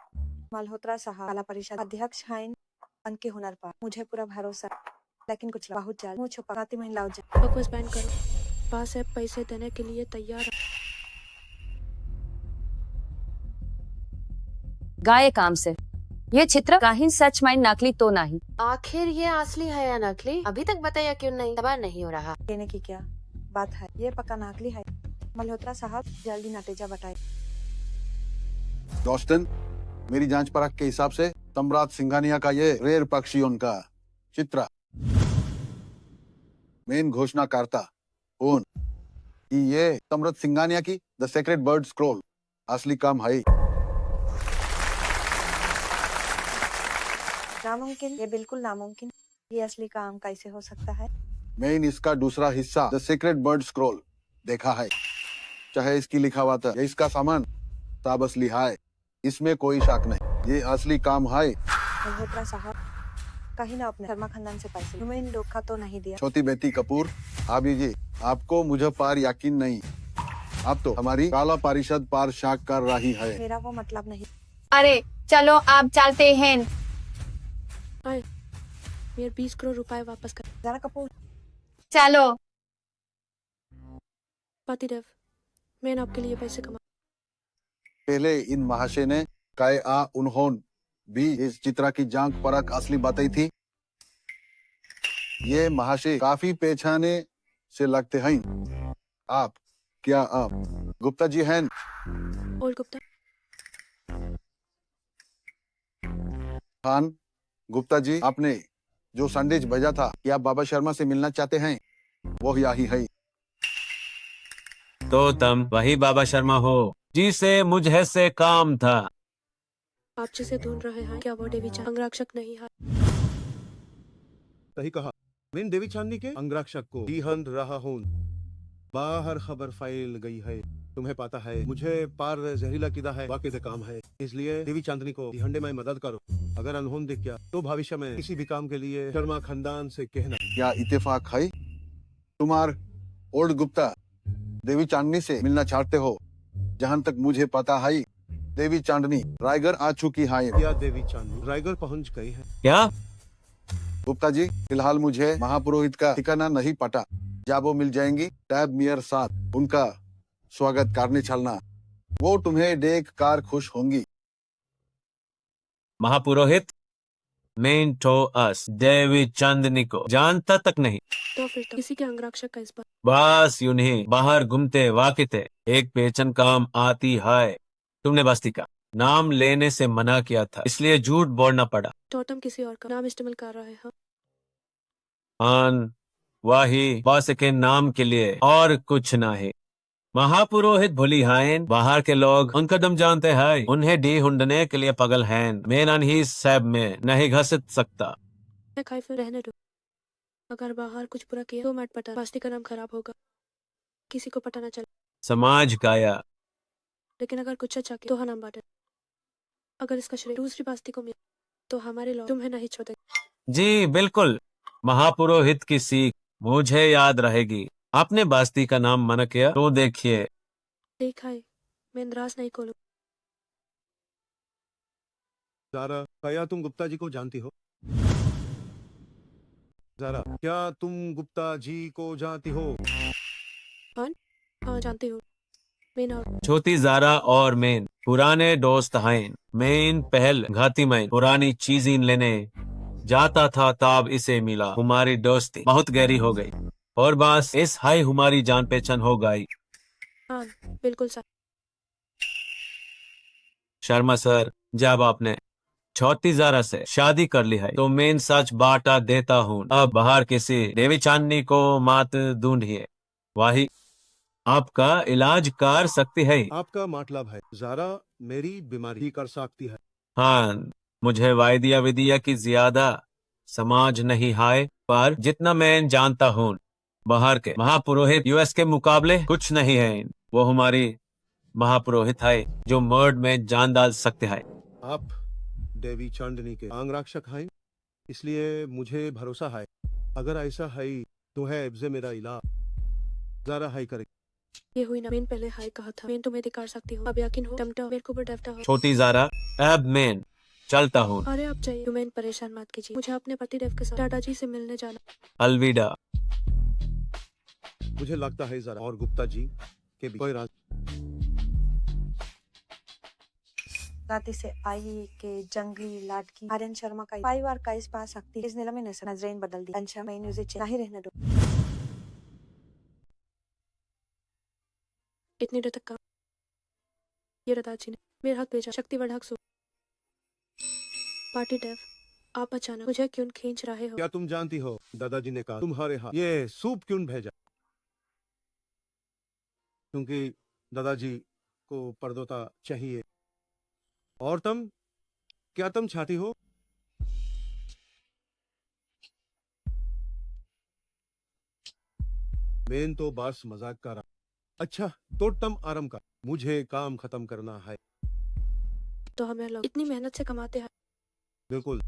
मल्होत्रा साहब कला परिषद अध्यक्ष हैं, उनके हुनर पर मुझे पूरा भरोसा। लेकिन कुछ लोग बहुत ज्यादा मुँह छुपाती महिलाओं बकवास बैन करो। पास है पैसे देने के लिए तैयार। गाये काम से ये चित्र कहीं सच में नकली तो नहीं। आखिर ये असली है या नकली? अभी तक बताया क्यों नहीं? सवाल नहीं हो रहा। कहने की क्या बात है, ये पक्का नकली है। मल्होत्रा साहब जल्दी नतीजा बताए। दोस्तन, मेरी जांच परख के हिसाब से सम्राट सिंघानिया का ये रेयर पक्षियों का चित्र मैं घोषणा करता हूँ कि ये सम्राट सिंघानिया की द सेक्रेट बर्ड स्क्रॉल असली काम है। नामुमकिन, ये बिल्कुल नामुमकिन। ये असली काम कैसे हो सकता है? मैंने इसका दूसरा हिस्सा द सीक्रेट बर्ड स्क्रॉल देखा है, चाहे इसकी लिखावट या इसका सामान सब असली है, इसमें कोई शक नहीं। ये असली काम है। मल्होत्रा साहब कहीं ना अपने शर्मा खानदान से पैसे तुम्हें इन धोखा तो नहीं दिया? छोटी बेटी कपूर, अभी जी आपको मुझे पर यकीन नहीं, आप तो हमारी काला परिषद पर शक कर रही है। मेरा वो मतलब नहीं। अरे चलो आप चलते हैं। मेरे 20 करोड़ रुपए वापस कर। जारा कपूर चलो। पतिदेव, मैंने आपके लिए पैसे कमा। पहले इन महाशय ने कहा उन्होंने भी इस चित्र की जांच परख असली बताई थी। ये महाशय काफी पहचाने से लगते हैं। क्या आप गुप्ता जी हैं? और गुप्ता खान गुप्ता जी, आपने जो संदेश भेजा था कि आप बाबा शर्मा से मिलना चाहते हैं, वो यही है। तो तुम वही बाबा शर्मा हो जिसे मुझे से काम था। आप जिसे ढूंढ रहे हैं, क्या वो देवी अंगरक्षक नहीं है? सही कहा, मैं देवी चांदनी के अंगरक्षक को दिहंत रहा हूँ। बाहर खबर फैल गई है, तुम्हें पता है मुझे पार जहरीला किदा है, वाकिद काम है, इसलिए देवी चांदनी को दिहंडे में मदद करो। अगर अनहोन दिख गया तो भविष्य में किसी भी काम के लिए शर्मा खानदान से कहना। क्या इत्तेफाक है तुम्हार ओल्ड गुप्ता देवी चांदनी से मिलना चाहते हो? जहाँ तक मुझे पता है देवी चांदनी रायगढ़ आ चुकी है। क्या देवी चांदनी रायगढ़ पहुँच गई है? क्या गुप्ता जी, फिलहाल मुझे महापुरोहित का ठिकाना नहीं पता। जब वो मिल जाएंगी टैब मेयर साथ उनका स्वागत करने चलना, वो तुम्हें देख कर खुश होंगी। महापुरोहित मेन टो अस देवी चांदनी को जानता तक नहीं, तो फिर तो किसी के अंगरक्षक का इस बार बस यूं ही बाहर घूमते वाकिते एक पेचन काम आती है। तुमने बस्ती का नाम लेने से मना किया था, इसलिए झूठ बोलना पड़ा। टोटम किसी और का नाम इस्तेमाल कर रहा है। हाँ, आन वही बस के नाम के लिए और कुछ ना है। महापुरोहित भूली हैं, बाहर के लोग उनका दम जानते हैं, उन्हें डी हुंडने के लिए पगल हैं। मेरा ही सब में नहीं घसत सकता। मैं खाई फिर रहने दो। अगर बाहर कुछ बुरा किया तो मत पता, बस्ती का नाम खराब होगा, किसी को पता न चले। समाज काया लेकिन अगर कुछ अच्छा किया तो हाँ नाम बांटे। अगर इसका श्रेय दूसरी बस्ती को मिला तो हमारे लोग तुम्हें नहीं छोड़ेंगे। जी बिल्कुल, महापुरोहित की सीख मुझे याद रहेगी। आपने बस्ती का नाम मना किया तो देखिए। देखा है, मैं निराश नहीं खोलूं। ज़ारा, क्या तुम गुप्ता जी को जानती हो? ज़ारा, क्या तुम गुप्ता जी को जानती हो? हाँ जानती हूँ। मैं और छोटी ज़ारा और मेन पुराने दोस्त हैं। मेन पहल घाती में पुरानी चीजें लेने जाता था, तब इसे मिला। हमारी दोस्ती बहुत गहरी हो गई और बस इस हाई हमारी जान पहचान हो गई। हाँ बिल्कुल सर। शर्मा सर, जब आपने छोटी ज़ारा से शादी कर ली है तो मेन सच बांटा देता हूँ। अब बाहर किसी देवी चांदनी को मात ढूंढिए, वही आपका इलाज कर सकती है। आपका मतलब है ज़ारा मेरी बीमारी ही कर सकती है? हाँ, मुझे वायदिया विदिया की ज्यादा समाज नहीं है, पर जितना मैं जानता हूँ बाहर के महापुरोहित यूएस के मुकाबले कुछ नहीं है। वो हमारी महापुरोहित है जो मर्ड में जान डाल सकते हैं। आप देवी चांदनी के अंगरक्षक हैं, इसलिए मुझे भरोसा है अगर ऐसा है तो है एब्जे मेरा इलाज ज़ारा हाई करे। ये हुई ना, मैंने पहले हाय कहा था। मैं तुम्हें दिखा सकती हूँ, अब यकीन हो टमटम मेरे को ऊपर डरता हो। छोटी ज़ारा, अब मैं चलता हूँ। अरे आप चाहिए, मैं परेशान मत कीजिए। मुझे अपने पति देव के साथ दादाजी से मिलने जाना। अलविदा। मुझे लगता है ज़ारा और गुप्ता जी के भी कोई राज। राती से आई के जंगली लाटकी आर्यन शर्मा का परिवार का इस पा सकती है। इस नीलम ने नजरें बदल दी। अच्छा, मैं म्यूजिक नहीं रहने दो। इतनी देर तक काम ये दादाजी ने मेरे हाथ भेजा। शक्ति वर्धक सूप। पार्टी डेव, आप अचानक मुझे क्यों खींच रहे हो? क्या तुम जानती हो दादाजी ने कहा तुम्हारे हाथ ये सूप क्यों भेजा? क्योंकि दादाजी को पर्दोता चाहिए। और तुम, क्या तुम चाहती हो? मैं तो बस मजाक कर रहा। अच्छा तो तुम आराम कर, मुझे काम खत्म करना है। तो हमें लोग इतनी मेहनत से कमाते हैं। बिल्कुल,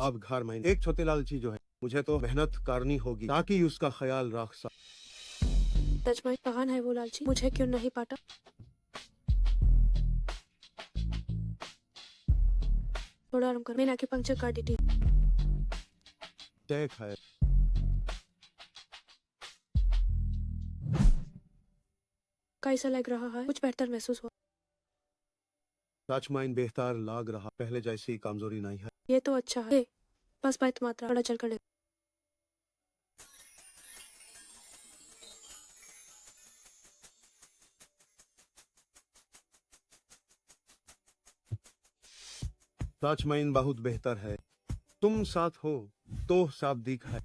अब घर में एक छोटे लालची जो है, मुझे तो मेहनत करनी होगी ताकि उसका ख्याल रख सक। तजमाई कहान है वो लालची, मुझे क्यों नहीं पाता? थोड़ा आराम कर, मैंने आके पंक्चर कर दी थी। देख है कैसा लग रहा है? कुछ बेहतर महसूस हो? सच में बेहतर लग रहा, पहले जैसी कमजोरी नहीं है। ये तो अच्छा है, बस बात मात्रा बड़ा चल कर ले। सच में बहुत बेहतर है, तुम साथ हो तो सब दिख है।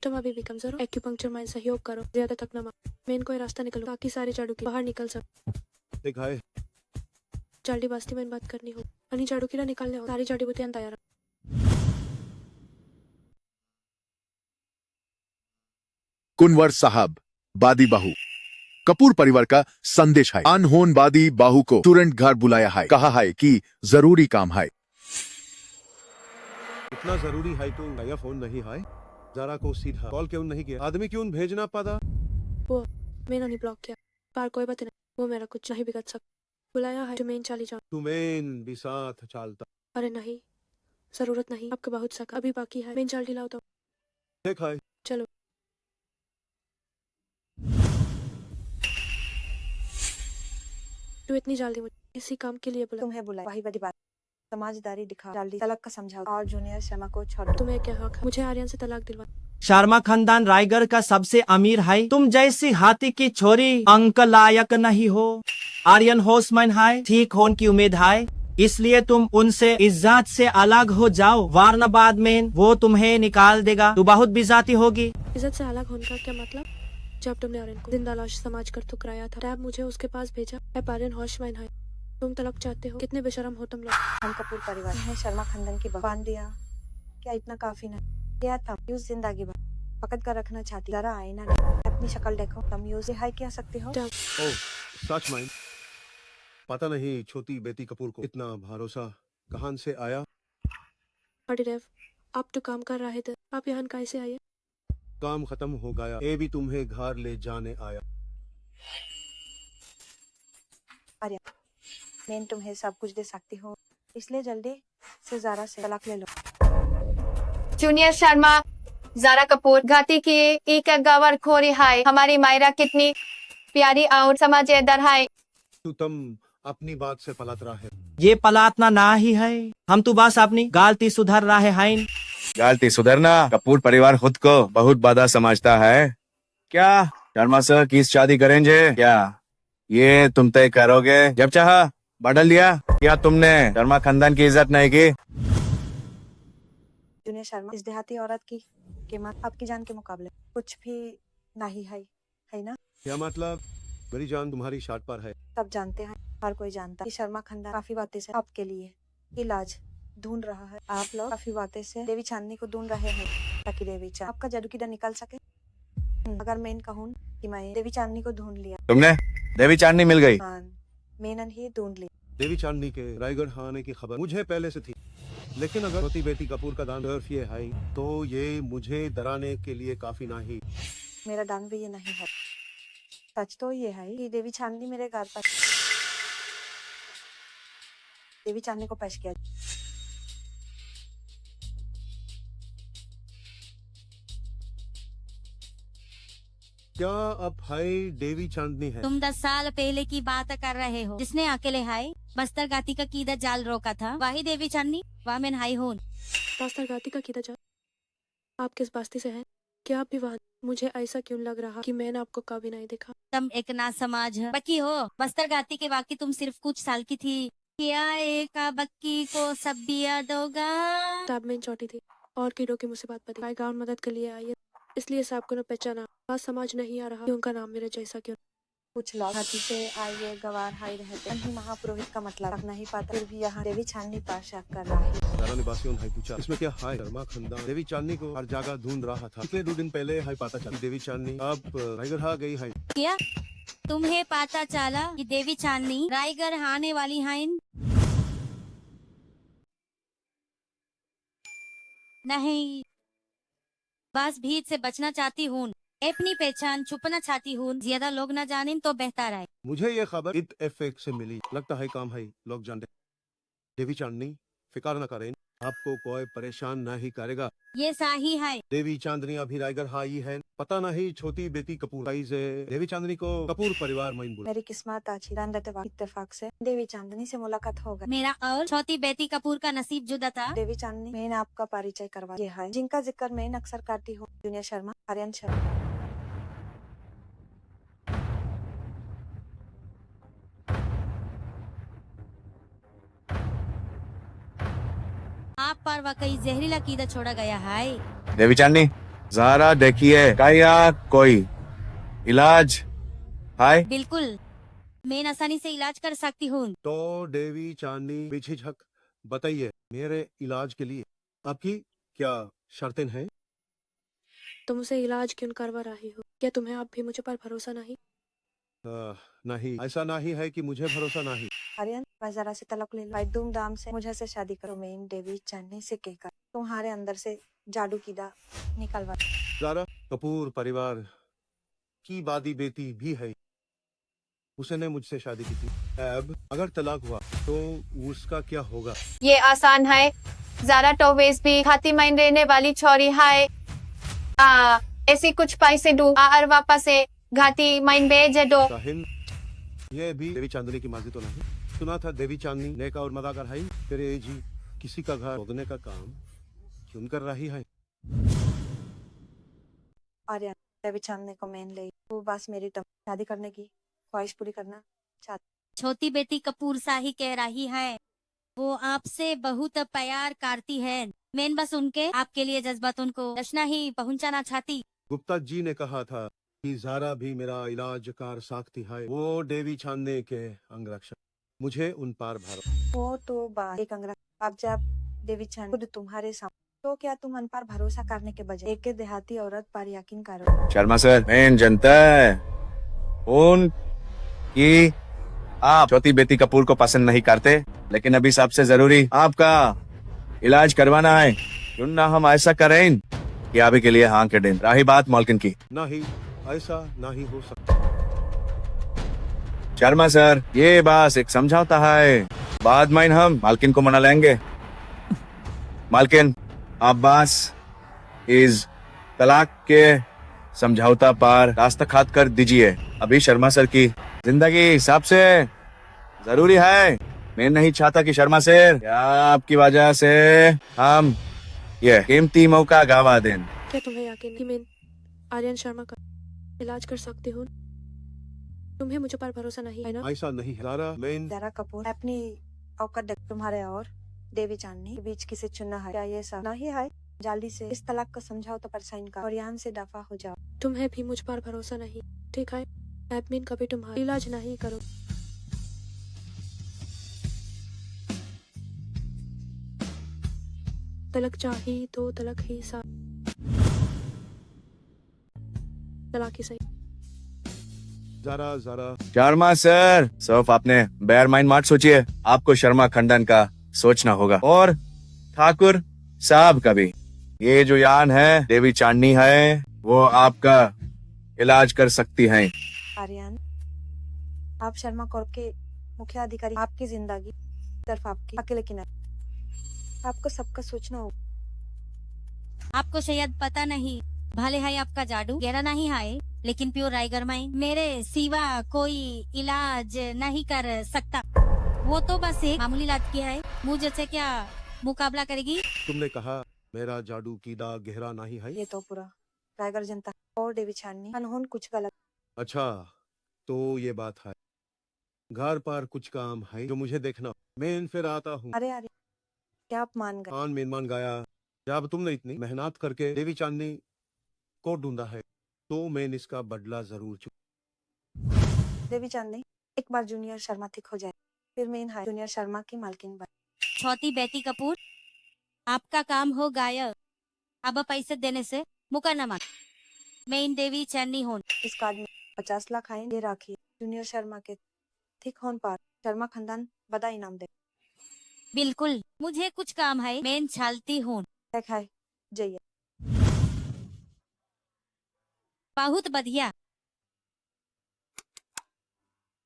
तुम अभी भी कमजोर हो। एक्यूपंक्चर में सहयोग करो, ज्यादा तक न मारो। मैं कोई रास्ता निकलो ताकि सारे झाड़ू की बाहर निकल सक। देख है जल्दी बस्ती में बात करनी हो। अनि झाड़ू की निकालने हो, सारी जड़ी बूटियां तैयार। कुनवर साहब बादी बाहू कपूर परिवार का संदेश है। अनहोन बादी बाहू को तुरंत घर बुलाया है, कहा है कि जरूरी काम है। इतना जरूरी है तो नया फोन नहीं है। जरा को सीधा कॉल क्यों नहीं किया? आदमी क्यों भेजना पाता? वो मैंने नहीं ब्लॉक किया, पर कोई बात नहीं, वो मेरा कुछ नहीं बिगड़ सकता। बुलाया है तुम्हें चाली जाओ। तुम्हें भी साथ चालता। अरे नहीं, जरूरत नहीं, आपके बहुत सका अभी बाकी है। मैं जल्दी लाओ तो ठीक है। चलो। तू इतनी जल्दी मुझे इसी काम के लिए बुला? तुम्हें बुलाया वही बड़ी बात। समझदारी दिखा, जल्दी तलाक का समझाओ और जूनियर शर्मा को छोड़ दो। तुम्हें क्या हक है मुझे आर्यन से तलाक दिलवा? शर्मा खानदान रायगढ़ का सबसे अमीर है। तुम जैसी हाथी की छोरी अंक लायक नहीं हो। आर्यन होशमैन है, ठीक होने की उम्मीद है, इसलिए तुम उनसे इज्जत से अलग हो जाओ, वरना बाद में वो तुम्हें निकाल देगा, तू बहुत बेइज्जती होगी। इज्जत से अलग होने का क्या मतलब? जब तुमने आर्यन को जिंदा लाश समझ कर ठुकराया था, तब मुझे उसके पास भेजा। अब आर्यन होशमैन है, तुम तलाक चाहते हो? कितने बेशरम हो तुम लोग। हम कपूर परिवार हैं, शर्मा खानदान की बांध दिया, क्या इतना काफी नहीं? क्या था यूज जिंदगी भर पकड़ कर रखना चाहती? जरा आईना अपनी शक्ल देखो, तुम यूज हाई क्या सकते हो? ओह सच में पता नहीं छोटी बेटी कपूर को इतना भरोसा कहां से आया। देव, आप तो काम कर रहे थे, आप यहाँ कैसे आए? काम खत्म हो गया, ये भी तुम्हें घर ले जाने आया। अरे मैं तुम्हें सब कुछ दे सकती हूँ, इसलिए जल्दी से जारा से तलाक ले लो। जूनियर शर्मा, जारा कपूर घाटी की एक गवर खोरी है। हमारी मायरा कितनी प्यारी और समझदार है। तुम अपनी बात से पलट रहा है। ये पलातना ना ही है, हम तो बस अपनी गलती सुधर रहे हैं। गलती सुधरना? कपूर परिवार खुद को बहुत बड़ा समझता है क्या? शर्मा सर की शादी करेंगे क्या? ये तुम तय करोगे जब चाहा बदल लिया। क्या तुमने शर्मा खानदान की इज्जत नहीं की? जूनियर शर्मा, इस देहाती औरत की कीमत आपकी जान के मुकाबले कुछ भी नहीं है ना? क्या मतलब? मेरी जान तुम्हारी शाट पर है। सब जानते हैं, हर कोई जानता है कि शर्मा खानदान काफी बातें से आपके लिए इलाज ढूंढ रहा है। आप लोग काफी बातें से देवी चांदनी को ढूंढ रहे हैं ताकि देवी चांद आपका जादू की डर निकल सके। अगर मैं कहूँ कि मैं देवी चांदनी को ढूंढ लिया, तुमने देवी चांदनी मिल गई? मैंने ही ढूंढ ली। देवी चांदनी के रायगढ़ आने की खबर मुझे पहले से थी, लेकिन अगर छोटी बेटी कपूर का दान सिर्फ ये है तो ये मुझे डराने के लिए काफी नहीं। मेरा दान भी ये नहीं है। सच तो ये है कि देवी चांदनी मेरे घर पर देवी चांदनी को पेश किया। क्या अब हाय देवी चांदनी है? तुम 10 साल पहले की बात कर रहे हो, जिसने अकेले हाय बस्तर घाटी का कीदा जाल रोका था, वही देवी चांदनी वामेन हाई होन। बस्तर घाटी का कीदा जाल आप किस बस्ती से हैं? क्या आप भी वहाँ? मुझे ऐसा क्यों लग रहा कि मैंने आपको कभी नहीं देखा। तुम एक ना समाज बक्की हो। बस्तर घाटी के बाकी तुम सिर्फ कुछ साल की थी। क्या एक बक्की को सब बिया दोगा? तब मैं छोटी थी और कीड़ों की मुसीबत पर भाई गाँव मदद के लिए आई है, इसलिए सबको न पहचाना। बात समझ नहीं आ रहा कि उनका नाम मेरे जैसा क्यों। कुछ लोग हाथी से आइए गवार हाई रहते हैं, महापुरोहित का मतलब नहीं पाता, फिर भी यहाँ देवी चांदनी पर शक कर रहा है। सारा निवासियों ने पूछा इसमें क्या है? शर्मा खानदान देवी चांदनी को हर जगह ढूंढ रहा था। पिछले 2 दिन पहले हाई पता चला देवी चांदनी अब रायगढ़ आ गई है। क्या तुम्हें पता चला कि देवी चांदनी रायगढ़ आने वाली है? नहीं, बस भीड़ से बचना चाहती हूँ, अपनी पहचान छुपना चाहती हूँ, ज्यादा लोग न जाने तो बेहतर है। मुझे ये खबर इत्तेफाक से मिली, लगता है काम है लोग जानते। देवी चांदनी फिक्र न करें, आपको कोई परेशान नहीं करेगा। ये सही है। देवी चांदनी अभी रायगढ़ आई है, पता नहीं छोटी बेटी कपूर से देवी चांदनी को कपूर परिवार में बुला। मेरी किस्मत अच्छी, इत्तेफाक से देवी चांदनी से मुलाकात हो गई। मेरा और छोटी बेटी कपूर का नसीब जुदा था। देवी चांदनी, मैंने आपका परिचय करवा दिया है, जिनका जिक्र मैं अक्सर करती हूँ। जूनियर शर्मा, आर्यन शर्मा। आप पर वाकई जहरीला कीड़ा छोड़ा गया है। देवी चांदनी जरा देखिए, क्या कोई इलाज है? बिल्कुल, मैं आसानी से इलाज कर सकती हूँ। तो देवी चांदनी बेझिझक बताइए, मेरे इलाज के लिए आपकी क्या शर्तें हैं? तुम उसे इलाज क्यों करवा रही हो? क्या तुम्हें अब भी मुझे पर भरोसा नहीं? नहीं, ऐसा नहीं है कि मुझे भरोसा नहीं। आर्यन, मैं जरा से तलाक ले लो। धूमधाम से मुझे से शादी करो। मेन देवी चांदनी से कहकर तुम्हारे अंदर से जादू कीड़ा निकलवा। ज़ारा कपूर परिवार की वादी बेटी भी है। उसने मुझसे शादी की थी। अब अगर तलाक हुआ तो उसका क्या होगा? ये आसान है। जारा टोवेस भी खाती माइन रहने वाली छोरी है। ऐसी कुछ पैसे दो और वापस से घाती माइन भेज दो। साहिल, ये भी देवी चांदनी की मर्जी तो नहीं? सुना था देवी चांदनी नेका और मदाकर है। तेरे जी किसी का घर खोदने का काम क्यों कर रही है? आर्यन, देवी चांदनी को मेन ले वो बस मेरी शादी करने की ख्वाहिश पूरी करना चाहती। छोटी बेटी कपूर शाही कह रही है वो आपसे बहुत प्यार करती है। मैं बस उनके आपके लिए जज्बात उनको रचना ही पहुंचाना चाहती। गुप्ता जी ने कहा था कि ज़ारा भी मेरा इलाज कर सकती है। वो देवी चांदनी के अंगरक्षक, मुझे उन पर भरोसा। वो तो बात एक अंग्रेज। अब जब देवी चांद खुद तुम्हारे सामने तो क्या तुम उन पर भरोसा करने के बजाय एक देहाती औरत पर यकीन करो? शर्मा सर, मैं जनता है उन कि आप छोटी बेटी कपूर को पसंद नहीं करते, लेकिन अभी सबसे जरूरी आपका इलाज करवाना है। क्यों ना हम ऐसा करें कि अभी के लिए हाँ के दिन। रही बात मालकिन की, नहीं, ऐसा नहीं हो सकता। शर्मा सर, ये बस एक समझौता है। बाद में हम मालकिन को मना लेंगे। मालकिन, आप बस इस तलाक के समझौता पर दस्तखत कर दीजिए। अभी शर्मा सर की जिंदगी सबसे जरूरी है। मैं नहीं चाहता कि शर्मा सर आपकी वजह से हम ये कीमती मौका गवा दें। क्या तुम्हें यकीन कि मैं आर्यन शर्मा का इलाज कर सकती हूँ? तुम्हें मुझे पर भरोसा नहीं है ना? ऐसा नहीं है ज़ारा। मैं ज़ारा कपूर अपनी औकात देख तुम्हारे और देवी चांदनी के बीच किसे चुनना है? क्या ये सब नहीं है? जल्दी से इस तलाक का समझौता पर साइन कर और यहाँ से दफा हो जाओ। तुम्हें भी मुझ पर भरोसा नहीं, ठीक है? एडमिन कभी तुम्हारा इलाज नहीं करो। तलाक चाहिए तो तलाक ही तलाक ही सही। ज़ारा शर्मा सर, सिर्फ आपने बेयर माइंड मत सोचिए। आपको शर्मा खंडन का सोचना होगा और ठाकुर साहब का भी। ये जो यान है देवी चांदनी है, वो आपका इलाज कर सकती है। आर्यन, आप शर्मा कॉर्प के मुख्य अधिकारी। आपकी जिंदगी सिर्फ आपकी अकेले की नहीं, आपको सबका सोचना होगा। आपको शायद पता नहीं, भले है आपका जादू गहरा नहीं है, लेकिन प्योर राइगर माइन मेरे सिवा कोई इलाज नहीं कर सकता। वो तो बस एक मामूली इलाज की है, मुझे से क्या मुकाबला करेगी? तुमने कहा मेरा जादू कीड़ा गहरा नहीं है। ये तो पूरा रायगढ़ जनता और देवी चांदनी अनहोन कुछ गलत। अच्छा, तो ये बात है। घर पर कुछ काम है जो मुझे देखना। मैं फिर आता हूँ। अरे अरे, क्या आप मान गए? मेहमान गया। जब तुमने इतनी मेहनत करके देवी चांदनी को ढूंढा है तो मैं इसका बदला जरूर चुकाऊंगा। देवी चांदनी, एक बार जूनियर शर्मा ठीक हो जाए फिर मैं जूनियर शर्मा की मालकिन बन। छोटी बेटी कपूर, आपका काम हो गया। अब पैसे देने से मुकर न मान। मैं इन देवी चांदनी हूँ। इस कार्ड में 50 लाख आए, ये राखिए। जूनियर शर्मा के ठीक होने पर शर्मा खानदान बड़ा इनाम दे। बिल्कुल, मुझे कुछ काम है, मैं चलती हूँ। है जाइए। बहुत बढ़िया।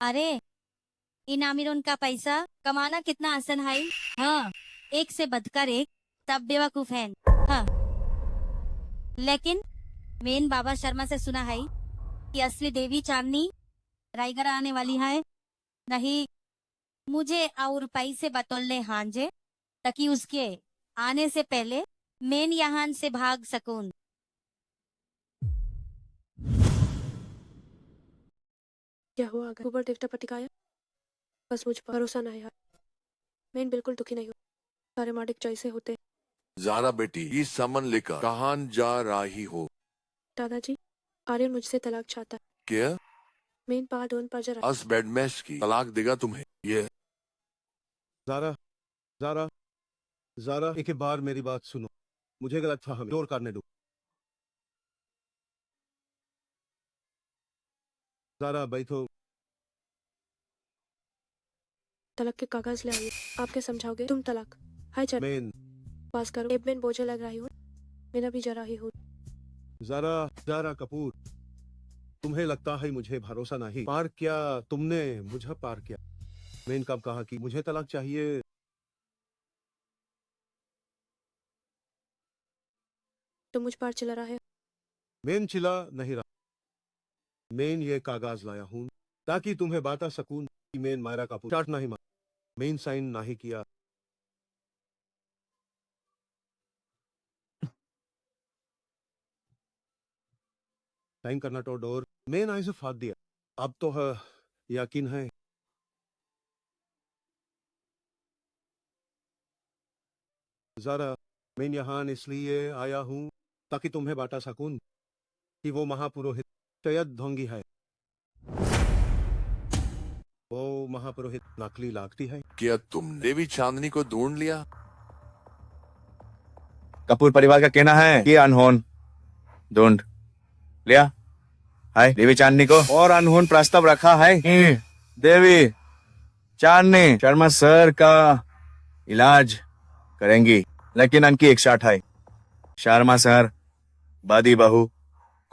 अरे, इन आमिरों का पैसा कमाना कितना आसान है। हाँ, एक से बढ़कर एक, सब बेवकूफ हैं। हाँ, लेकिन मैंने बाबा शर्मा से सुना है कि असली देवी चांदनी रायगढ़ आने वाली है। नहीं, मुझे और पैसे बतौलने हांजे ताकि उसके आने से पहले मैं यहाँ से भाग सकूं। क्या हुआ? अगर ऊपर देवता पर टिकाया, बस मुझ पर भरोसा नहीं है। मैं बिल्कुल दुखी नहीं हूँ। सारे मालिक जैसे होते। ज़ारा बेटी, ये सामान लेकर कहाँ जा रही हो? दादाजी, आर्यन मुझसे तलाक चाहता है। क्या? मैं बात उन पर जरा अस बेडमेश की तलाक देगा तुम्हें? ये ज़ारा एक बार मेरी बात सुनो। मुझे गलत फहमी दूर करने दो। जारा बैठो। तलाक के कागज ले आइए। आप क्या समझाओगे? तुम तलाक। हाय चल मेन पास करो। एक मैं बोझे लग रही हूँ, मैं भी जरा ही हूँ। जारा जारा कपूर, तुम्हें लगता है मुझे भरोसा नहीं? पार किया तुमने, मुझे पार किया। मैंने कब कहा कि मुझे तलाक चाहिए? तो मुझ पर चिल्ला रहा है। मैं चिल्ला नहीं रहा। मैं ये कागज लाया हूँ ताकि तुम्हें बता सकूं कि मैं मायरा कपूर चार्ट नहीं मार, मैं साइन नहीं किया। साइन करना तो डोर मैं ना इसे फाड़ दिया। अब तो है, यकीन है। जरा मैं यहाँ इसलिए आया हूँ ताकि तुम्हें बता सकूं कि वो महापुरोहित सैयद ढोंगी है। वो महापुरोहित नकली लगती है। क्या तुम देवी चांदनी को ढूंढ लिया? कपूर परिवार का कहना है कि अनहोन ढूंढ लिया है देवी चांदनी को, और अनहोन प्रस्ताव रखा है कि देवी चांदनी शर्मा सर का इलाज करेंगी, लेकिन उनकी एक शर्त है। शर्मा सर बादी बहू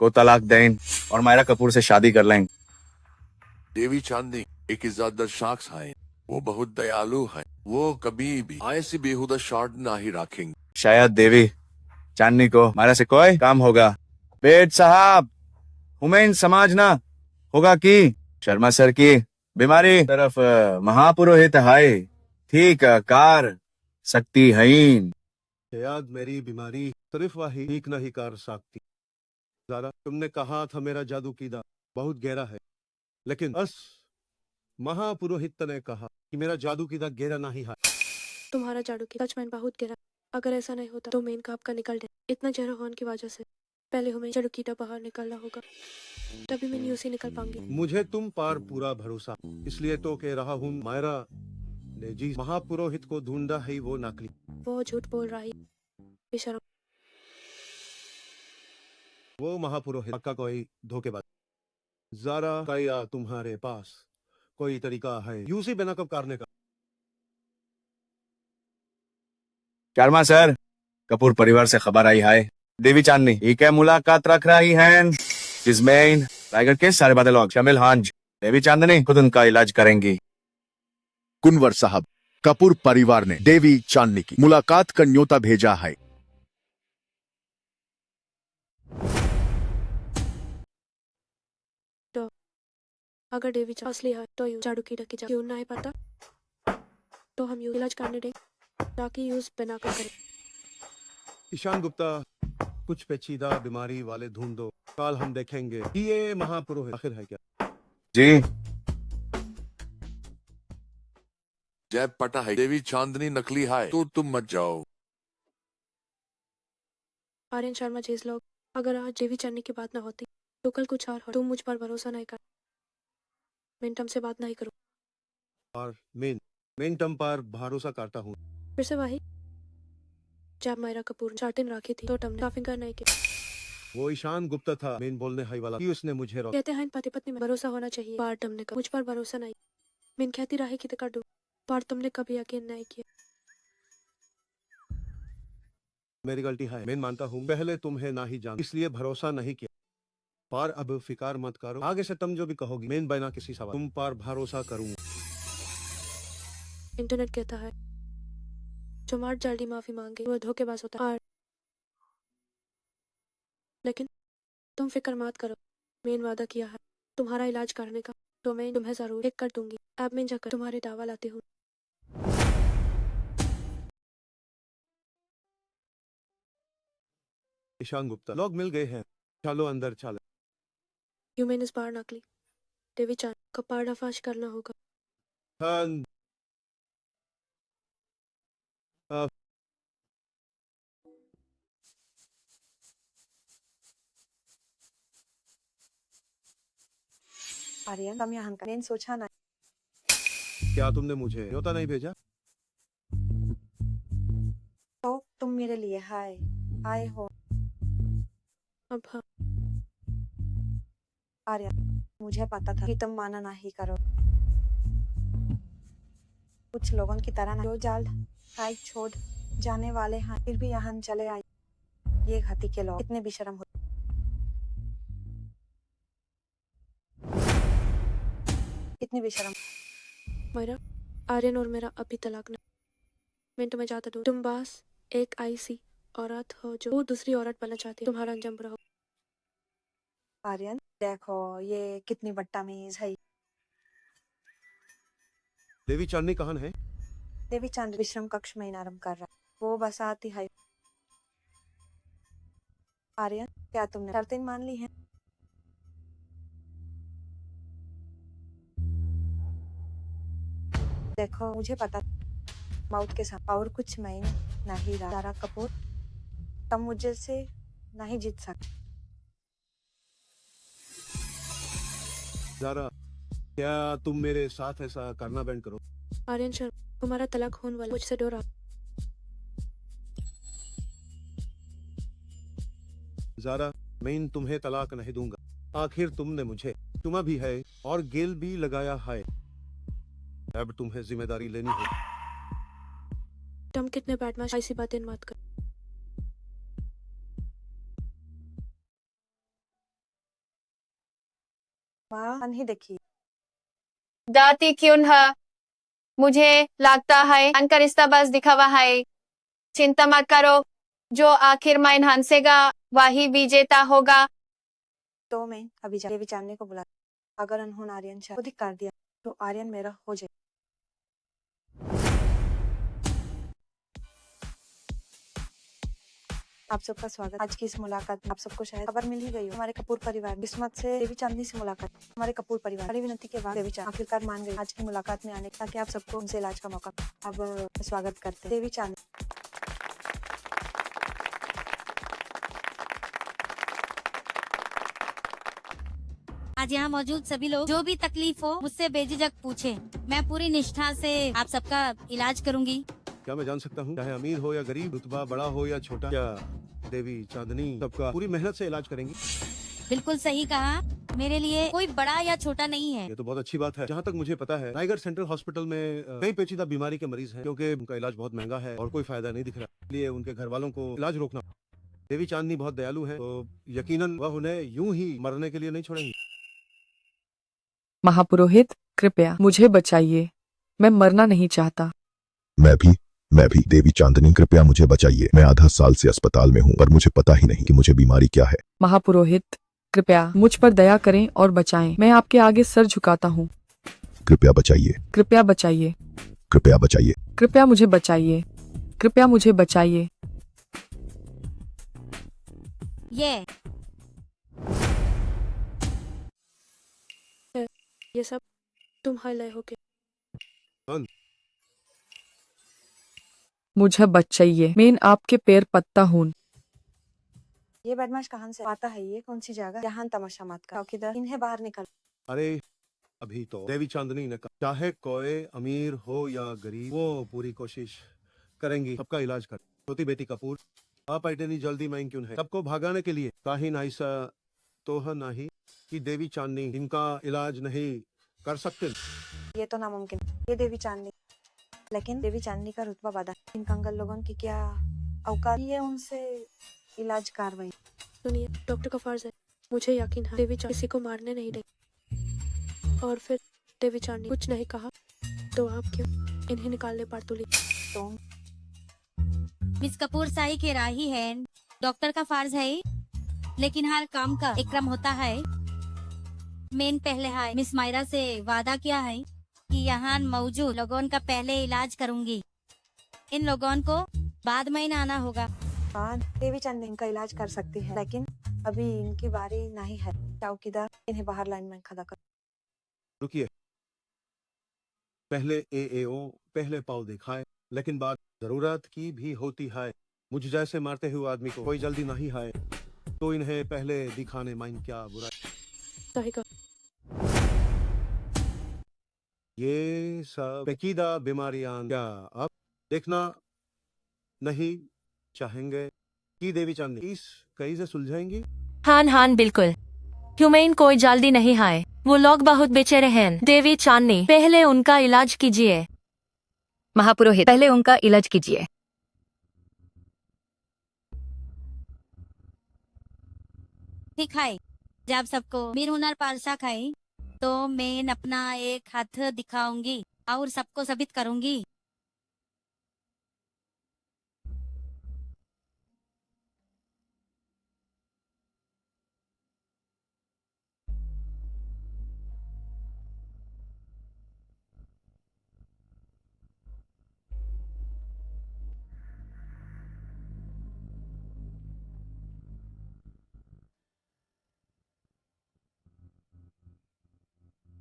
को तलाक दें और मायरा कपूर से शादी कर लें। देवी चांदनी एक इज्जतदार शख्स है, वो बहुत दयालु है, वो कभी भी ऐसी बेहुदा शॉट नहीं रखेंगे। शायद देवी चांदनी को मायरा से कोई काम होगा। बेट साहब हुमैन समझना होगा कि शर्मा सर की बीमारी तरफ महापुरोहित है, ठीक कार सकती है। शायद मेरी बीमारी सिर्फ वही ठीक नहीं कर सकती। जरा तुमने कहा था मेरा जादू कीदा बहुत गहरा है, लेकिन बस महापुरोहित ने कहा कि मेरा जादू कीदा गहरा नहीं है। तुम्हारा जादू की सच में बहुत गिरा। अगर ऐसा नहीं होता तो मेन का आपका निकल जाए। इतना जहर होने की वजह से पहले हमें जादू कीदा बाहर निकलना होगा, तभी मैं न्यूज़ ही निकल पाऊंगी। मुझे तुम पर पूरा भरोसा, इसलिए तो कह रहा हूँ मायरा ने जी महापुरोहित को ढूंढा है, वो नकली। वो झूठ बोल रही बेशरम। वो महापुरोहित का कोई धोखेबाज। जरा क्या तुम्हारे पास कोई तरीका है यूसी बेनकाब करने का? शर्मा सर कपूर परिवार से खबर आई है देवी चांदनी ठीक है मुलाकात रख रही है, जिसमें रायगढ़ के सारे बड़े लोग शामिल हैं। देवी चांदनी खुद उनका इलाज करेंगी। कुंवर साहब, कपूर परिवार ने देवी चांदनी की मुलाकात का न्योता भेजा है। तो अगर देवी असली है तो यू जादू कीड़ा की क्यों नहीं पता, तो हम यू इलाज करने दें ताकि यूज बना कर करें। ईशान गुप्ता, कुछ पेचीदा बीमारी वाले ढूंढो, कल हम देखेंगे कि ये महापुरोहित आखिर है क्या। जी जब पता है देवी चांदनी नकली है तो तुम मत जाओ। आर्यन शर्मा जैसे लोग, अगर आज देवी चांदनी की बात ना होती तो कल कुछ और हो। तुम मुझ पर भरोसा नहीं कर, मैं तुमसे बात नहीं करूं। और मैं तुम पर भरोसा करता हूँ। फिर से वही, जब मायरा कपूर चार्टिन राखी थी तो तुमने काफी कर नहीं किया। वो ईशान गुप्ता था मेन बोलने हाई वाला कि उसने मुझे रोका। कहते हैं पति पत्नी में भरोसा होना चाहिए, पर तुमने मुझ पर भरोसा नहीं। मैं कहती रही कि कर दूं, पर तुमने कभी यकीन नहीं किया। मेरी गलती है, मैं मानता हूँ। पहले तुम्हें ना ही जान इसलिए भरोसा नहीं किया, पर अब फिकार मत करो। आगे से तुम जो भी कहोगी मैं बिना किसी सवाल तुम पर भरोसा करूंगा। इंटरनेट कहता है जो मर्द जल्दी माफी मांगे वो धोखेबाज होता है। लेकिन तुम फिक्र मत करो, मैंने वादा किया है तुम्हारा इलाज करने का, तो मैं तुम्हें जरूर एक कर दूंगी। अब मैं जाकर तुम्हारे दवा लाती हूँ। ईशान गुप्ता, लोग मिल गए हैं, चलो अंदर चलो। ह्यूमन इस बार नकली देवी चांद का पर्दाफाश करना होगा। आर्यन तुम यहाँ का मैंने सोचा ना। क्या तुमने मुझे न्योता नहीं भेजा? तो तुम मेरे लिए हाय आए हो। अब हाँ, आर्यन, मुझे पता था कि तुम माना नहीं करो। कुछ लोगों की तरह ना, जो जाल काई छोड़ जाने वाले हैं फिर भी यहाँ चले आए। ये घाटी के लोग कितने बेशरम हो। कितनी बेशरम। मायरा, आर्यन और मेरा अभी तलाक नहीं। मैं तुम्हें जाता दूँ। तुम बस एक ऐसी औरत हो जो वो दूसरी औरत बनना चाहती है। तुम्हारा अंजाम बुरा हो। आर्यन देखो ये कितनी बदतमीज है। देवी चांदनी कहाँ है? देवी चांद विश्राम कक्ष में आराम कर रहा है। वो बस आती है। आर्यन, क्या तुमने शर्तें मान ली हैं? देखो मुझे पता मौत के साथ और कुछ मैं नहीं रहा। ज़ारा कपूर, तुम मुझे से नहीं जीत सकते। ज़ारा, क्या तुम मेरे साथ ऐसा करना बैंड करो? आर्यन शर्मा, तुम्हारा तलाक होने वाला, मुझसे डरो आप। ज़ारा, मैं तुम्हें तलाक नहीं दूंगा। आखिर तुमने मुझे चुमा भी है और गेल भी लगाया है। अब तुम्हें जिम्मेदारी लेनी है। तुम कितने बैडमाश, ऐसी बातें मत कर। वहाँ नहीं देखी। दाती क्यों है? मुझे लगता है अनका रिश्ता बस दिखावा है। चिंता मत करो, जो आखिर में हंसेगा वही विजेता होगा। तो मैं अभी देवी चांदनी को बुला, अगर उन्होंने आर्यन शादी खुद कर दिया तो आर्यन मेरा हो जाए। आप सबका स्वागत। आज की इस मुलाकात में आप सबको शायद खबर मिल ही गई हो। हमारे कपूर परिवार किस्मत से देवी चांदनी से मुलाकात। हमारे कपूर परिवार बड़ी विनती के बाद देवी चांदनी आखिरकार मान गई आज की मुलाकात में आने, ताकि आप सबको उनसे इलाज का मौका। अब स्वागत करते हैं देवी चांदनी। आज यहाँ मौजूद सभी लोग जो भी तकलीफ हो मुझसे बेझिझक पूछे। मैं पूरी निष्ठा से आप सबका इलाज करूंगी। क्या मैं जान सकता हूँ, चाहे अमीर हो या गरीब, रुतबा बड़ा हो या छोटा, क्या देवी चांदनी सबका पूरी मेहनत से इलाज करेंगी? बिल्कुल सही कहा। मेरे लिए कोई बड़ा या छोटा नहीं है। ये तो बहुत अच्छी बात है। जहाँ तक मुझे पता है, रायगढ़ सेंट्रल हॉस्पिटल में कई पेचीदा बीमारी के मरीज हैं, क्योंकि उनका इलाज बहुत महंगा है और कोई फायदा नहीं दिख रहा, इसलिए उनके घर वालों को इलाज रोकना। देवी चांदनी बहुत दयालु है, तो यकीनन वह उन्हें यूं ही मरने के लिए नहीं छोड़ेंगी। महापुरोहित, कृपया मुझे बचाइए। मैं मरना नहीं चाहता। मैं भी देवी चांदनी, कृपया मुझे बचाइए। मैं आधा साल से अस्पताल में हूँ, पर मुझे पता ही नहीं कि मुझे बीमारी क्या है। महापुरोहित, कृपया मुझ पर दया करें और बचाएं। मैं आपके आगे सर झुकाता हूँ। कृपया बचाइए। कृपया बचाइए। कृपया बचाइए। कृपया मुझे बचाइए। कृपया मुझे बचाइए। ये सब तुम हाय लाए हो के। मुझे बचाइए। मैं आपके पैर पत्ता हूँ। ये बदमाश कहाँ से आता है? ये कौन सी जगह? यहाँ तमाशा मत कर चौकीदार, इन्हें बाहर निकल। अरे अभी तो देवी चांदनी ने कहा, चाहे कोई अमीर हो या गरीब, वो पूरी कोशिश करेंगी सबका इलाज कर। छोटी बेटी कपूर, आप इतनी जल्दी में क्यों है? सबको भागाने के लिए काहे ऐसा तो है नहीं कि देवी चांदनी इनका इलाज नहीं कर सकते? ये तो नामुमकिन। ये देवी चांदनी, लेकिन देवी चांदनी का रुतबा बदा। इन कंगल लोगों की क्या औकात? ये उनसे इलाज कार्रवाई। सुनिए, डॉक्टर का फर्ज है, मुझे यकीन है देवी चांदनी किसी को मारने नहीं देगी। और फिर देवी चांदनी कुछ नहीं कहा तो आप क्यों इन्हें निकालने पर तुली? तो मिस कपूर साई के राही है, डॉक्टर का फर्ज है, लेकिन हर काम का एक क्रम होता है। मैंने पहले है मिस मायरा से वादा किया है कि यहाँ मौजूद लोगों का पहले इलाज करूंगी। इन लोगों को बाद में ही आना होगा। हाँ, देवी चांदनी इनका इलाज कर सकती है, लेकिन अभी इनकी बारी नहीं है। चौकीदार, इन्हें बाहर लाइन में खड़ा कर। रुकिए, पहले एएओ पहले पाव दिखाए, लेकिन बात जरूरत की भी होती है। मुझ जैसे मारते हुए आदमी को कोई जल्दी नहीं है, तो इन्हें पहले दिखाने में क्या बुरा? सही कहा। ये सब पेचीदा बीमारियां क्या आप देखना नहीं चाहेंगे कि देवी चांदनी इस कैसे सुलझाएंगी? हाँ हाँ बिल्कुल। ह्यूमेन कोई जल्दी नहीं है, वो लोग बहुत बेचारे हैं। देवी चांदनी, पहले उनका इलाज कीजिए। महापुरोहित, पहले उनका इलाज कीजिए। ठीक है, जब सबको वीर हुनर पारसा खाई तो मैं अपना एक हाथ दिखाऊंगी और सबको साबित करूंगी।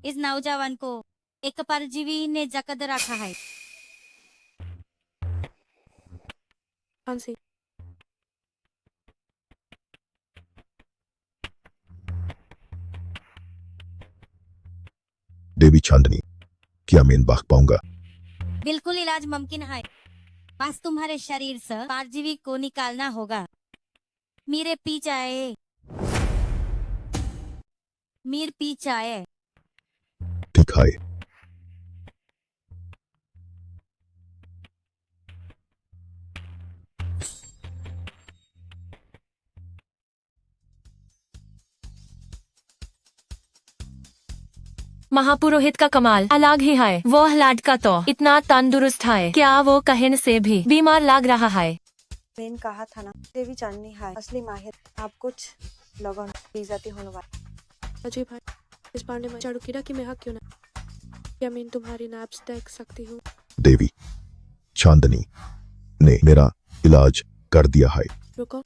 इस नौजवान को एक परजीवी ने जकड़ रखा है। खांसी, देवी चांदनी, क्या मैं भाग पाऊंगा? बिल्कुल इलाज मुमकिन है, बस तुम्हारे शरीर से परजीवी को निकालना होगा। मेरे पीछे आए, मेरे पीछे आए। ठीक है। महापुरोहित का कमाल अलग ही है। वो लड़का तो इतना तंदुरुस्त है, क्या वो कहने से भी बीमार लग रहा है। मैंने कहा था ना, देवी चांदनी है असली माहिर। आप कुछ लोगों बेइज्जती होने वाली। अजय भाई, इस पांडे में झाड़ू कीड़ा की मैं हक क्यों ना? क्या मैं तुम्हारी नैप्स देख सकती हूँ? देवी चांदनी ने मेरा इलाज कर दिया है। रुको,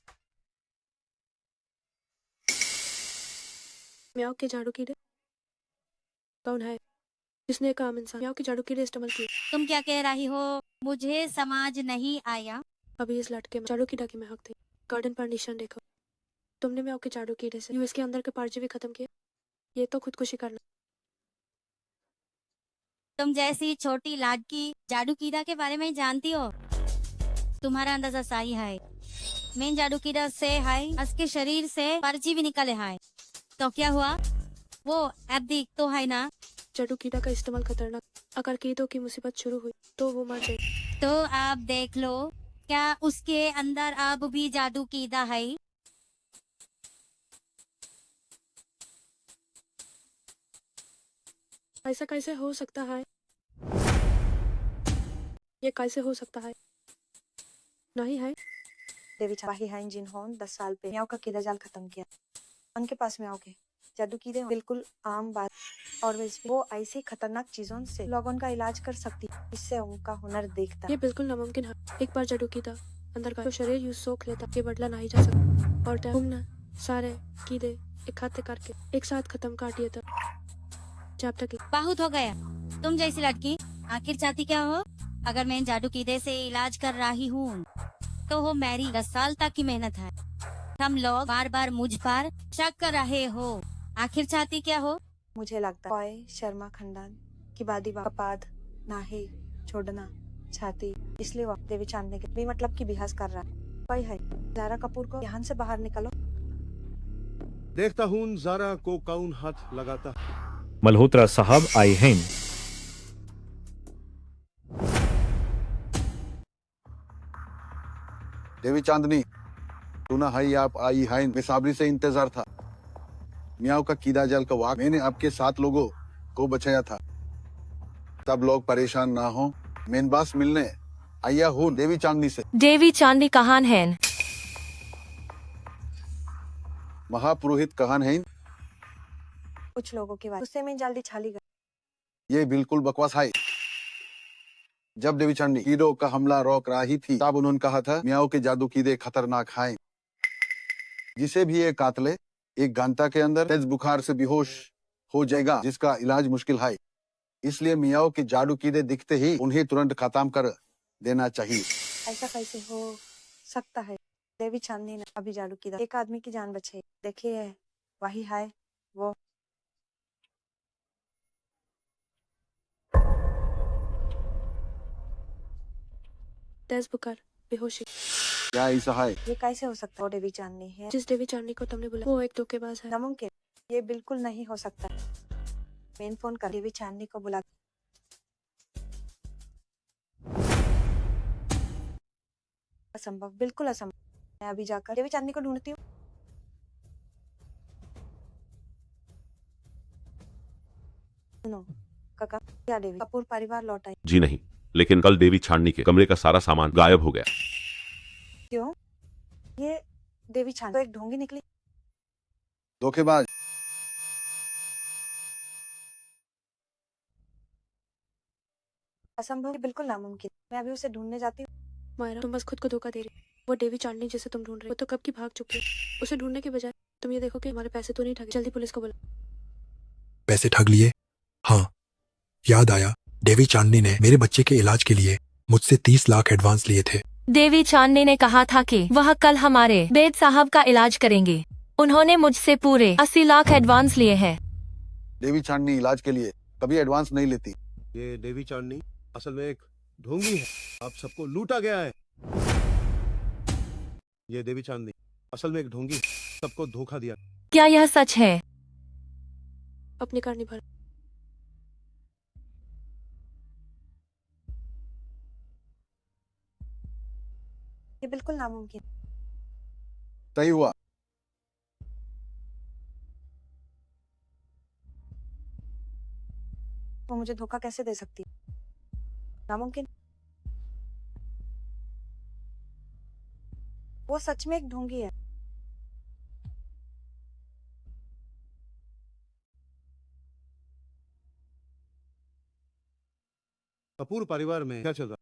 म्याओ के झाड़ू कीड़े कौन है जिसने एक आम इंसान म्याओ के झाड़ू कीड़े इस्तेमाल किए? तुम क्या कह रही हो? मुझे समझ नहीं आया। अभी इस लड़के में झाड़ू कीड़ा की महक थी। गार्डन पर निशान देखो। तुमने म्याओ के झाड़ू कीड़े से यूएस के अंदर के परजीवी खत्म किए। ये तो खुदकुशी करना। तुम जैसी छोटी लड़की जादू कीड़ा के बारे में जानती हो? तुम्हारा अंदाजा सही है। मैं जादू कीड़ा से है, उसके शरीर से परजीवी निकले है। तो क्या हुआ? वो अब दिख तो है ना। जादू कीड़ा का इस्तेमाल खतरनाक। अगर कीड़ों की मुसीबत शुरू हुई तो वो मर जाए। तो आप देख लो, क्या उसके अंदर अब भी जादू कीड़ा है? ऐसा कैसे हो सकता है? ये कैसे हो सकता है? नहीं है। देवी चाही है जिन्होंने 10 साल पे म्याओ का कीड़ा जाल खत्म किया। उनके पास म्याओ के जादू कीड़े बिल्कुल आम बात, और वो ऐसी खतरनाक चीजों से लोगों का इलाज कर सकती है। इससे उनका हुनर देखता। ये बिल्कुल नामुमकिन है। एक बार जादू कीड़ा अंदर का तो शरीर यूं सोख लेता, ये बदला नहीं जा सकता। और तुमने सारे कीड़े इकट्ठे करके एक साथ खत्म कर दिया था। जब तक बहुत हो गया। तुम जैसी लड़की आखिर चाहती क्या हो? अगर मैं जादू कीड़े से इलाज कर रही हूँ तो वो मेरी 10 साल तक की मेहनत है। हम लोग बार बार मुझ पर शक कर रहे हो। आखिर चाहती क्या हो? मुझे लगता है शर्मा खानदान की बादी कपाद नाही छोड़ना चाहती, इसलिए वो देवी चांदनी के भी मतलब की बिहास कर रहा है। कोई है ज़ारा कपूर को यहाँ से बाहर निकालो। देखता हूँ ज़ारा को कौन हाथ लगाता। मल्होत्रा साहब आए हैं। देवी चांदनी, सुना है आप आई है। बेसब्री से इंतजार था। मियाओ का कीड़ा जल का वाक मैंने आपके 7 लोगों को बचाया था। सब लोग परेशान ना हो। मेन बास मिलने आया हूँ देवी चांदनी से। देवी चांदनी कहाँ है? महापुरोहित कहाँ है? कुछ लोगों की गुस्से में जल्दी छाली गई। ये बिल्कुल बकवास है। जब देवी चांदनी कीड़ों का हमला रोक रही थी तब उन्होंने कहा था मियाओ के जादू कीड़े खतरनाक हैं। जिसे भी ये कातले 1 घंटा के अंदर तेज बुखार से बेहोश हो जाएगा, जिसका इलाज मुश्किल है। इसलिए मियाओ के जादू कीड़े दिखते ही उन्हें तुरंत खत्म कर देना चाहिए। ऐसा कैसे हो सकता है? देवी चांदनी ने अभी जादू कीड़ा एक आदमी की जान बचाई। देखिए वही है वो। तेज बुखार, बेहोशी। क्या ऐसा है? ये कैसे हो सकता है? वो देवी चांदनी है। जिस देवी चांदनी को तुमने बुलाया वो एक धोखेबाज है। नामुमकिन। ये बिल्कुल नहीं हो सकता। मेन फोन कर देवी चांदनी को बुला। असंभव, बिल्कुल असंभव। मैं अभी जाकर देवी चांदनी को ढूंढती हूँ। सुनो काका, क्या देवी कपूर परिवार लौट आई? जी नहीं, लेकिन कल देवी छाननी के कमरे का सारा सामान गायब हो गया। क्यों? ये देवी चांदनी तो एक ढोंगी निकली। धोखेबाज। असंभव, बिल्कुल नामुमकिन। मैं अभी उसे ढूंढने जाती हूँ। मायरा, तुम बस खुद को धोखा दे रही हो। वो देवी चांदनी जिसे तुम ढूंढ रहे हो, वो तो कब की भाग चुकी है। उसे ढूंढने के बजाय तुम ये देखो कि हमारे पैसे तो नहीं ठगे। जल्दी पुलिस को बुला। पैसे ठग लिए? हाँ, याद आया, देवी चांदनी ने मेरे बच्चे के इलाज के लिए मुझसे 30 लाख एडवांस लिए थे। देवी चांदनी ने कहा था कि वह कल हमारे बेद साहब का इलाज करेंगे। उन्होंने मुझसे पूरे 80 लाख एडवांस लिए हैं। देवी चांदनी इलाज के लिए कभी एडवांस नहीं लेती। ये देवी चांदनी असल में एक ढोंगी है। आप सबको लूटा गया है। ये देवी चांदनी असल में एक ढोंगी, सबको धोखा दिया। क्या यह सच है? अपनी कार निभा। ये बिल्कुल नामुमकिन। सही हुआ। वो मुझे धोखा कैसे दे सकती? नामुमकिन। वो सच में एक ढोंगी है। कपूर परिवार में क्या चल रहा?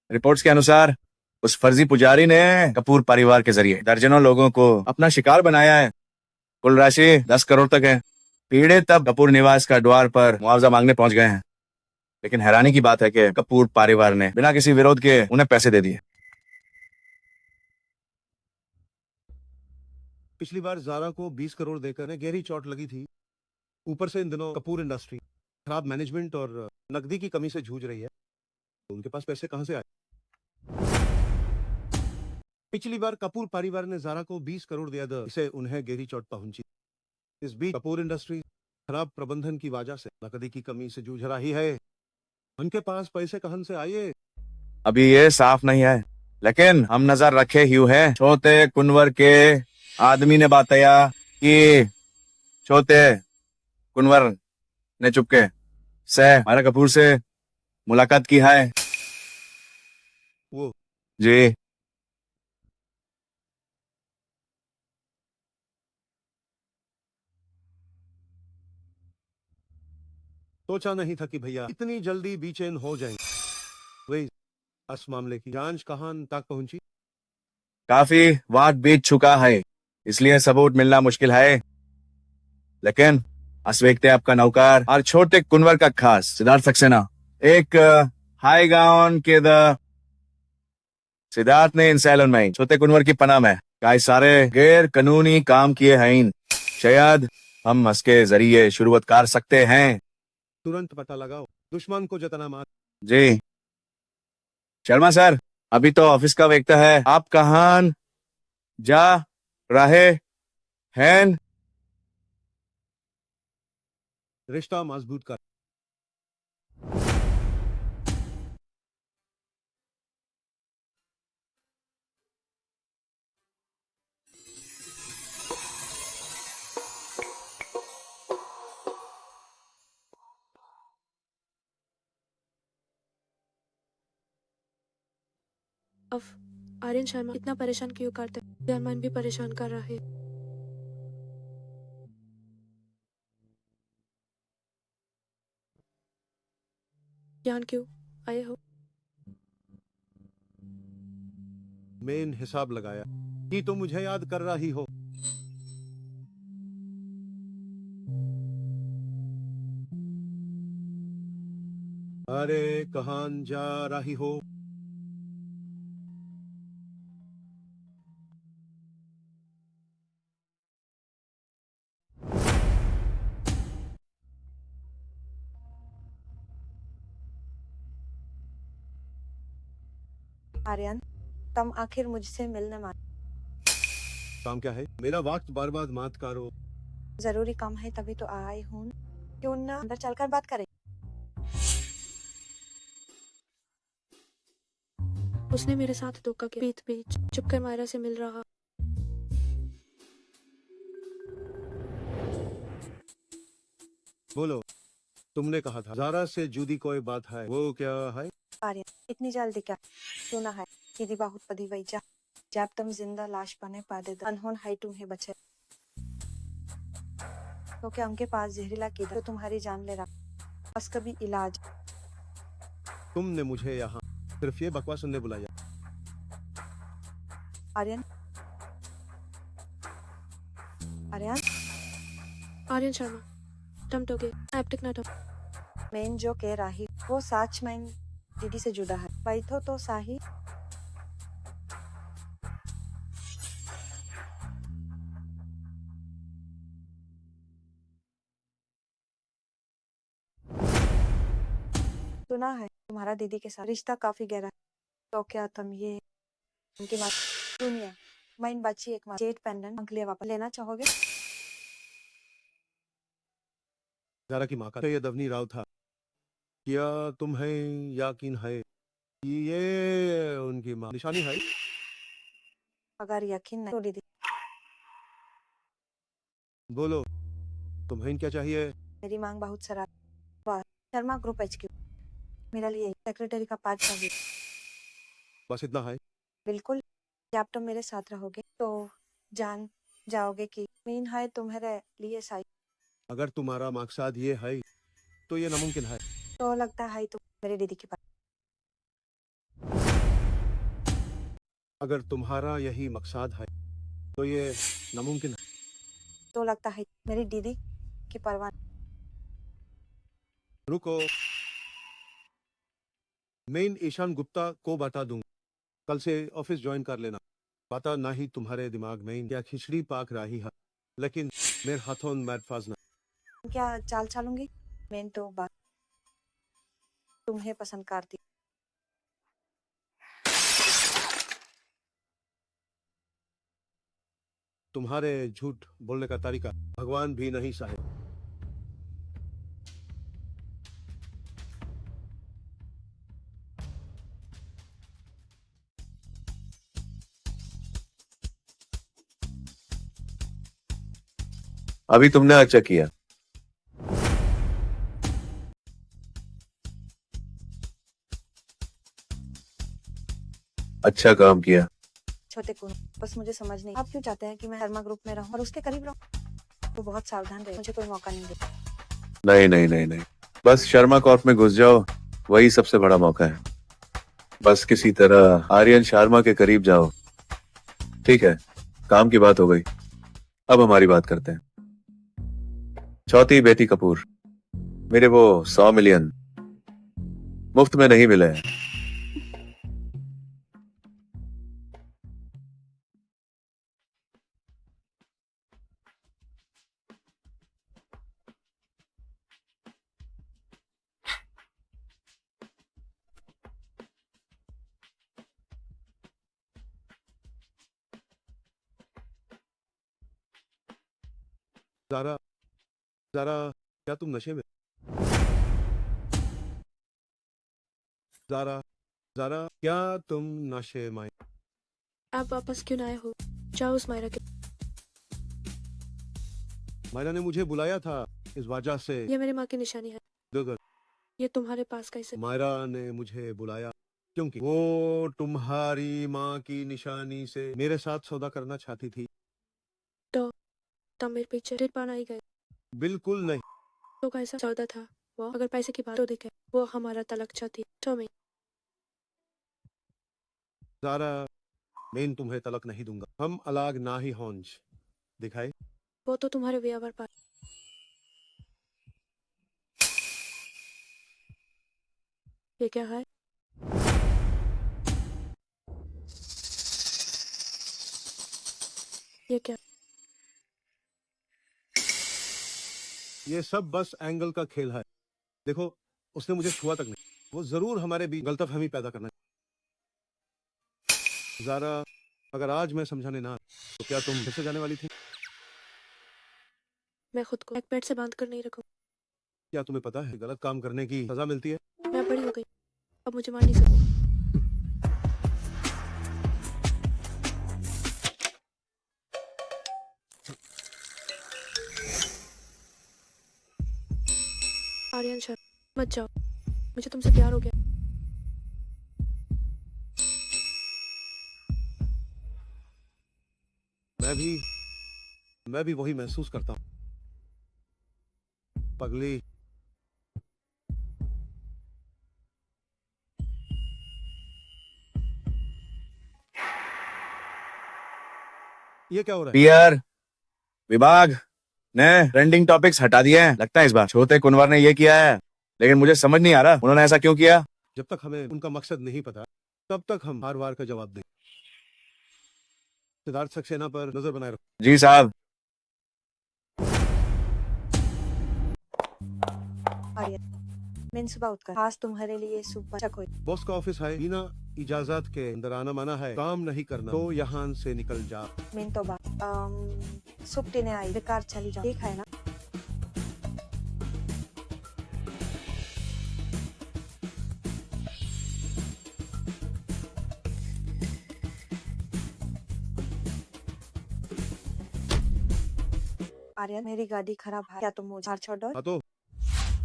रिपोर्ट्स के अनुसार उस फर्जी पुजारी ने कपूर परिवार के जरिए दर्जनों लोगों को अपना शिकार बनाया है। कुल राशि 10 करोड़ तक है। पीड़ित तब कपूर निवास का द्वार पर मुआवजा मांगने पहुंच गए हैं, लेकिन हैरानी की बात है कि कपूर परिवार ने बिना किसी विरोध के उन्हें पैसे दे दिए। पिछली बार जारा को 20 करोड़ देकर उन्हें गहरी चोट लगी थी। ऊपर से इन दिनों कपूर इंडस्ट्री खराब मैनेजमेंट और नकदी की कमी से जूझ रही है। तो उनके पास पैसे कहां से आए? पिछली बार कपूर परिवार ने जारा को 20 करोड़ दिया था, इसे उन्हें गहरी चोट पहुंची। इस बीच कपूर इंडस्ट्री खराब प्रबंधन की वजह से नकदी की कमी से जूझ रही है। उनके पास पैसे कहां से आए? अभी ये साफ नहीं है, लेकिन हम नजर रखे हुए हैं। छोटे कुंवर के आदमी ने बताया कि छोटे कुंवर ने चुपके से मायरा कपूर से मुलाकात की है। वो जी, सोचा नहीं था कि भैया इतनी जल्दी बेचैन हो जाएंगे। वही इस मामले की जांच कहां तक पहुंची? काफी वक्त बीत चुका है, इसलिए सबूत मिलना मुश्किल है। लेकिन अस व्यक्ति आपका नौकर और छोटे कुंवर का खास सिद्धार्थ सक्सेना एक हाई गाउन के द सिद्धार्थ ने इन सैलून में छोटे कुंवर की पनाह में कई सारे गैर कानूनी काम किए हैं। शायद हम इसके जरिए शुरुआत कर सकते हैं। तुरंत पता लगाओ, दुश्मन को जतना मार। जी शर्मा सर, अभी तो ऑफिस का वक्त है। आप कहाँ जा रहे हैं? रिश्ता मजबूत कर। अब आर्यन शर्मा इतना परेशान क्यों करते? जर्मन भी परेशान कर रहा है। यहाँ क्यों आए हो? मेन हिसाब लगाया कि तुम मुझे याद कर रही हो। अरे कहां जा रही हो? आर्यन, तुम आखिर मुझसे मिलने मान। काम क्या है? मेरा वक्त बर्बाद मत करो। जरूरी काम है तभी तो आई हूँ। क्यों ना अंदर चलकर बात करें। उसने मेरे साथ धोखा किया, पीठ पीछ चुपकर मायरा से मिल रहा। बोलो, तुमने कहा था जारा से जुदी कोई बात है, वो क्या है? आर्यन, इतनी जल्दी क्या? सुना है दीदी बहुत बधी वही जा, जब तुम जिंदा लाश बने पादे अनहोन है तुम्हें बचे, तो क्या उनके पास जहरीला कीड़ा तो तुम्हारी जान ले रहा। बस कभी इलाज। तुमने मुझे यहाँ सिर्फ ये बकवास सुनने बुलाया। आर्यन, आर्यन, आर्यन शर्मा, तुम तो के ऐप टिकना तुम। मैं जो कह रही वो सच में दीदी से जुड़ा है। वही तो साही। सुना है तुम्हारा दीदी के साथ रिश्ता काफी गहरा है, तो क्या तुम ये उनकी बात सुनिए। मैं इन बच्ची एक जेट पेंडेंट अंक लिए वापस लेना चाहोगे? जारा की माँ का तो ये दवनी राव था। क्या तुम है यकीन है ये उनकी माँ निशानी है? अगर यकीन नहीं तो दीदी बोलो, तुम्हें क्या चाहिए? मेरी मांग बहुत सराह। वाह, शर्मा ग्रुप HQ मेरे लिए सेक्रेटरी का पार्ट चाहिए। बस इतना है? बिल्कुल, जब तुम मेरे साथ रहोगे तो जान जाओगे कि मीन है तुम्हारे लिए सही। अगर तुम्हारा मकसद ये है तो ये नामुमकिन है। तो लगता है तुम मेरे दीदी के पास। अगर तुम्हारा यही मकसद है तो ये नामुमकिन है। तो लगता है मेरी दीदी की परवाह। रुको, मैं ईशान गुप्ता को बता दूंगा, कल से ऑफिस ज्वाइन कर लेना। पता नहीं तुम्हारे दिमाग में क्या खिचड़ी पाक रही है, लेकिन मेरे हाथों मैट फाजना। क्या चाल चालूंगी? मैं तो बात तुम्हें पसंद करती। तुम्हारे झूठ बोलने का तरीका भगवान भी नहीं सहे। अभी तुमने अच्छा किया। अच्छा काम किया। छोटे कुन, बस मुझे समझ नहीं आप क्यों चाहते हैं कि मैं शर्मा ग्रुप में रहूं और उसके करीब रहूं? वो बहुत सावधान रहे, मुझे कोई मौका नहीं दे। नहीं नहीं नहीं नहीं, बस शर्मा कॉर्प में घुस जाओ, वही सबसे बड़ा मौका है। बस किसी तरह आर्यन शर्मा के करीब जाओ। ठीक है, काम की बात हो गई, अब हमारी बात करते हैं। चौथी बेटी कपूर, मेरे वो 100 मिलियन मुफ्त में नहीं मिले हैं। ज़ारा, ज़ारा, क्या तुम नशे में? ज़ारा, ज़ारा, क्या तुम नशे में? आप वापस क्यों ना आए हो? जाओ उस मायरा के। मायरा ने मुझे बुलाया था इस वजह से। ये मेरी माँ की निशानी है। गगन, ये तुम्हारे पास कैसे? मायरा ने मुझे बुलाया क्योंकि वो तुम्हारी माँ की निशानी से मेरे साथ सौदा करना चाहती थी। तो तुम मेरे पीछे रेत पाना ही गए? बिल्कुल नहीं। तो कैसा सौदा था वो? अगर पैसे की बात तो देखे, वो हमारा तलाक चाहती तो मैं। ज़ारा, मैं तुम्हें तलक नहीं दूंगा। हम अलग ना ही होंज दिखाए। वो तो तुम्हारे व्यवहार पर। ये क्या है? ये क्या? ये सब बस एंगल का खेल है। देखो, उसने मुझे छुआ तक नहीं। वो जरूर हमारे बीच गलतफहमी पैदा करना। ज़ारा, अगर आज मैं समझाने ना तो क्या तुम फिर से जाने वाली थी? मैं खुद को एक पेट से बांध कर नहीं रखूँ। क्या तुम्हें पता है गलत काम करने की सजा मिलती है? मैं बड़ी हो गई, अब मुझे मार नहीं सकती। आर्यन शर्मा, मत जाओ, मुझे तुमसे प्यार हो गया। मैं भी वही महसूस करता हूँ। पगली, ये क्या हो रहा है? पीआर विभाग ने ट्रेंडिंग टॉपिक्स हटा दिए हैं। लगता है इस बार छोटे कुनवर ने ये किया है, लेकिन मुझे समझ नहीं आ रहा उन्होंने ऐसा क्यों किया। जब तक हमें उनका मकसद नहीं पता तब तक हम हर वार का जवाब दें। सिद्धार्थ सक्सेना पर नजर बनाए रखो। जी साहब। आर्यन, मैंने सुबह उठकर आज तुम्हारे लिए सूप बचा कोई। बॉस का ऑफिस है, बिना इजाजत के अंदर आना मना है। काम नहीं करना तो यहाँ से निकल जा। मैं तो सूप पीने आई, बेकार चली जाओ। ठीक है ना? आर्यन, मेरी गाड़ी खराब है, क्या तुम मुझे कार छोड़ दो? हाँ तो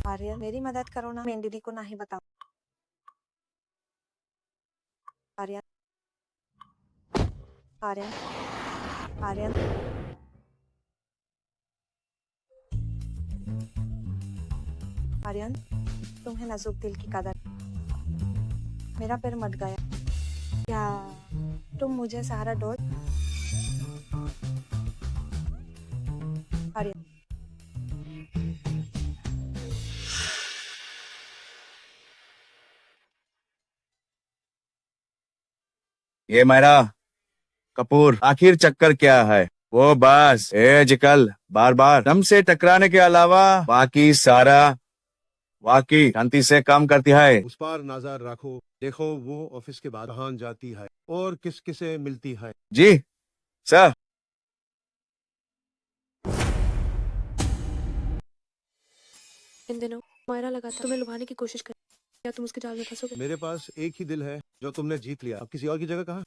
आर्यन, मेरी मदद करो ना, मैं दीदी को नहीं बताऊं। आर्यन, आर्यन, आर्यन, आर्यन, तुम्हें नाजुक दिल की कदर। मेरा पैर मत गया, क्या तुम मुझे सहारा दो? आर्यन, ये मायरा कपूर, आखिर चक्कर क्या है? वो बस जिकल बार बार दम से टकराने के अलावा बाकी सारा वाकई शांति से काम करती है। उस पर नजर रखो, देखो वो ऑफिस के बाद कहाँ जाती है और किस किसे मिलती है। जी सर। इन दिनों मायरा लगातार तुम्हें लुभाने की कोशिश कर, क्या तुम उसके जाल में फंसोगे? मेरे पास एक ही दिल है जो तुमने जीत लिया। अब किसी और की जगह कहाँ?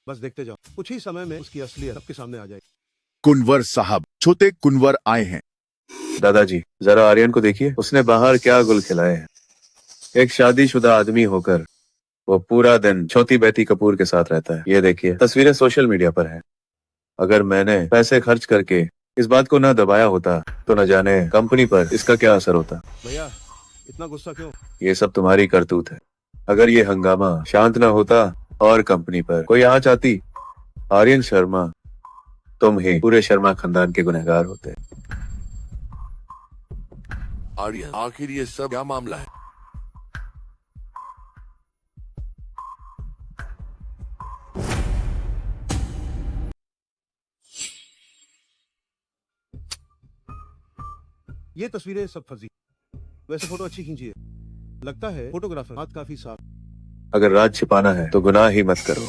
बस देखते जाओ, कुछ ही समय में उसकी असलियत सबके सामने आ जाएगी। कुनवर साहब, छोटे कुनवर आए हैं। दादाजी जरा आर्यन को देखिए, उसने बाहर क्या गुल खिलाए हैं। एक शादीशुदा आदमी होकर वो पूरा दिन छोटी बेटी कपूर के साथ रहता है। ये देखिए, तस्वीरें सोशल मीडिया पर हैं। अगर मैंने पैसे खर्च करके इस बात को न दबाया होता तो न जाने कंपनी पर इसका क्या असर होता। भैया इतना गुस्सा क्यों? ये सब तुम्हारी करतूत है। अगर ये हंगामा शांत न होता और कंपनी पर कोई आंच आती, आर्यन शर्मा तुम ही पूरे शर्मा खानदान के गुनहगार होते। आर्यन, आखिर ये सब क्या मामला है? ये तस्वीरें सब फर्जी। वैसे फोटो अच्छी खींची है, लगता है फोटोग्राफर हाथ काफी साफ। अगर राज छिपाना है तो गुनाह ही मत करो।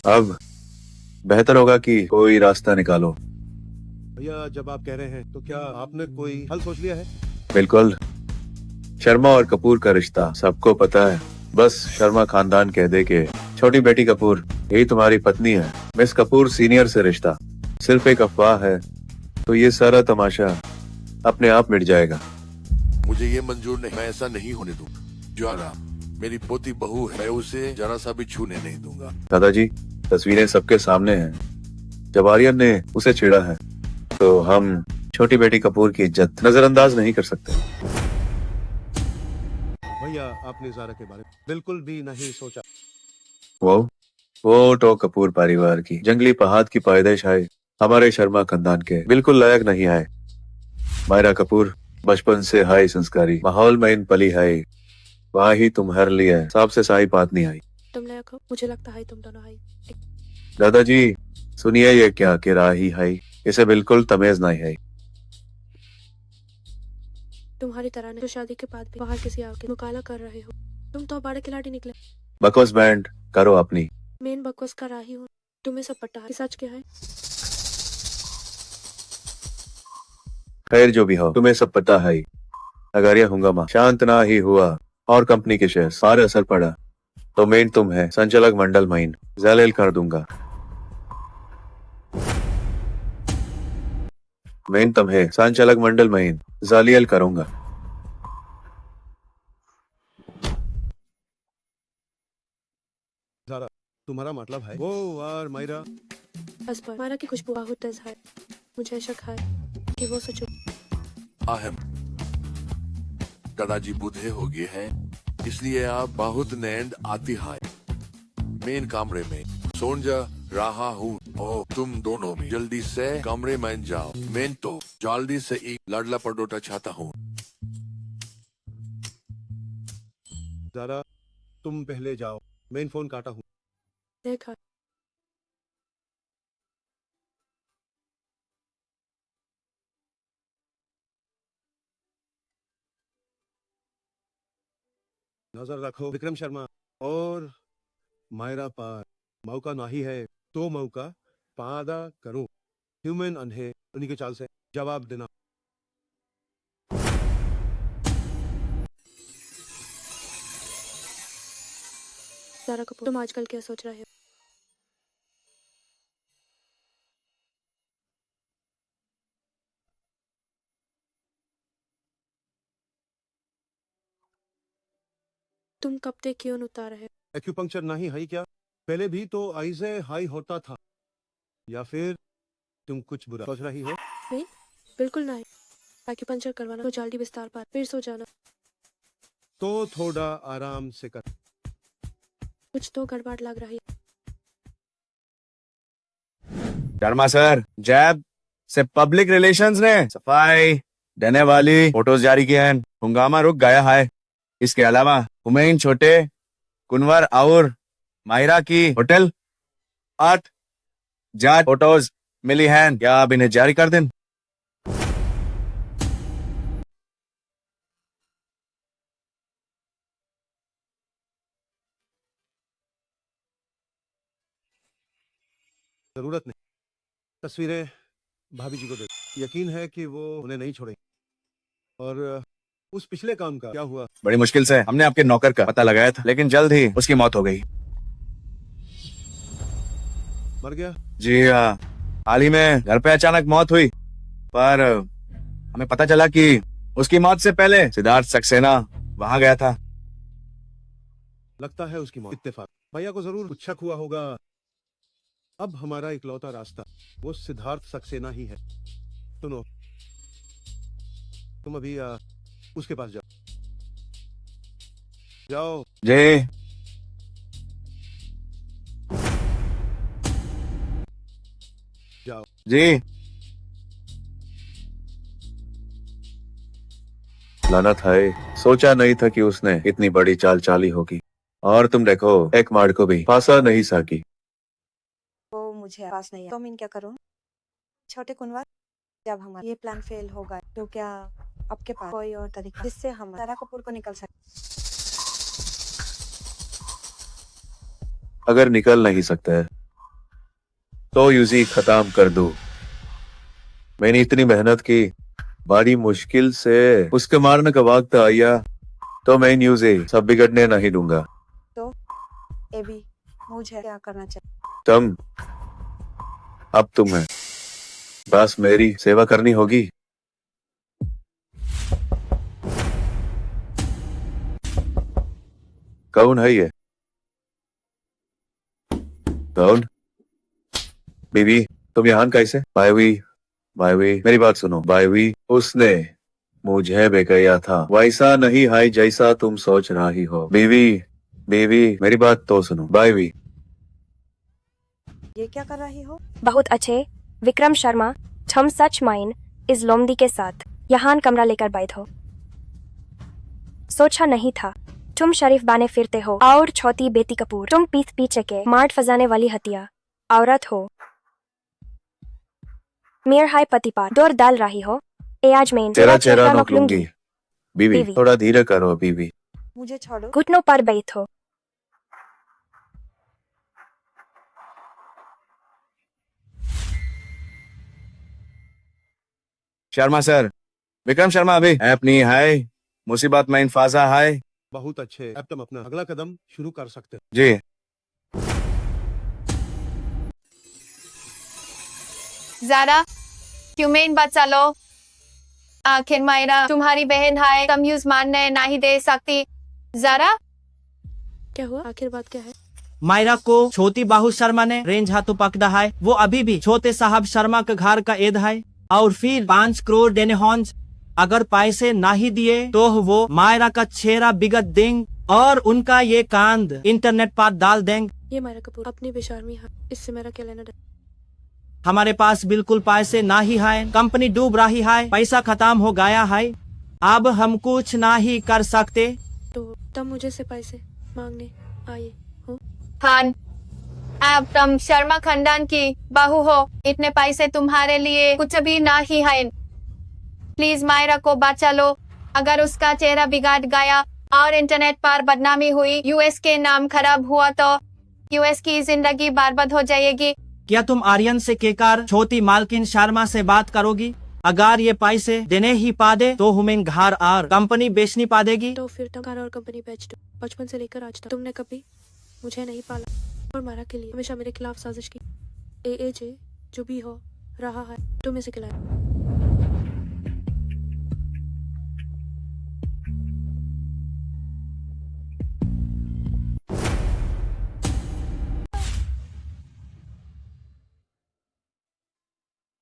अब बेहतर होगा कि कोई रास्ता निकालो। भैया जब आप कह रहे हैं तो क्या आपने कोई हल सोच लिया है? बिल्कुल, शर्मा और कपूर का रिश्ता सबको पता है। बस शर्मा खानदान कह दे के छोटी बेटी कपूर यही तुम्हारी पत्नी है। मिस कपूर सीनियर से रिश्ता सिर्फ एक अफवाह है तो ये सारा तमाशा अपने आप मिट जाएगा। मुझे ये मंजूर नहीं, मैं ऐसा नहीं होने दूँ। ज्वाला मेरी पोती बहू है, मैं उसे जरा सा भी छूने नहीं दूंगा। दादाजी तस्वीरें सबके सामने हैं। जब आर्यन ने उसे छेड़ा है तो हम छोटी बेटी कपूर की इज्जत नजरअंदाज नहीं कर सकते। भैया आपने ज़ारा के बारे में बिल्कुल भी नहीं सोचा। वो तो कपूर परिवार की जंगली पहाड़ की पैदाइश है, हमारे शर्मा खानदान के बिल्कुल लायक नहीं है। मायरा कपूर बचपन से हाई संस्कारी माहौल में इन पली है, वहाँ ही तुम्हारे लिए साफ से सही बात नहीं आई। तुम लायक हो, मुझे लगता है तुम दोनों आई। दादाजी सुनिए, ये क्या कि राही है, इसे बिल्कुल तमीज नहीं है। तुम्हारी तरह ने जो शादी के बाद भी बाहर किसी और के मुकाला कर रहे हो, तुम तो बड़े खिलाड़ी निकले। बकवास बैंड करो अपनी। मेन बकवास कर रही हूँ, तुम्हें सब पता है। सच क्या है? खैर जो भी हो, तुम्हें सब पता है ही। अगर यह हंगामा शांत ना ही हुआ और कंपनी के शेयर पर असर पड़ा तो मेन तुम है संचालक मंडल महीन जलील कर दूंगा। मेन तुम्हें संचालक मंडल महीन जलील करूंगा। ज़ारा, तुम्हारा मतलब है वो और मायरा? बस पर मायरा की खुशबू बहुत तेज है। मुझे शक है कि वो सच अहम दादाजी बूढ़े हो गए हैं, इसलिए आप बहुत नींद आती है। मेन कमरे में सोन जा रहा हूँ और तुम दोनों भी जल्दी से कमरे में जाओ। मैं तो जल्दी से एक लड़ला पड़ोटा चाहता हूँ। ज़ारा, तुम पहले जाओ, मैं फोन काटा हूँ। देखा। नजर रखो विक्रम शर्मा और मायरा पर। मौका नहीं है तो मौका पादा करो। ह्यूमन अंधे उन्हीं के चाल से जवाब देना। ज़ारा कपूर, तुम आजकल क्या सोच रहे हो? तुम कब तक क्यों उतार रहे हो? एक्यूपंक्चर नहीं है क्या? पहले भी तो ऐसे हाई होता था, या फिर तुम कुछ बुरा सोच रही हो? नहीं, बिल्कुल नहीं। एक्यूपंक्चर करवाना तो जल्दी विस्तार पर फिर सो जाना। तो थोड़ा आराम से कर। कुछ तो गड़बड़ लग रही है। शर्मा सर, जैब से पब्लिक रिलेशंस ने सफाई देने वाली फोटोज जारी किए हैं। हंगामा रुक गया है। इसके अलावा हुमैन छोटे, कुनवर और मायरा की होटल 8 जाट फोटोज मिली हैं। क्या आप इन्हें जारी कर दें? जरूरत नहीं। तस्वीरें भाभी जी को दे। यकीन है कि वो उन्हें नहीं छोड़ेंगे। और उस पिछले काम का क्या हुआ? बड़ी मुश्किल से हमने आपके नौकर का पता लगाया था, लेकिन जल्द ही उसकी मौत हो गई। मर गया? जी हाँ, हाल ही में घर पे अचानक मौत हुई, पर हमें पता चला कि उसकी मौत से पहले सिद्धार्थ सक्सेना वहां गया था। लगता है उसकी मौत इत्तेफाक। भैया को जरूर कुछ शक हुआ होगा। अब हमारा इकलौता रास्ता वो सिद्धार्थ सक्सेना ही है। सुनो, तुम अभी उसके पास जाओ। जाओ। जी। जाओ। जी। लानत है, सोचा नहीं था कि उसने इतनी बड़ी चाल चाली होगी। और तुम देखो, एक मार्ड को भी फांसा नहीं सकी। वो मुझे पास नहीं है तो मैं क्या करूं? छोटे कुनवर, जब हमारा ये प्लान फेल होगा तो क्या आपके पास कोई और तरीका जिससे हम ज़ारा कपूर को निकल सके? अगर निकल नहीं सकते तो यूजी खत्म कर दो। मैंने इतनी मेहनत की, बड़ी मुश्किल से उसके मारने का वक्त आया, तो मैं यूजी सब बिगड़ने नहीं दूंगा। तो एबी, मुझे क्या करना चाहिए? तुम अब तुम्हें बस मेरी सेवा करनी होगी। कौन है ये? कौन? बीवी, तुम यहाँ कैसे? बायवी, मेरी बात सुनो। बायवी, उसने मुझे बेकया था। वैसा नहीं है जैसा तुम सोच रही हो। बीवी, मेरी बात तो सुनो। बायवी, ये क्या कर रही हो? बहुत अच्छे विक्रम शर्मा, हम सच माइन इस लोमड़ी के साथ यहाँ कमरा लेकर बैठ हो। सोचा नहीं था तुम शरीफ बाने फिरते हो और छोटी बेटी कपूर तुम पीठ पीछे के मार्ट फजाने वाली हतिया औरत हो। मेर हाय पति पार दौड़ डाल रही हो। ए आज मैं तेरा चेहरा नोक लूंगी। बीवी, थोड़ा धीरे करो बीवी। मुझे छोड़ो। घुटनों पर बैठो। शर्मा सर, विक्रम शर्मा अभी अपनी है मुसीबत में फाजा है। बहुत अच्छे, अब तुम अपना अगला कदम शुरू कर सकते हो। जी जारा ह्यूमेन बचा लो। आखिर मायरा तुम्हारी बहन है, तुम यूज मानने नहीं दे सकती। जारा क्या हुआ? आखिर बात क्या है? मायरा को छोटी बाहू शर्मा ने रेंज हाथों पकड़ा है। वो अभी भी छोटे साहब शर्मा के घर का एद है। और फिर 5 करोड़ देने होंगे। अगर पैसे नहीं दिए तो वो मायरा का चेहरा बिगड़ देंगे और उनका ये कांद इंटरनेट पर डाल देंगे। ये मायरा कपूर अपनी बेशर्मी है, इससे मेरा क्या लेना देना? हमारे पास बिल्कुल पैसे नहीं है, कंपनी डूब रही है, पैसा खत्म हो गया है, अब हम कुछ नहीं कर सकते। तो तब मुझे से पैसे मांगने आए हो? हाँ, अब तुम शर्मा खानदान की बहू हो, इतने पैसे तुम्हारे लिए कुछ भी नहीं है। प्लीज मायरा को बचा लो। अगर उसका चेहरा बिगाड़ गया और इंटरनेट पर बदनामी हुई, यूएस के नाम खराब हुआ तो यूएस की जिंदगी बर्बाद हो जाएगी। क्या तुम आर्यन से कहकर छोटी मालकिन शर्मा से बात करोगी? अगर ये पैसे देने ही पा दे तो हमें घर और कंपनी बेचनी पा देगी। तो फिर तुम घर और कंपनी बेच दो। बचपन से लेकर आज तक तुमने कभी मुझे नहीं पाला और मारा के लिए हमेशा मेरे खिलाफ साजिश की। एएजे जो भी हो रहा है तुम इसे खिलाया।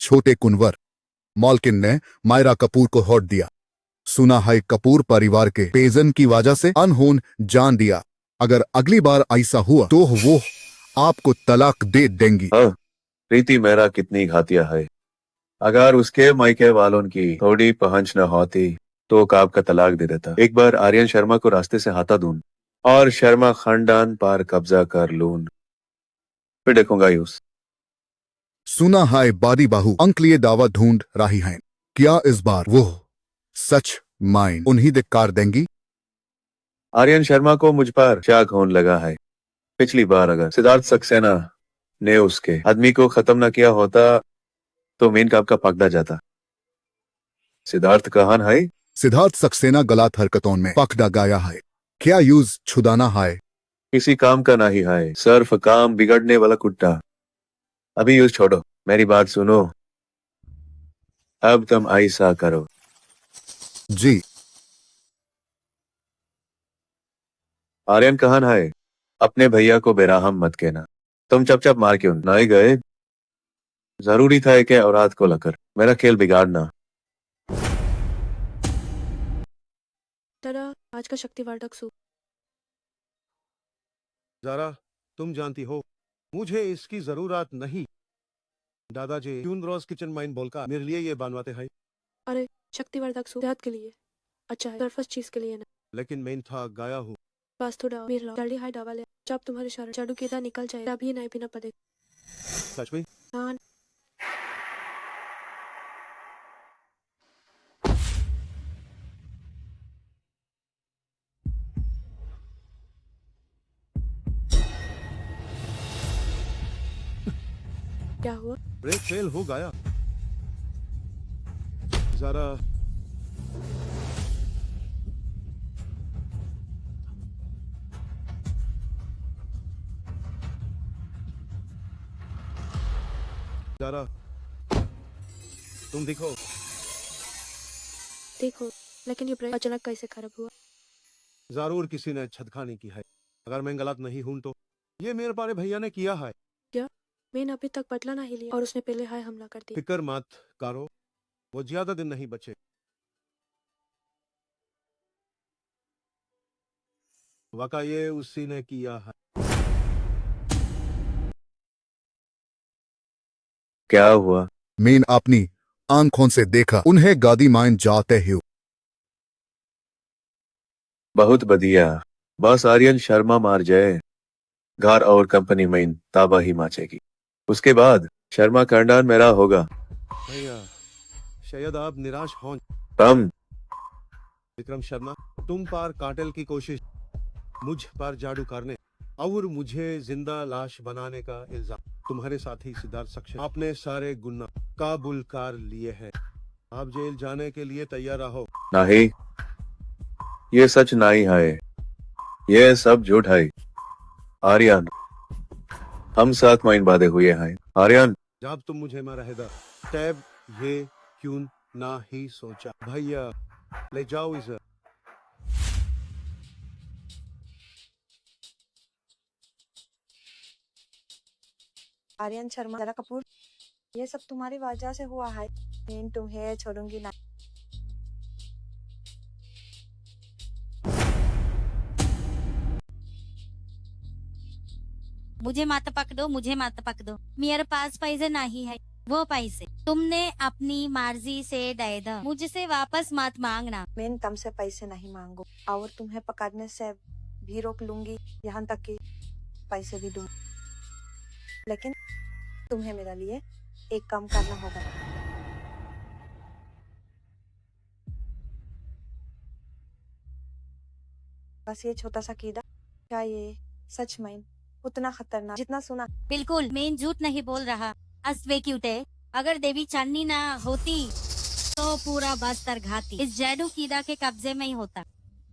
छोटे कुंवर मालकिन ने मायरा कपूर को हौट दिया। सुना है कपूर परिवार के पेजन की वजह से अनहोन जान दिया। अगर अगली बार ऐसा हुआ तो वो आपको तलाक दे देंगी। प्रीति मेरा कितनी घातिया है। अगर उसके मायके वालों की थोड़ी पहुंच न होती तो काब का तलाक दे देता। एक बार आर्यन शर्मा को रास्ते से हटा दूं और शर्मा खानदान पर कब्जा कर लूं, फिर देखूंगा यूस। सुना है बादी बाहू अंकलीय दावा ढूंढ रही हैं। क्या इस बार वो सच माइन उन्हीं धिक्कार देंगी? आर्यन शर्मा को मुझ पर शक होने लगा है। पिछली बार अगर सिद्धार्थ सक्सेना ने उसके आदमी को खत्म न किया होता तो मेन काब का पकड़ा जाता। सिद्धार्थ कहां है? सिद्धार्थ सक्सेना गलत हरकतों में पकड़ा गया है। क्या यूज छुदाना है? किसी काम का नहीं है, सिर्फ काम बिगड़ने वाला कुत्ता। अभी यूज छोड़ो, मेरी बात सुनो। अब तुम ऐसा करो। जी। आर्यन कहां है? अपने भैया को बेराहम मत कहना। तुम चप मार क्यों नहीं गए? जरूरी था कि औरात को लकर मेरा खेल बिगाड़ना। दादा आज का शक्तिवर्धक सूप। जारा तुम जानती हो मुझे इसकी जरूरत नहीं। दादाजी ट्यून रॉस किचन माइन बोलकर मेरे लिए ये बनवाते हैं। अरे शक्तिवर्धक सूप सेहत के लिए अच्छा है, सरफस चीज के लिए ना। लेकिन मैं था गाया हूँ। बस थोड़ा मेरा जल्दी हाई डावा ले। जब तुम्हारे शरण जादू केदा निकल जाए तभी नहीं पीना पड़े। सच में? हाँ। क्या हुआ? ब्रेक फेल हो गया। जरा जरा तुम देखो। देखो लेकिन ये ब्रेक अचानक कैसे खराब हुआ? जरूर किसी ने छदखानी की है। अगर मैं गलत नहीं हूं तो ये मेरे पारे भैया ने किया है। क्या? मैंने अभी तक बदला नहीं लिया और उसने पहले हाय हमला कर दिया। फिक्र मत करो, वो ज्यादा दिन नहीं बचे। वाका ये उसी ने किया है। क्या हुआ? मैंने अपनी आंखों से देखा उन्हें गादी माइन जाते हुए। बहुत बढ़िया। बस आर्यन शर्मा मार जाए, घर और कंपनी में तबाही मचेगी। उसके बाद शर्मा खानदान मेरा होगा। भैया शायद आप निराश हों। विक्रम शर्मा तुम पर काटेल की कोशिश, मुझ पर जादू करने और मुझे जिंदा लाश बनाने का इल्जाम। तुम्हारे साथी सिद्धार्थ सक्सेना आपने सारे गुनाह काबूल कर लिए हैं। आप जेल जाने के लिए तैयार रहो। नहीं, ये सच नहीं है, ये सब झूठ है। आर्यन, हम 7 महीने बाद हुए हैं। आर्यन, जब तुम मुझे में रहेगा तब ये क्यों ना ही सोचा। भैया ले जाओ इसे। आर्यन शर्मा, जरा कपूर, ये सब तुम्हारी वजह से हुआ है। मैं तुम्हें छोड़ूंगी ना। मुझे मत पकड़ो, मुझे मत पकड़ो। मेरे पास पैसे नहीं है। वो पैसे तुमने अपनी मर्जी से दे दो, मुझसे वापस मत मांगना। मैं तुमसे पैसे नहीं मांगू और तुम्हें पकड़ने से भी रोक लूंगी, यहाँ तक कि पैसे भी दूंगी। लेकिन तुम्हें मेरे लिए एक काम करना होगा। बस ये छोटा सा कीड़ा, क्या ये सच में उतना खतरनाक जितना सुना? बिल्कुल, मैं झूठ नहीं बोल रहा। अस्वे क्यूटे, अगर देवी चांदनी ना होती तो पूरा बस्तर घाटी इस जादू कीड़ा के कब्जे में ही होता।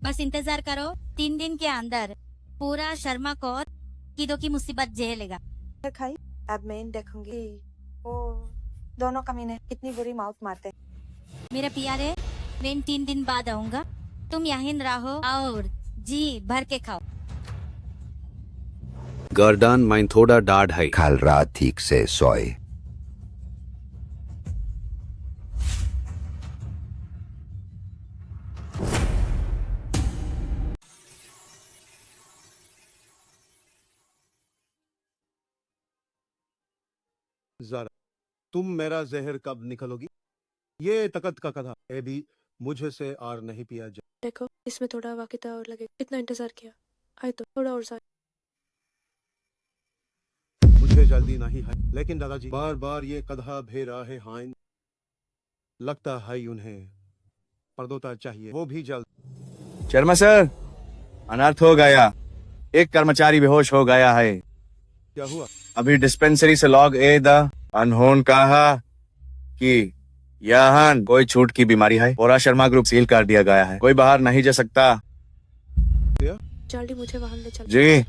बस इंतजार करो, 3 दिन के अंदर पूरा शर्मा को कीड़ों की मुसीबत झेलेगा। खाई, अब मैं देखूंगी वो दोनों कमीने कितनी बुरी मौत मारते। मेरे प्यारे, मैं 3 दिन बाद आऊंगा। तुम यहीं रहो और जी भर के खाओ। गर्दन माइन थोड़ा डाढ़ है। कल रात ठीक से सोए। जरा तुम मेरा जहर कब निकलोगी? ये तकत का कथा ये भी मुझे से और नहीं पिया जा। देखो, इसमें थोड़ा वक्त और लगेगा। इतना इंतजार किया, आए तो थोड़ा और सा। मुझे जल्दी नहीं है, लेकिन दादाजी बार बार ये कदहा भे रहे हैं। लगता है उन्हें पर्दोता चाहिए, वो भी जल्द। शर्मा सर, अनर्थ हो गया। एक कर्मचारी बेहोश हो गया है। क्या हुआ? अभी डिस्पेंसरी से लॉग ए द अनहोन कहा कि यहाँ कोई छूट की बीमारी है। पूरा शर्मा ग्रुप सील कर दिया गया है, कोई बाहर नहीं जा सकता। जल्दी मुझे वहां ले चल। जी।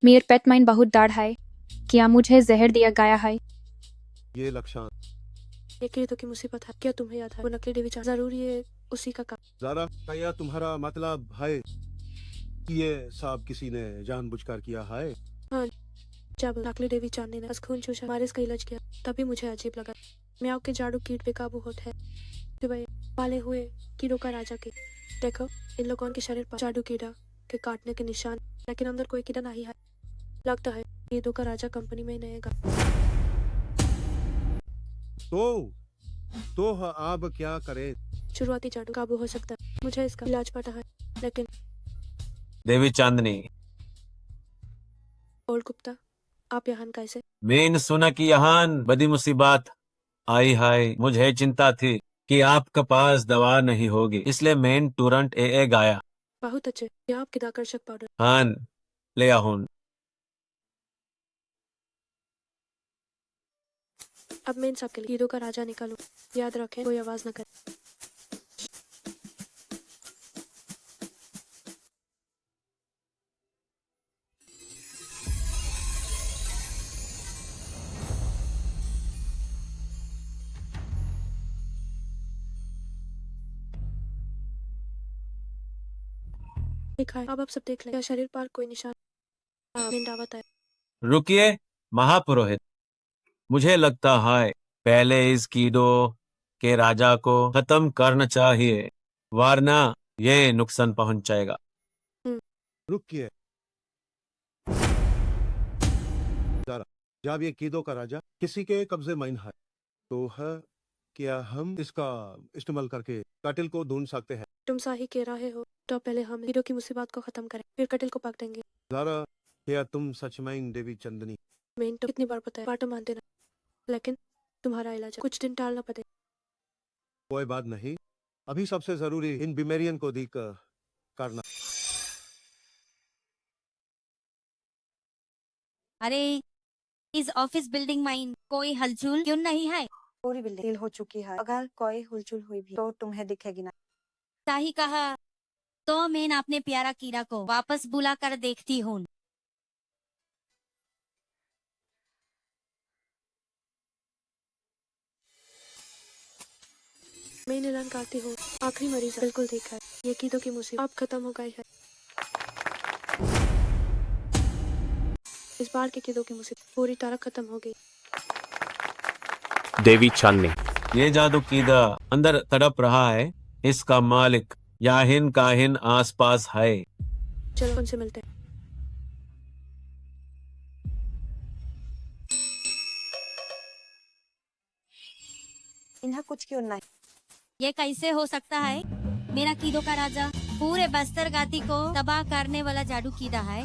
मेर पेट माइन बहुत दाढ़ है। क्या मुझे जहर दिया गया है? ये लक्षण ये कीड़ों की मुसीबत है। क्या तुम्हें याद है वो नकली देवी जरूर ये उसी का काम? जरा क्या तुम्हारा मतलब है कि ये सब किसी ने जानबूझकर किया है? हाँ, जब नकली देवी चांदनी ने बस खून चूसा, हमारे इसका इलाज किया, तभी मुझे अजीब लगा। मैं आपके जादू कीट पे काबू होते हैं पाले हुए कीड़ों का राजा की। देखो, इन लोगों के शरीर पर जादू कीड़ा के काटने के निशान, लेकिन अंदर कोई कीड़ा नहीं है। लगता है कीड़ों का राजा कंपनी में नहीं गा। तो अब क्या करे? शुरुआती जादू काबू हो सकता है, मुझे इसका इलाज पता है। लेकिन देवी चांदनी, ओल्ड गुप्ता, आप यहाँ कैसे? मैंने सुना कि यहाँ बड़ी मुसीबत आई है। मुझे चिंता थी कि आपके पास दवा नहीं होगी, इसलिए मैं तुरंत ए गाया। बहुत अच्छे, ये आपके आकर्षक पाउडर। हाँ, ले आहून। अब मैं इन सब के लिए कीड़ों का राजा निकालूं। याद रखें, कोई आवाज न करे। लिखा है, अब आप सब देख लें। क्या शरीर पर कोई निशान? मैंने दावत है। रुकिए महापुरोहित, मुझे लगता है पहले इस कीड़ों के राजा को खत्म करना चाहिए, वरना ये नुकसान पहुंचाएगा। रुकिए जरा, जब ये कीड़ों का राजा किसी के कब्जे में है तो है क्या हम इसका इस्तेमाल करके कातिल को ढूंढ सकते हैं? तुम सही कह रहे हो। तो पहले हम कीड़ों की मुसीबत को खत्म करें, फिर कटिल को पकड़ेंगे। जरा, क्या तुम सच में देवी चांदनी? मैं तो कितनी बार बताया, बात मानते ना। लेकिन तुम्हारा इलाज है, कुछ दिन टालना पड़े। कोई बात नहीं, अभी सबसे जरूरी इन बीमारियों को ठीक करना। अरे इस ऑफिस बिल्डिंग में कोई हलचल क्यों नहीं है? पूरी बिल्डिंग सील हो चुकी है। अगर कोई हुलचुल हुई भी तो तुम्हें दिखेगी ना। सही कहा। तो मैं अपने प्यारा कीड़ा को वापस बुला कर देखती हूँ। मैं ऐलान करती हूँ, आखिरी मरीज बिल्कुल देखा है। ये कीदों की मुसीबत अब खत्म हो गई है। इस बार के कीदों की मुसीबत पूरी तरह खत्म हो गई। देवी चांदनी, ये जादू कीदा अंदर तड़प रहा है। इसका मालिक याहिन काहिन आसपास है। चलो उनसे मिलते हैं। इन्हें कुछ क्यों नहीं? ये कैसे हो सकता है? मेरा कीदों का राजा पूरे बस्तर घाटी को तबाह करने वाला जादू कीदा है।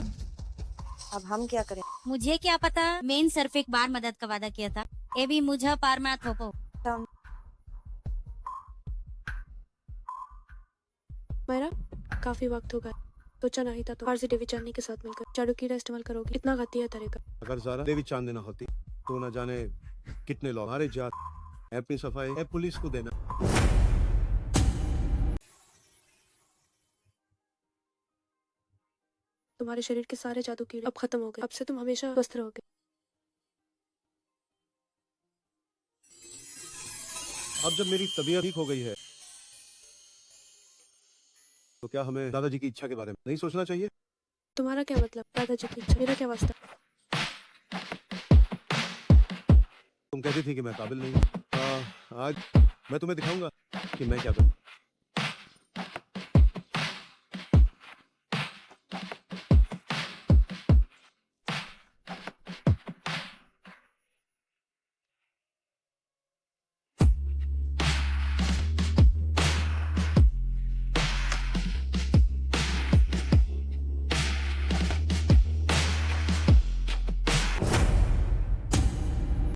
अब हम क्या करें? मुझे क्या पता। मैंने सिर्फ एक बार मदद का वादा किया था। ये भी मुझे पार मत थोपो। मेरा काफी वक्त हो गया। सोचा नहीं था तो आरजी देवी चांदनी के साथ मिलकर जादू कीड़ा इस्तेमाल करोगी। इतना घाती है तरह का। अगर ज़ारा देवी चांदनी ना होती तो न जाने कितने लोग हमारे जात अपनी सफाई पुलिस को देना। तुम्हारे शरीर के सारे जादू कीड़े अब खत्म हो गए। अब से तुम हमेशा स्वस्थ रहोगे। अब जब मेरी तबीयत ठीक हो गई है तो क्या हमें दादाजी की इच्छा के बारे में नहीं सोचना चाहिए? तुम्हारा क्या मतलब? दादाजी की इच्छा, मेरा क्या वास्ता? तुम कहती थी कि मैं काबिल नहीं हूँ। आज मैं तुम्हें दिखाऊंगा कि मैं क्या करूँ।